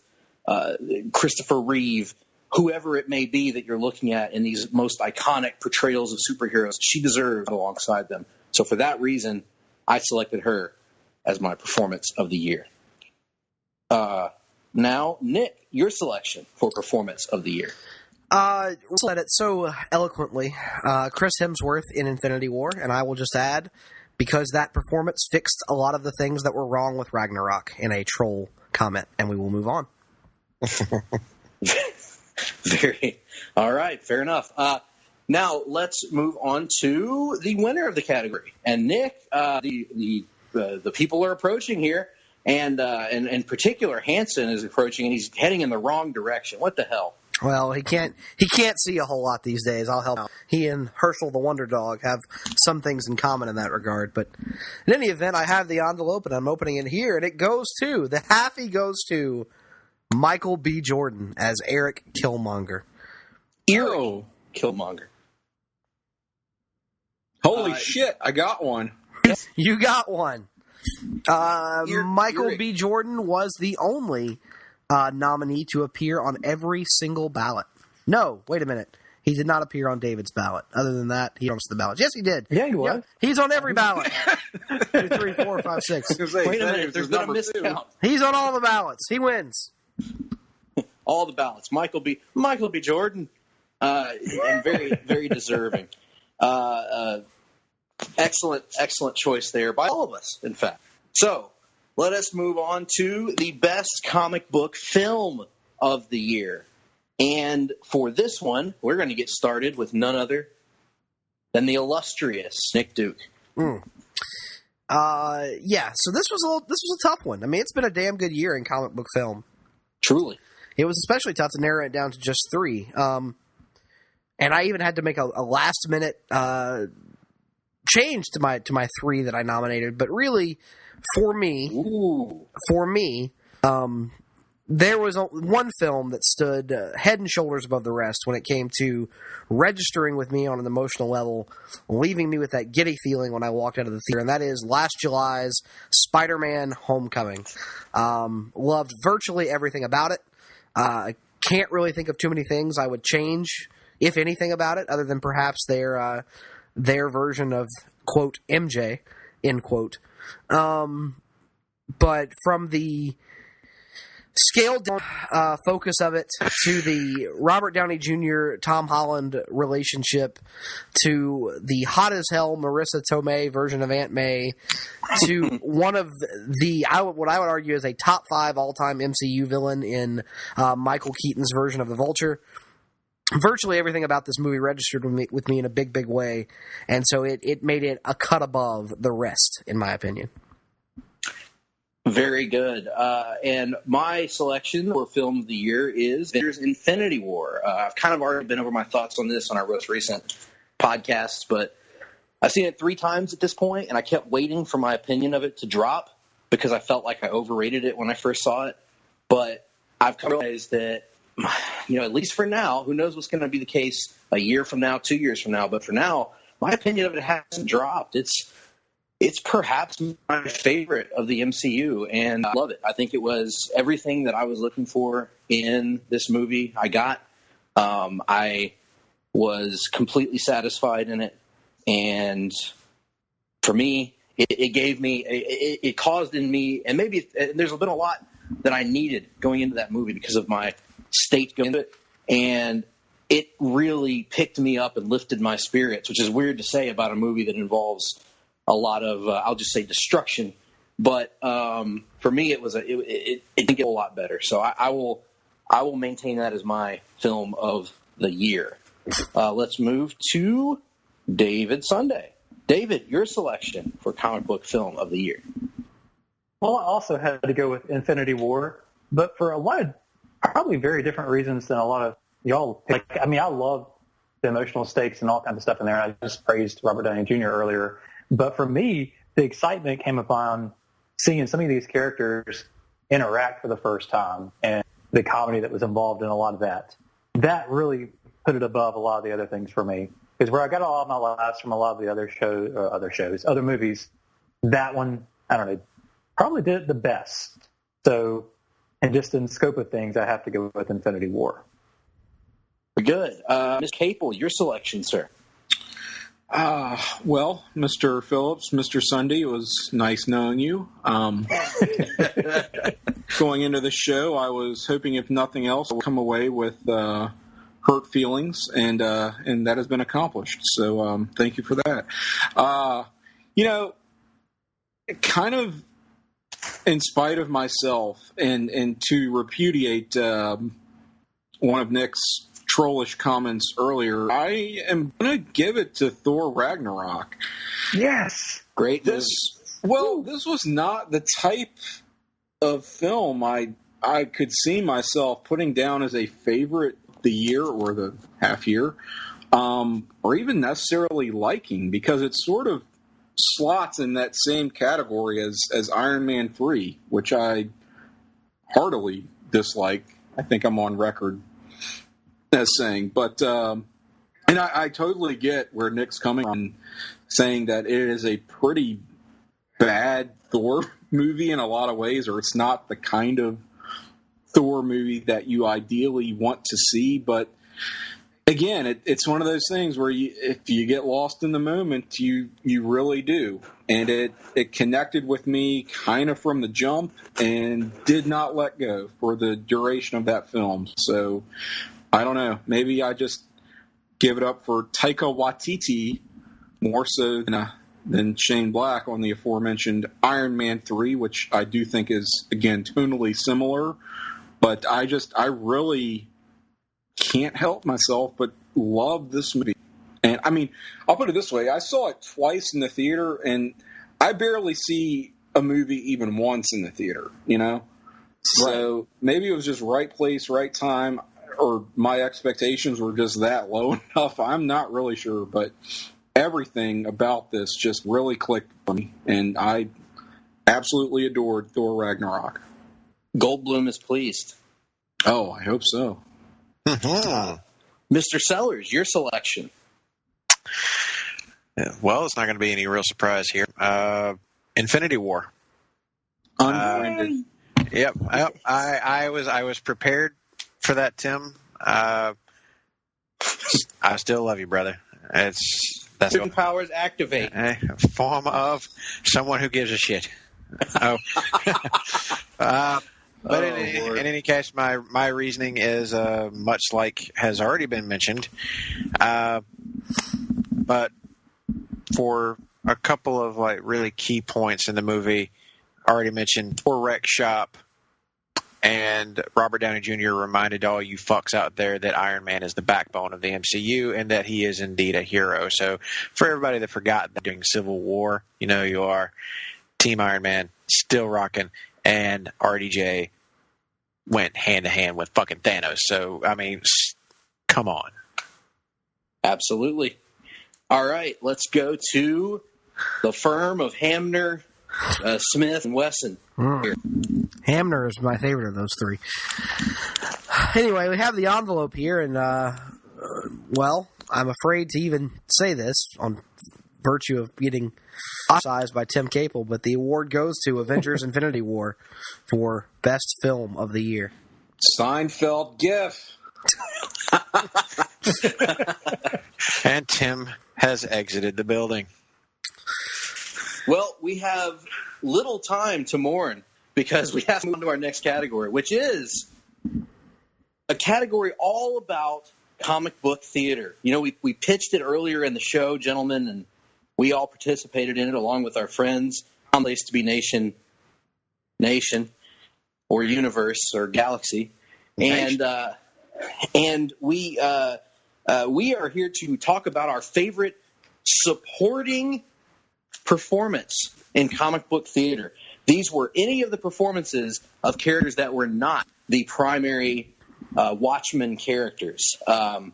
Christopher Reeve, whoever it may be that you're looking at in these most iconic portrayals of superheroes. She deserves alongside them. So for that reason, I selected her as my performance of the year. Now, Nick, your selection for performance of the year.
Said it so eloquently. Chris Hemsworth in Infinity War, and I will just add, because that performance fixed a lot of the things that were wrong with Ragnarok in a troll comment, and we will move on.
All right, fair enough. Now let's move on to the winner of the category. And Nick, the people are approaching here, and in particular, Hanson is approaching, and he's heading in the wrong direction. What the hell?
Well, he can't see a whole lot these days. I'll help out. He and Herschel the Wonder Dog have some things in common in that regard. But in any event, I have the envelope, and I'm opening it here, and it goes to, the Halfie goes to Michael B. Jordan as Eric Killmonger.
Eric Killmonger.
Holy shit, I got one.
You got one. Michael B. Jordan was the only nominee to appear on every single ballot. No, wait a minute. He did not appear on David's ballot. Other than that, he owns the ballot. Yes, he did.
Yeah, he was.
Yeah, he's on every ballot. 2, 3, 4, 5, 6.
Wait a minute. There's been a miscount.
He's on all the ballots. He wins.
All the ballots. Michael B. Jordan. And very, very deserving. Excellent choice there by all of us, in fact. So, let us move on to the best comic book film of the year. And for this one, we're going to get started with none other than the illustrious Nick Duke.
So this was a tough one. I mean, it's been a damn good year in comic book film.
Truly.
It was especially tough to narrow it down to just 3. And I even had to make a last-minute change to my 3 that I nominated. But really, for me, there was one film that stood head and shoulders above the rest when it came to registering with me on an emotional level, leaving me with that giddy feeling when I walked out of the theater, and that is last July's Spider-Man Homecoming. Loved virtually everything about it. I can't really think of too many things I would change, if anything, about it, other than perhaps their version of, quote, MJ, end quote. But from the scaled down focus of it to the Robert Downey Jr. Tom Holland relationship to the hot as hell Marissa Tomei version of Aunt May to one of the what I would argue is a top 5 all-time MCU villain in Michael Keaton's version of the Vulture. Virtually everything about this movie registered with me in a big way, and so it made it a cut above the rest, in my opinion.
Very good. And my selection for film of the year is Infinity War. I've kind of already been over my thoughts on this on our most recent podcasts, but I've seen it 3 times at this point, and I kept waiting for my opinion of it to drop because I felt like I overrated it when I first saw it. But I've come to realize that, at least for now, who knows what's going to be the case a year from now, 2 years from now, but for now, my opinion of it hasn't dropped. It's perhaps my favorite of the MCU, and I love it. I think it was everything that I was looking for in this movie. I got. I was completely satisfied in it. And for me, it caused in me, and maybe there's been a lot that I needed going into that movie because of my state going into it. And it really picked me up and lifted my spirits, which is weird to say about a movie that involves a lot of, I'll just say, destruction. But for me, it did get a lot better. So I will maintain that as my film of the year. Let's move to David Sunday. David, your selection for comic book film of the year.
Well, I also had to go with Infinity War, but for a lot of probably very different reasons than a lot of y'all. I love the emotional stakes and all kinds of stuff in there. And I just praised Robert Downey Jr. earlier. But for me, the excitement came upon seeing some of these characters interact for the first time and the comedy that was involved in a lot of that. That really put it above a lot of the other things for me. Because where I got a lot of my laughs from a lot of the other movies, that one, I don't know, probably did it the best. So, and just in the scope of things, I have to go with Infinity War.
Good. Ms. Capel, your selection, sir.
Well, Mr. Phillips, Mr. Sunday, it was nice knowing you. Going into the show, I was hoping, if nothing else, I would come away with hurt feelings, and that has been accomplished. So thank you for that. Kind of in spite of myself, and to repudiate one of Nick's trollish comments earlier, I am going to give it to Thor Ragnarok.
Yes.
Great.
This was not the type of film I could see myself putting down as a favorite the year or the half year, or even necessarily liking, because it sort of slots in that same category as Iron Man 3, which I heartily dislike. I think I'm on record as saying, but and I totally get where Nick's coming on, saying that it is a pretty bad Thor movie in a lot of ways, or it's not the kind of Thor movie that you ideally want to see. But again, it's one of those things where if you get lost in the moment, you really do. And it connected with me kind of from the jump and did not let go for the duration of that film. So I don't know. Maybe I just give it up for Taika Waititi more so than Shane Black on the aforementioned Iron Man 3, which I do think is, again, tonally similar. But I really can't help myself but love this movie. And, I mean, I'll put it this way. I saw it twice in the theater, and I barely see a movie even once in the theater, you know? So maybe it was just right place, right time, or my expectations were just that low enough. I'm not really sure, but everything about this just really clicked for me, and I absolutely adored Thor Ragnarok.
Goldblum is pleased.
Oh, I hope so.
Mr. Sellers, your selection.
Well, it's not going to be any real surprise here. Infinity War.
Unbranded.
Yep. I was prepared for that, Tim. I still love you, brother. That's
Certain powers activate.
A form of someone who gives a shit. But in any case, my reasoning is much like has already been mentioned. But for a couple of really key points in the movie, already mentioned Thor Rec Shop, and Robert Downey Jr. reminded all you fucks out there that Iron Man is the backbone of the MCU and that he is indeed a hero. So for everybody that forgot that during Civil War, you are Team Iron Man, still rocking, and RDJ went hand to hand with fucking Thanos. So, I mean, come on.
Absolutely. All right, let's go to the firm of Hamner, Smith, and Wesson.
Hamner is my favorite of those three. Anyway, we have the envelope here, and, well, I'm afraid to even say this on virtue of getting ostracized by Tim Capel, but the award goes to Avengers Infinity War for Best Film of the Year.
Seinfeld gif.
And Tim has exited the building.
Well, we have little time to mourn because we have to move on to our next category, which is a category all about comic book theater. You know, we pitched it earlier in the show, gentlemen, and we all participated in it along with our friends on Place to Be Nation, or Universe, or Galaxy. And we are here to talk about our favorite supporting performance in comic book theater. These were any of the performances of characters that were not the primary Watchmen characters, the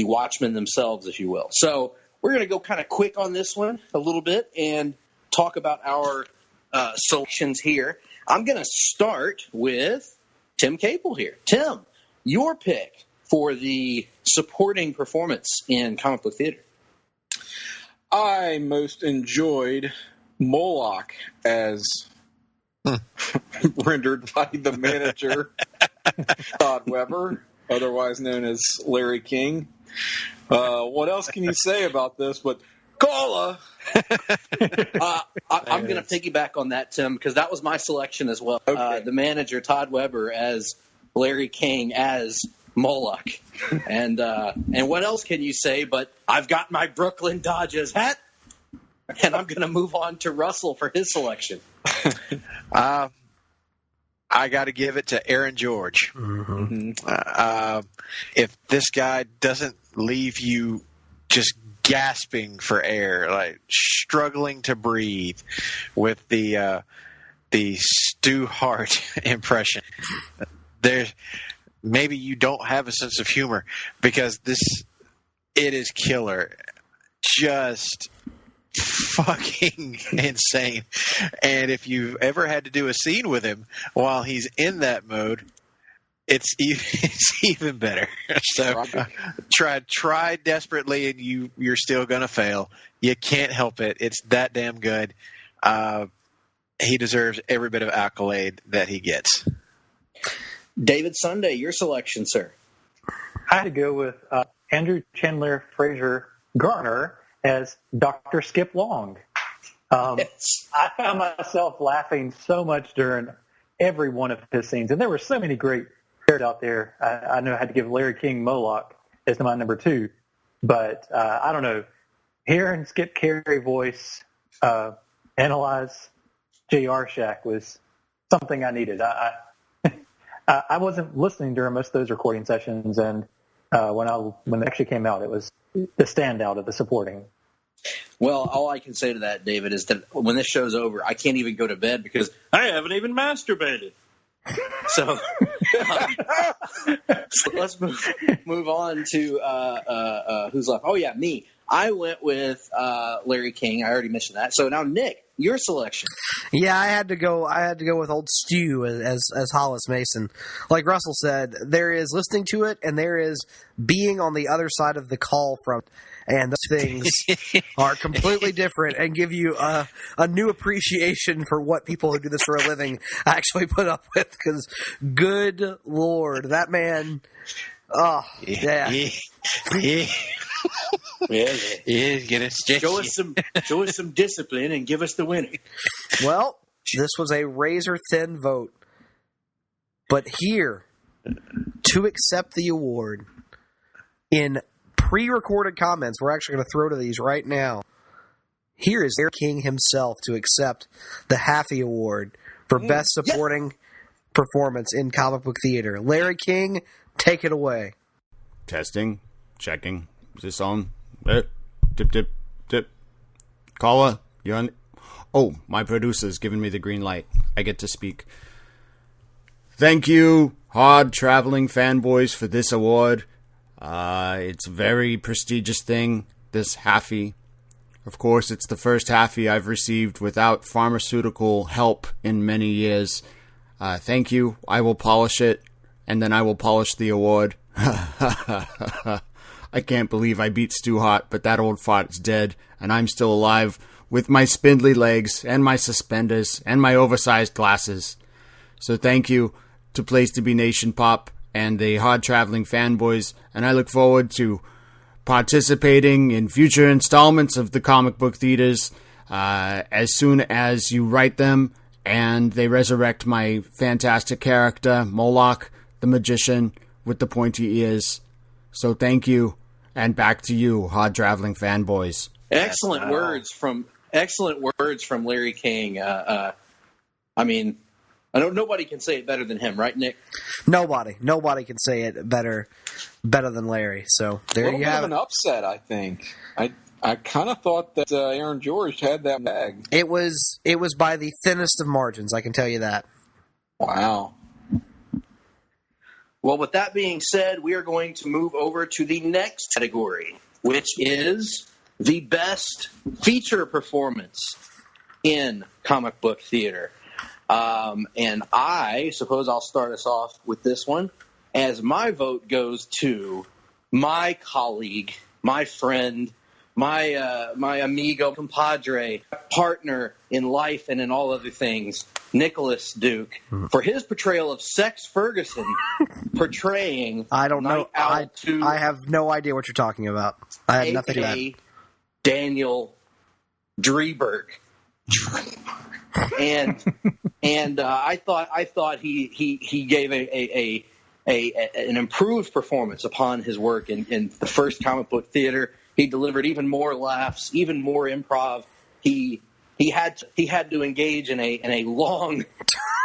Watchmen themselves, if you will. So we're going to go kind of quick on this one a little bit and talk about our selections here. I'm going to start with Tim Capel here. Tim, your pick for the supporting performance in comic book theater.
I most enjoyed Moloch as rendered by the manager, Todd Weber, otherwise known as Larry King. What else can you say about this? But Kola!
I'm going to piggyback on that, Tim, because that was my selection as well.
Okay.
The manager, Todd Weber, as Larry King as Moloch. And what else can you say but I've got my Brooklyn Dodgers hat, and I'm going to move on to Russell for his selection.
I got to give it to Aaron George.
Mm-hmm.
If this guy doesn't leave you just gasping for air, like struggling to breathe with the Stu Hart impression, maybe you don't have a sense of humor, because it is killer. Just fucking insane. And if you've ever had to do a scene with him while he's in that mode, it's even better. So try desperately, and you're still going to fail. You can't help it. It's that damn good. He deserves every bit of accolade that he gets.
David Sunday, your selection, sir.
I had to go with Andrew Chandler Fraser Garner as Dr. Skip Long.
Yes.
I found myself laughing so much during every one of his scenes, and there were so many great characters out there. I know I had to give Larry King Moloch as my number 2, but I don't know. Hearing Skip Carey voice analyze J.R. Shack was something I needed. I wasn't listening during most of those recording sessions, and when it actually came out, it was the standout of the supporting.
Well, all I can say to that, David, is that when this show's over, I can't even go to bed because I haven't even masturbated. So let's move on to who's left. Oh, yeah, me. I went with Larry King. I already mentioned that. So now, Nick, your selection.
Yeah, I had to go with old Stu as Hollis Mason. Like Russell said, there is listening to it, and there is being on the other side of the call from. And those things are completely different and give you a new appreciation for what people who do this for a living actually put up with. Because, good Lord, that man, oh, yeah.
Show us some discipline and give us the winner.
Well, this was a razor-thin vote. But here, to accept the award in pre-recorded comments, we're actually going to throw to these right now. Here is Larry King himself to accept the Halfie Award for Best Supporting Performance in Comic Book Theater. Larry King, take it away.
Testing. Checking. Is this on? Tip. Caller, you on? Oh, my producer's giving me the green light. I get to speak. Thank you, Hard-Traveling Fanboys, for this award. It's a very prestigious thing, this Halfie. Of course, it's the first Halfie I've received without pharmaceutical help in many years. Thank you. I will polish it, and then I will polish the award. I can't believe I beat Stu Hart, but that old fart's dead, and I'm still alive with my spindly legs, and my suspenders, and my oversized glasses. So thank you to Place to Be Nation Pop, and the Hard-Traveling Fanboys, and I look forward to participating in future installments of the Comic Book Theaters as soon as you write them and they resurrect my fantastic character, Moloch, the magician with the pointy ears. So thank you, and back to you, Hard-Traveling Fanboys.
Excellent words from Larry King. I mean, nobody can say it better than him, right, Nick?
Nobody can say it better than Larry. So there you have it.
An upset, I think. I kind of thought that Aaron George had that bag.
It was by the thinnest of margins, I can tell you that.
Wow.
Well, with that being said, we are going to move over to the next category, which is the best feature performance in comic book theater. And I suppose I'll start us off with this one, as my vote goes to my colleague, my friend, my amigo, compadre, partner in life and in all other things, Nicholas Duke, for his portrayal of Sex Ferguson, portraying
I don't know.
Night Owl
I have no idea what you're talking about. I have nothing to that.
Daniel Dreberg. and I thought he gave an improved performance upon his work in the first comic book theater. He delivered even more laughs, even more improv. He had to engage in a long,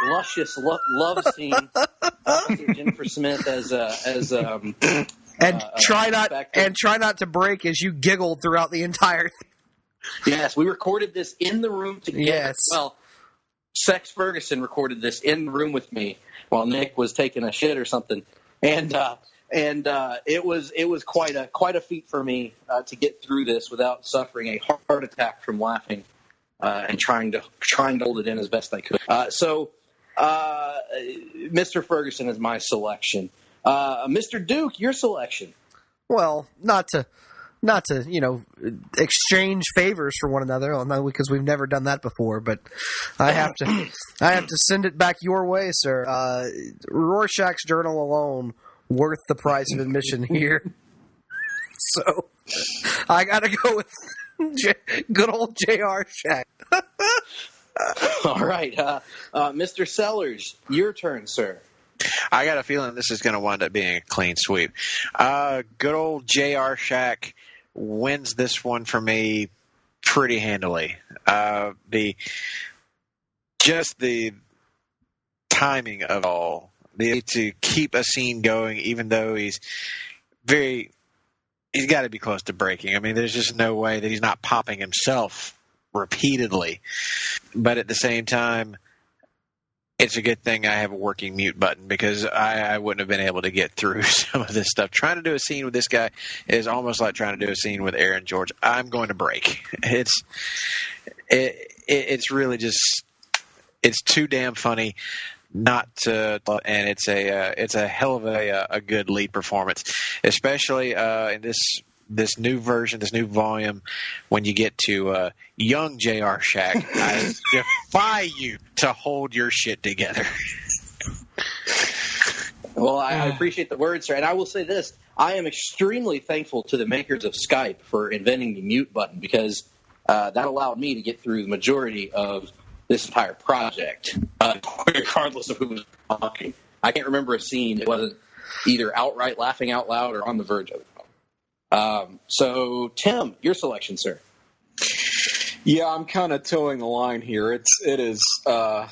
luscious love scene. Jennifer Smith
try not to break as you giggled throughout the entire thing.
Yes, we recorded this in the room together.
Yes.
Well, Sex Ferguson recorded this in the room with me while Nick was taking a shit or something, and it was quite a feat for me to get through this without suffering a heart attack from laughing and trying to hold it in as best I could. So, Mr. Ferguson is my selection. Mr. Duke, your selection.
Well, not to exchange favors for one another, because we've never done that before. But I have to send it back your way, sir. Rorschach's Journal alone worth the price of admission here. So I got to go with good old J.R. Shack.
All right, Mr. Sellers, your turn, sir.
I got a feeling this is going to wind up being a clean sweep. Good old J.R. Shack wins this one for me pretty handily. The timing of all, to keep a scene going, even though he's got to be close to breaking. I mean, there's just no way that he's not popping himself repeatedly. But at the same time, it's a good thing I have a working mute button, because I wouldn't have been able to get through some of this stuff. Trying to do a scene with this guy is almost like trying to do a scene with Aaron George. I'm going to break. It's really just, it's too damn funny not to, and it's a hell of a good lead performance, especially in this new version, this new volume, when you get to young J.R. Shack. I defy you to hold your shit together.
Well, I appreciate the words, sir. And I will say this. I am extremely thankful to the makers of Skype for inventing the mute button, because that allowed me to get through the majority of this entire project, regardless of who was talking. I can't remember a scene that wasn't either outright laughing out loud or on the verge of it. So, Tim, your selection, sir.
Yeah, I'm kind of towing the line here. It is J.R.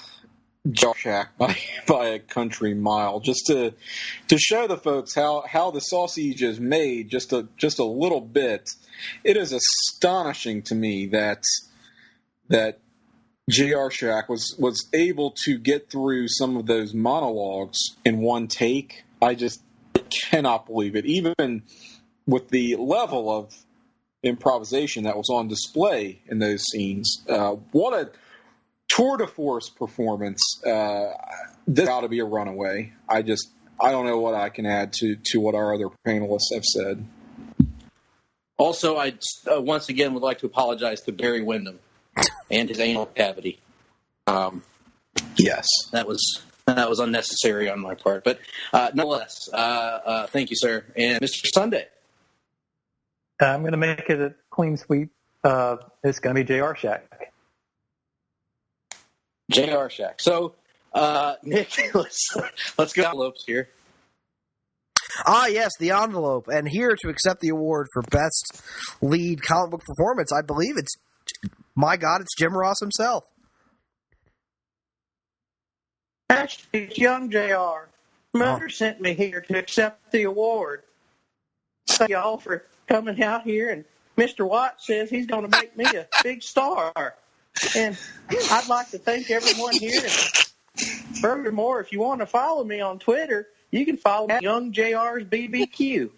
Shack by a country mile, just to show the folks how the sausage is made. Just a little bit. It is astonishing to me that J.R. Shack was able to get through some of those monologues in one take. I just cannot believe it. Even with the level of improvisation that was on display in those scenes. What a tour de force performance. This ought to be a runaway. I don't know what I can add to what our other panelists have said.
Also, I once again would like to apologize to Barry Windham and his anal cavity.
Yes.
That was That was unnecessary on my part. But nonetheless, thank you, sir. And Mr. Sunday.
I'm going to make it a clean sweep. It's going to be JR Shack.
JR Shack. So, Nick, let's go envelopes here.
Ah, yes, the envelope. And here to accept the award for Best Lead Comic Book Performance, I believe it's Jim Ross himself.
Actually, it's young JR. Mother sent me here to accept the award. Thank y'all for coming out here, and Mr. Watt says he's going to make me a big star. And I'd like to thank everyone here. And furthermore, if you want to follow me on Twitter, you can follow me at Young JR's BBQ.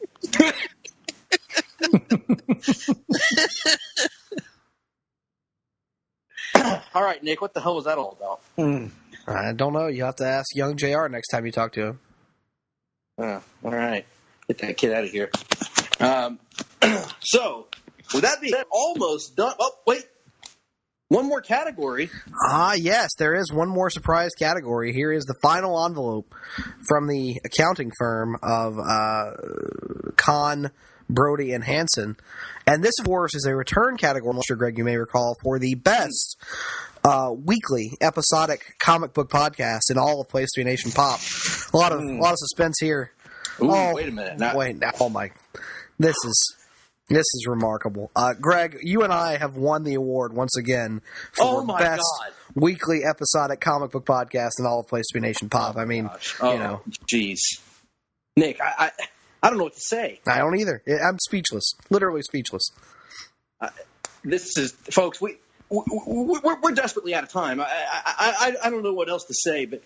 All right, Nick, what the hell was that all about?
I don't know. You have to ask Young JR next time you talk to him.
All right. Get that kid out of here. So, with that being said, almost done. Oh, wait. One more category.
Ah, yes, there is one more surprise category. Here is the final envelope from the accounting firm of Kahn, Brody, and Hansen. And this, of course, is a return category, Mr. Greg, you may recall, for the best weekly episodic comic book podcast in all of Place to Be Nation Pop. A lot of suspense here.
Ooh, wait a minute.
Oh, my. This is remarkable. Greg, you and I have won the award once again for best weekly episodic comic book podcast in all of Place to Be Nation Pop. I mean, you know.
Jeez. Nick, I don't know what to say.
I don't either. I'm speechless. Literally speechless.
This is, folks, we're desperately out of time. I don't know what else to say, but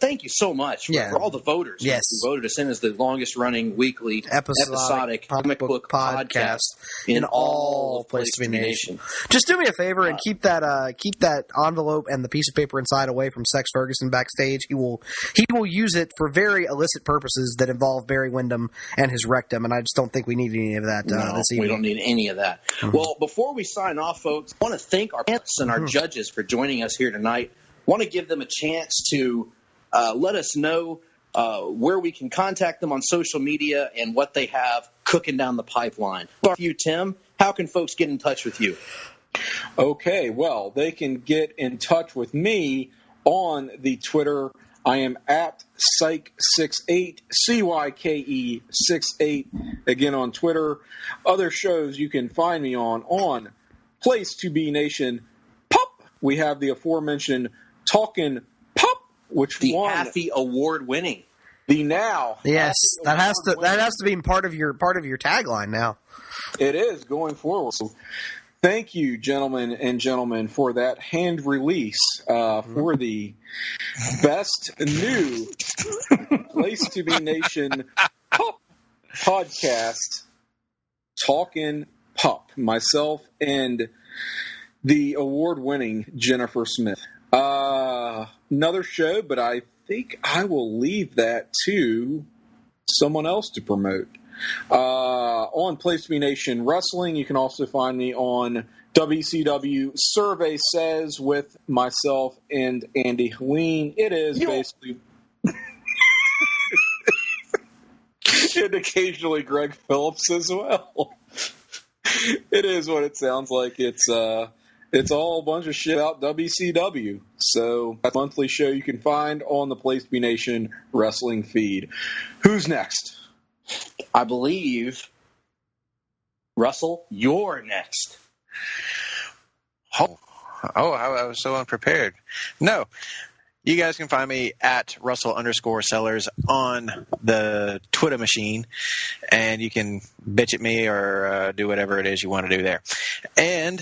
thank you so much for all the voters who voted us in as the longest running weekly episodic comic book podcast in all Place to Be Nation.
Just do me a favor and keep that envelope and the piece of paper inside away from Sex Ferguson backstage. He will use it for very illicit purposes that involve Barry Windham and his rectum, and I just don't think we need any of that this evening.
We don't need any of that. Mm-hmm. Well, before we sign off, folks, I want to thank our panelists and our judges for joining us here tonight. Want to give them a chance to let us know where we can contact them on social media and what they have cooking down the pipeline. For you, Tim, how can folks get in touch with you?
Okay, well, they can get in touch with me on the Twitter. I am at Cyke68, CYKE68, again on Twitter. Other shows you can find me on Place to Be Nation Pop. We have the aforementioned Talkin' Pop, which
the
won
Halfie Award winning.
The now.
Yes, that has to be part of your tagline now.
It is going forward. So thank you, gentlemen, for that hand release for the best new Place to Be Nation Pop podcast, Talkin' Pop. Myself and the award-winning Jennifer Smith. Another show, but I think I will leave that to someone else to promote. On Place to Be Nation Wrestling, you can also find me on WCW Survey Says with myself and Andy Helene. It is basically... and occasionally Greg Phillips as well. It is what it sounds like. It's all a bunch of shit about WCW. So that's a monthly show you can find on the Place to Be Nation Wrestling feed. Who's next?
I believe, Russell, you're next.
Oh, I was so unprepared. No. You guys can find me at Russell_Sellers on the Twitter machine, and you can bitch at me or do whatever it is you want to do there. And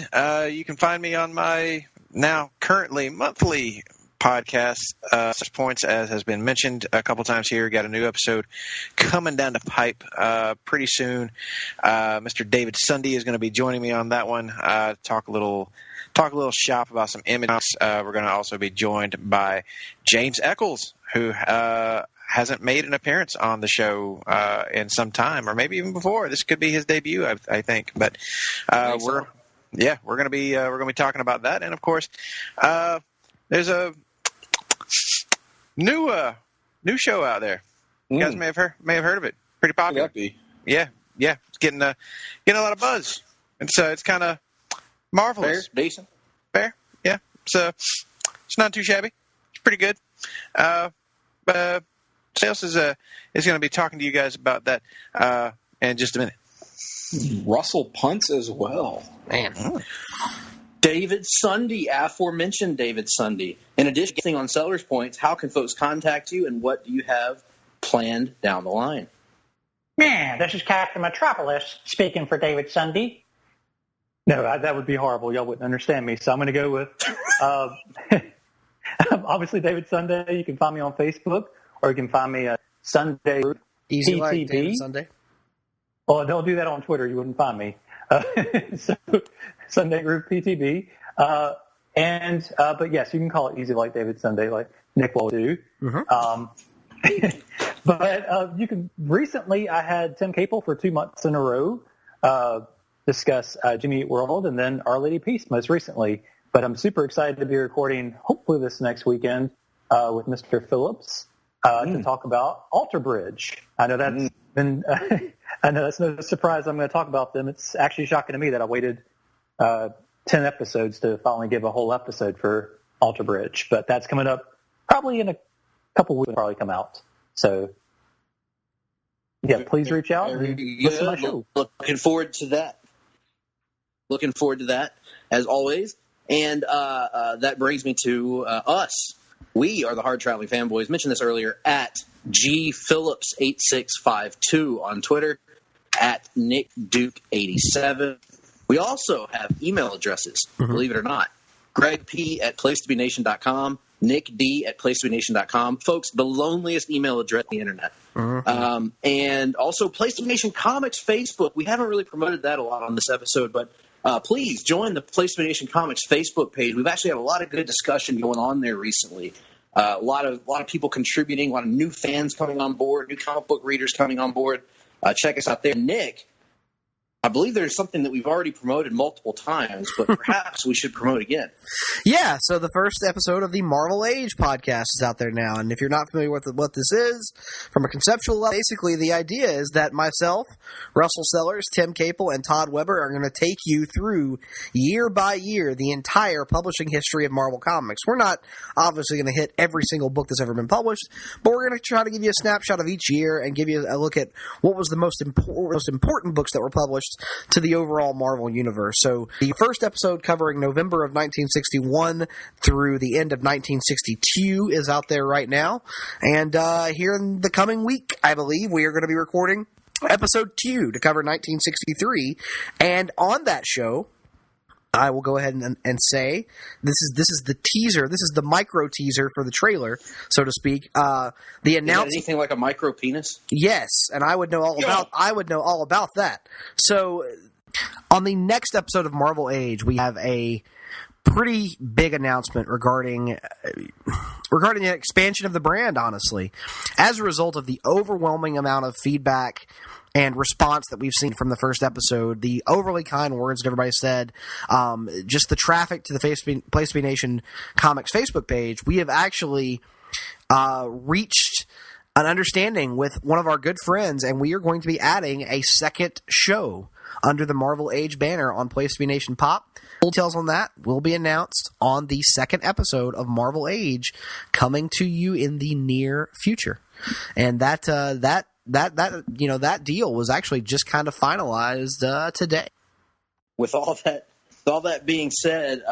you can find me on my now currently monthly podcast, Such Points, as has been mentioned a couple times here. Got a new episode coming down the pipe pretty soon. Mr. David Sunday is going to be joining me on that one. Talk a little shop about some images. We're going to also be joined by James Eccles, who hasn't made an appearance on the show in some time, or maybe even before. This could be his debut, I think. But we're going to be talking about that, and of course, there's new show out there. You guys may have heard of it. Pretty popular. Yeah. It's getting a lot of buzz. It's kind of marvelous.
Fair, decent.
Fair, yeah. So it's not too shabby. It's pretty good. Sales is going to be talking to you guys about that in just a minute.
Russell punts as well.
Man. David Sunday, aforementioned David Sunday. In addition, on Sellers Points, how can folks contact you, and what do you have planned down the line?
Yeah, this is Captain Metropolis speaking for David Sunday.
No, that would be horrible. Y'all wouldn't understand me. So I'm going to go with, obviously, David Sunday. You can find me on Facebook, or you can find me at Sunday Group
Easy
PTB.
like David Sunday.
Oh, don't do that on Twitter. You wouldn't find me. So Sunday Group PTB. But yes, you can call it Easy Like David Sunday, like Nick will do. But you can. Recently, I had Tim Capel for 2 months in a row discuss Jimmy Eat World, and then Our Lady Peace most recently. But I'm super excited to be recording, hopefully this next weekend, with Mr. Phillips to talk about Alter Bridge. I know that's been. I know that's no surprise. I'm going to talk about them. It's actually shocking to me that I waited 10 episodes to finally give a whole episode for Alter Bridge, but that's coming up probably in a couple weeks. It'll probably come out. So, yeah, please reach out and listen to my show.
Looking forward to that. Looking forward to that, as always. And that brings me to us. We are the Hard-Traveling Fanboys. Mentioned this earlier, at gphillips8652 on Twitter, at Nick Duke 87. We also have email addresses, believe it or not. Greg P at placetobenation.com, Nick D at placetobenation.com. Folks, the loneliest email address on the internet. And also Place to Be Nation Comics Facebook. We haven't really promoted that a lot on this episode, but please join the Place to Be Nation Comics Facebook page. We've actually had a lot of good discussion going on there recently. A lot of people contributing, a lot of new fans coming on board, new comic book readers coming on board. Check us out there. Nick, I believe there's something that we've already promoted multiple times, but perhaps we should promote again.
Yeah, so the first episode of the Marvel Age podcast is out there now, and if you're not familiar with what this is, from a conceptual level, basically the idea is that myself, Russell Sellers, Tim Capel, and Todd Weber are going to take you through, year by year, the entire publishing history of Marvel Comics. We're not obviously going to hit every single book that's ever been published, but we're going to try to give you a snapshot of each year and give you a look at what was the most important books that were published to the overall Marvel universe. So the first episode, covering November of 1961 through the end of 1962, is out there right now. And here in the coming week, I believe, we are going to be recording episode 2 to cover 1963. And on that show, I will go ahead and say this is the teaser. This is the micro teaser for the trailer, so to speak. The announcement.
Anything like a micro penis?
Yes, and I would know all about that. So, on the next episode of Marvel Age, we have a pretty big announcement regarding the expansion of the brand. Honestly, as a result of the overwhelming amount of feedback and response that we've seen from the first episode, the overly kind words that everybody said, just the traffic to the Place to Be Nation Comics Facebook page, we have actually reached an understanding with one of our good friends, and we are going to be adding a second show under the Marvel Age banner on Place to Be Nation Pop. Full details on that will be announced on the second episode of Marvel Age, coming to you in the near future. And that deal was actually just kind of finalized today.
With all that being said,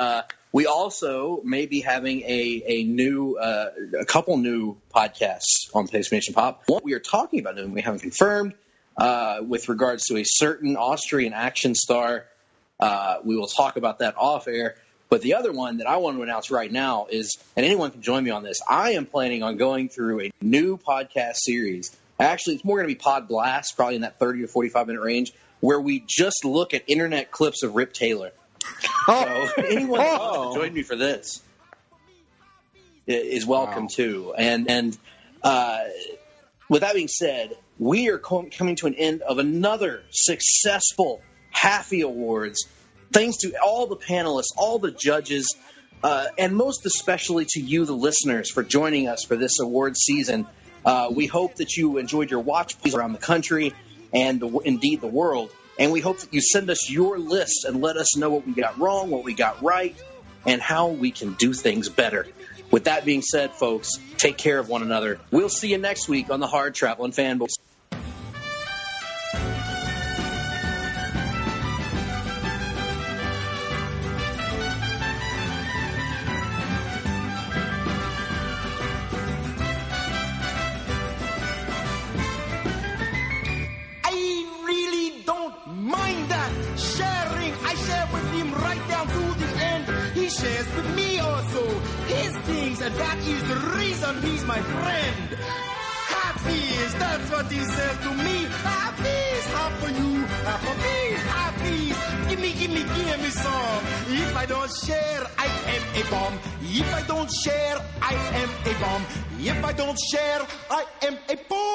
we also may be having a couple new podcasts on Place to Be Nation Pop. What we are talking about doing, we haven't confirmed, with regards to a certain Austrian action star. We will talk about that off air. But the other one that I want to announce right now is, and anyone can join me on this, I am planning on going through a new podcast series. Actually, it's more going to be Pod Blast, probably in that 30 to 45-minute range, where we just look at internet clips of Rip Taylor. So anyone that wants to join me for this is welcome too. And with that being said, we are coming to an end of another successful Halfie Awards. Thanks to all the panelists, all the judges, and most especially to you, the listeners, for joining us for this awards season. We hope that you enjoyed your watch parties around the country and indeed the world. And we hope that you send us your list and let us know what we got wrong, what we got right, and how we can do things better. With that being said, folks, take care of one another. We'll see you next week on the Hard-Traveling Fanboys.
Shares with me also his things, and that is the reason he's my friend. Halfies, that's what he says to me. Halfies, half for you, half for me. Halfies, give me some. If I don't share, I am a bomb. If I don't share, I am a bomb. If I don't share, I am a bomb.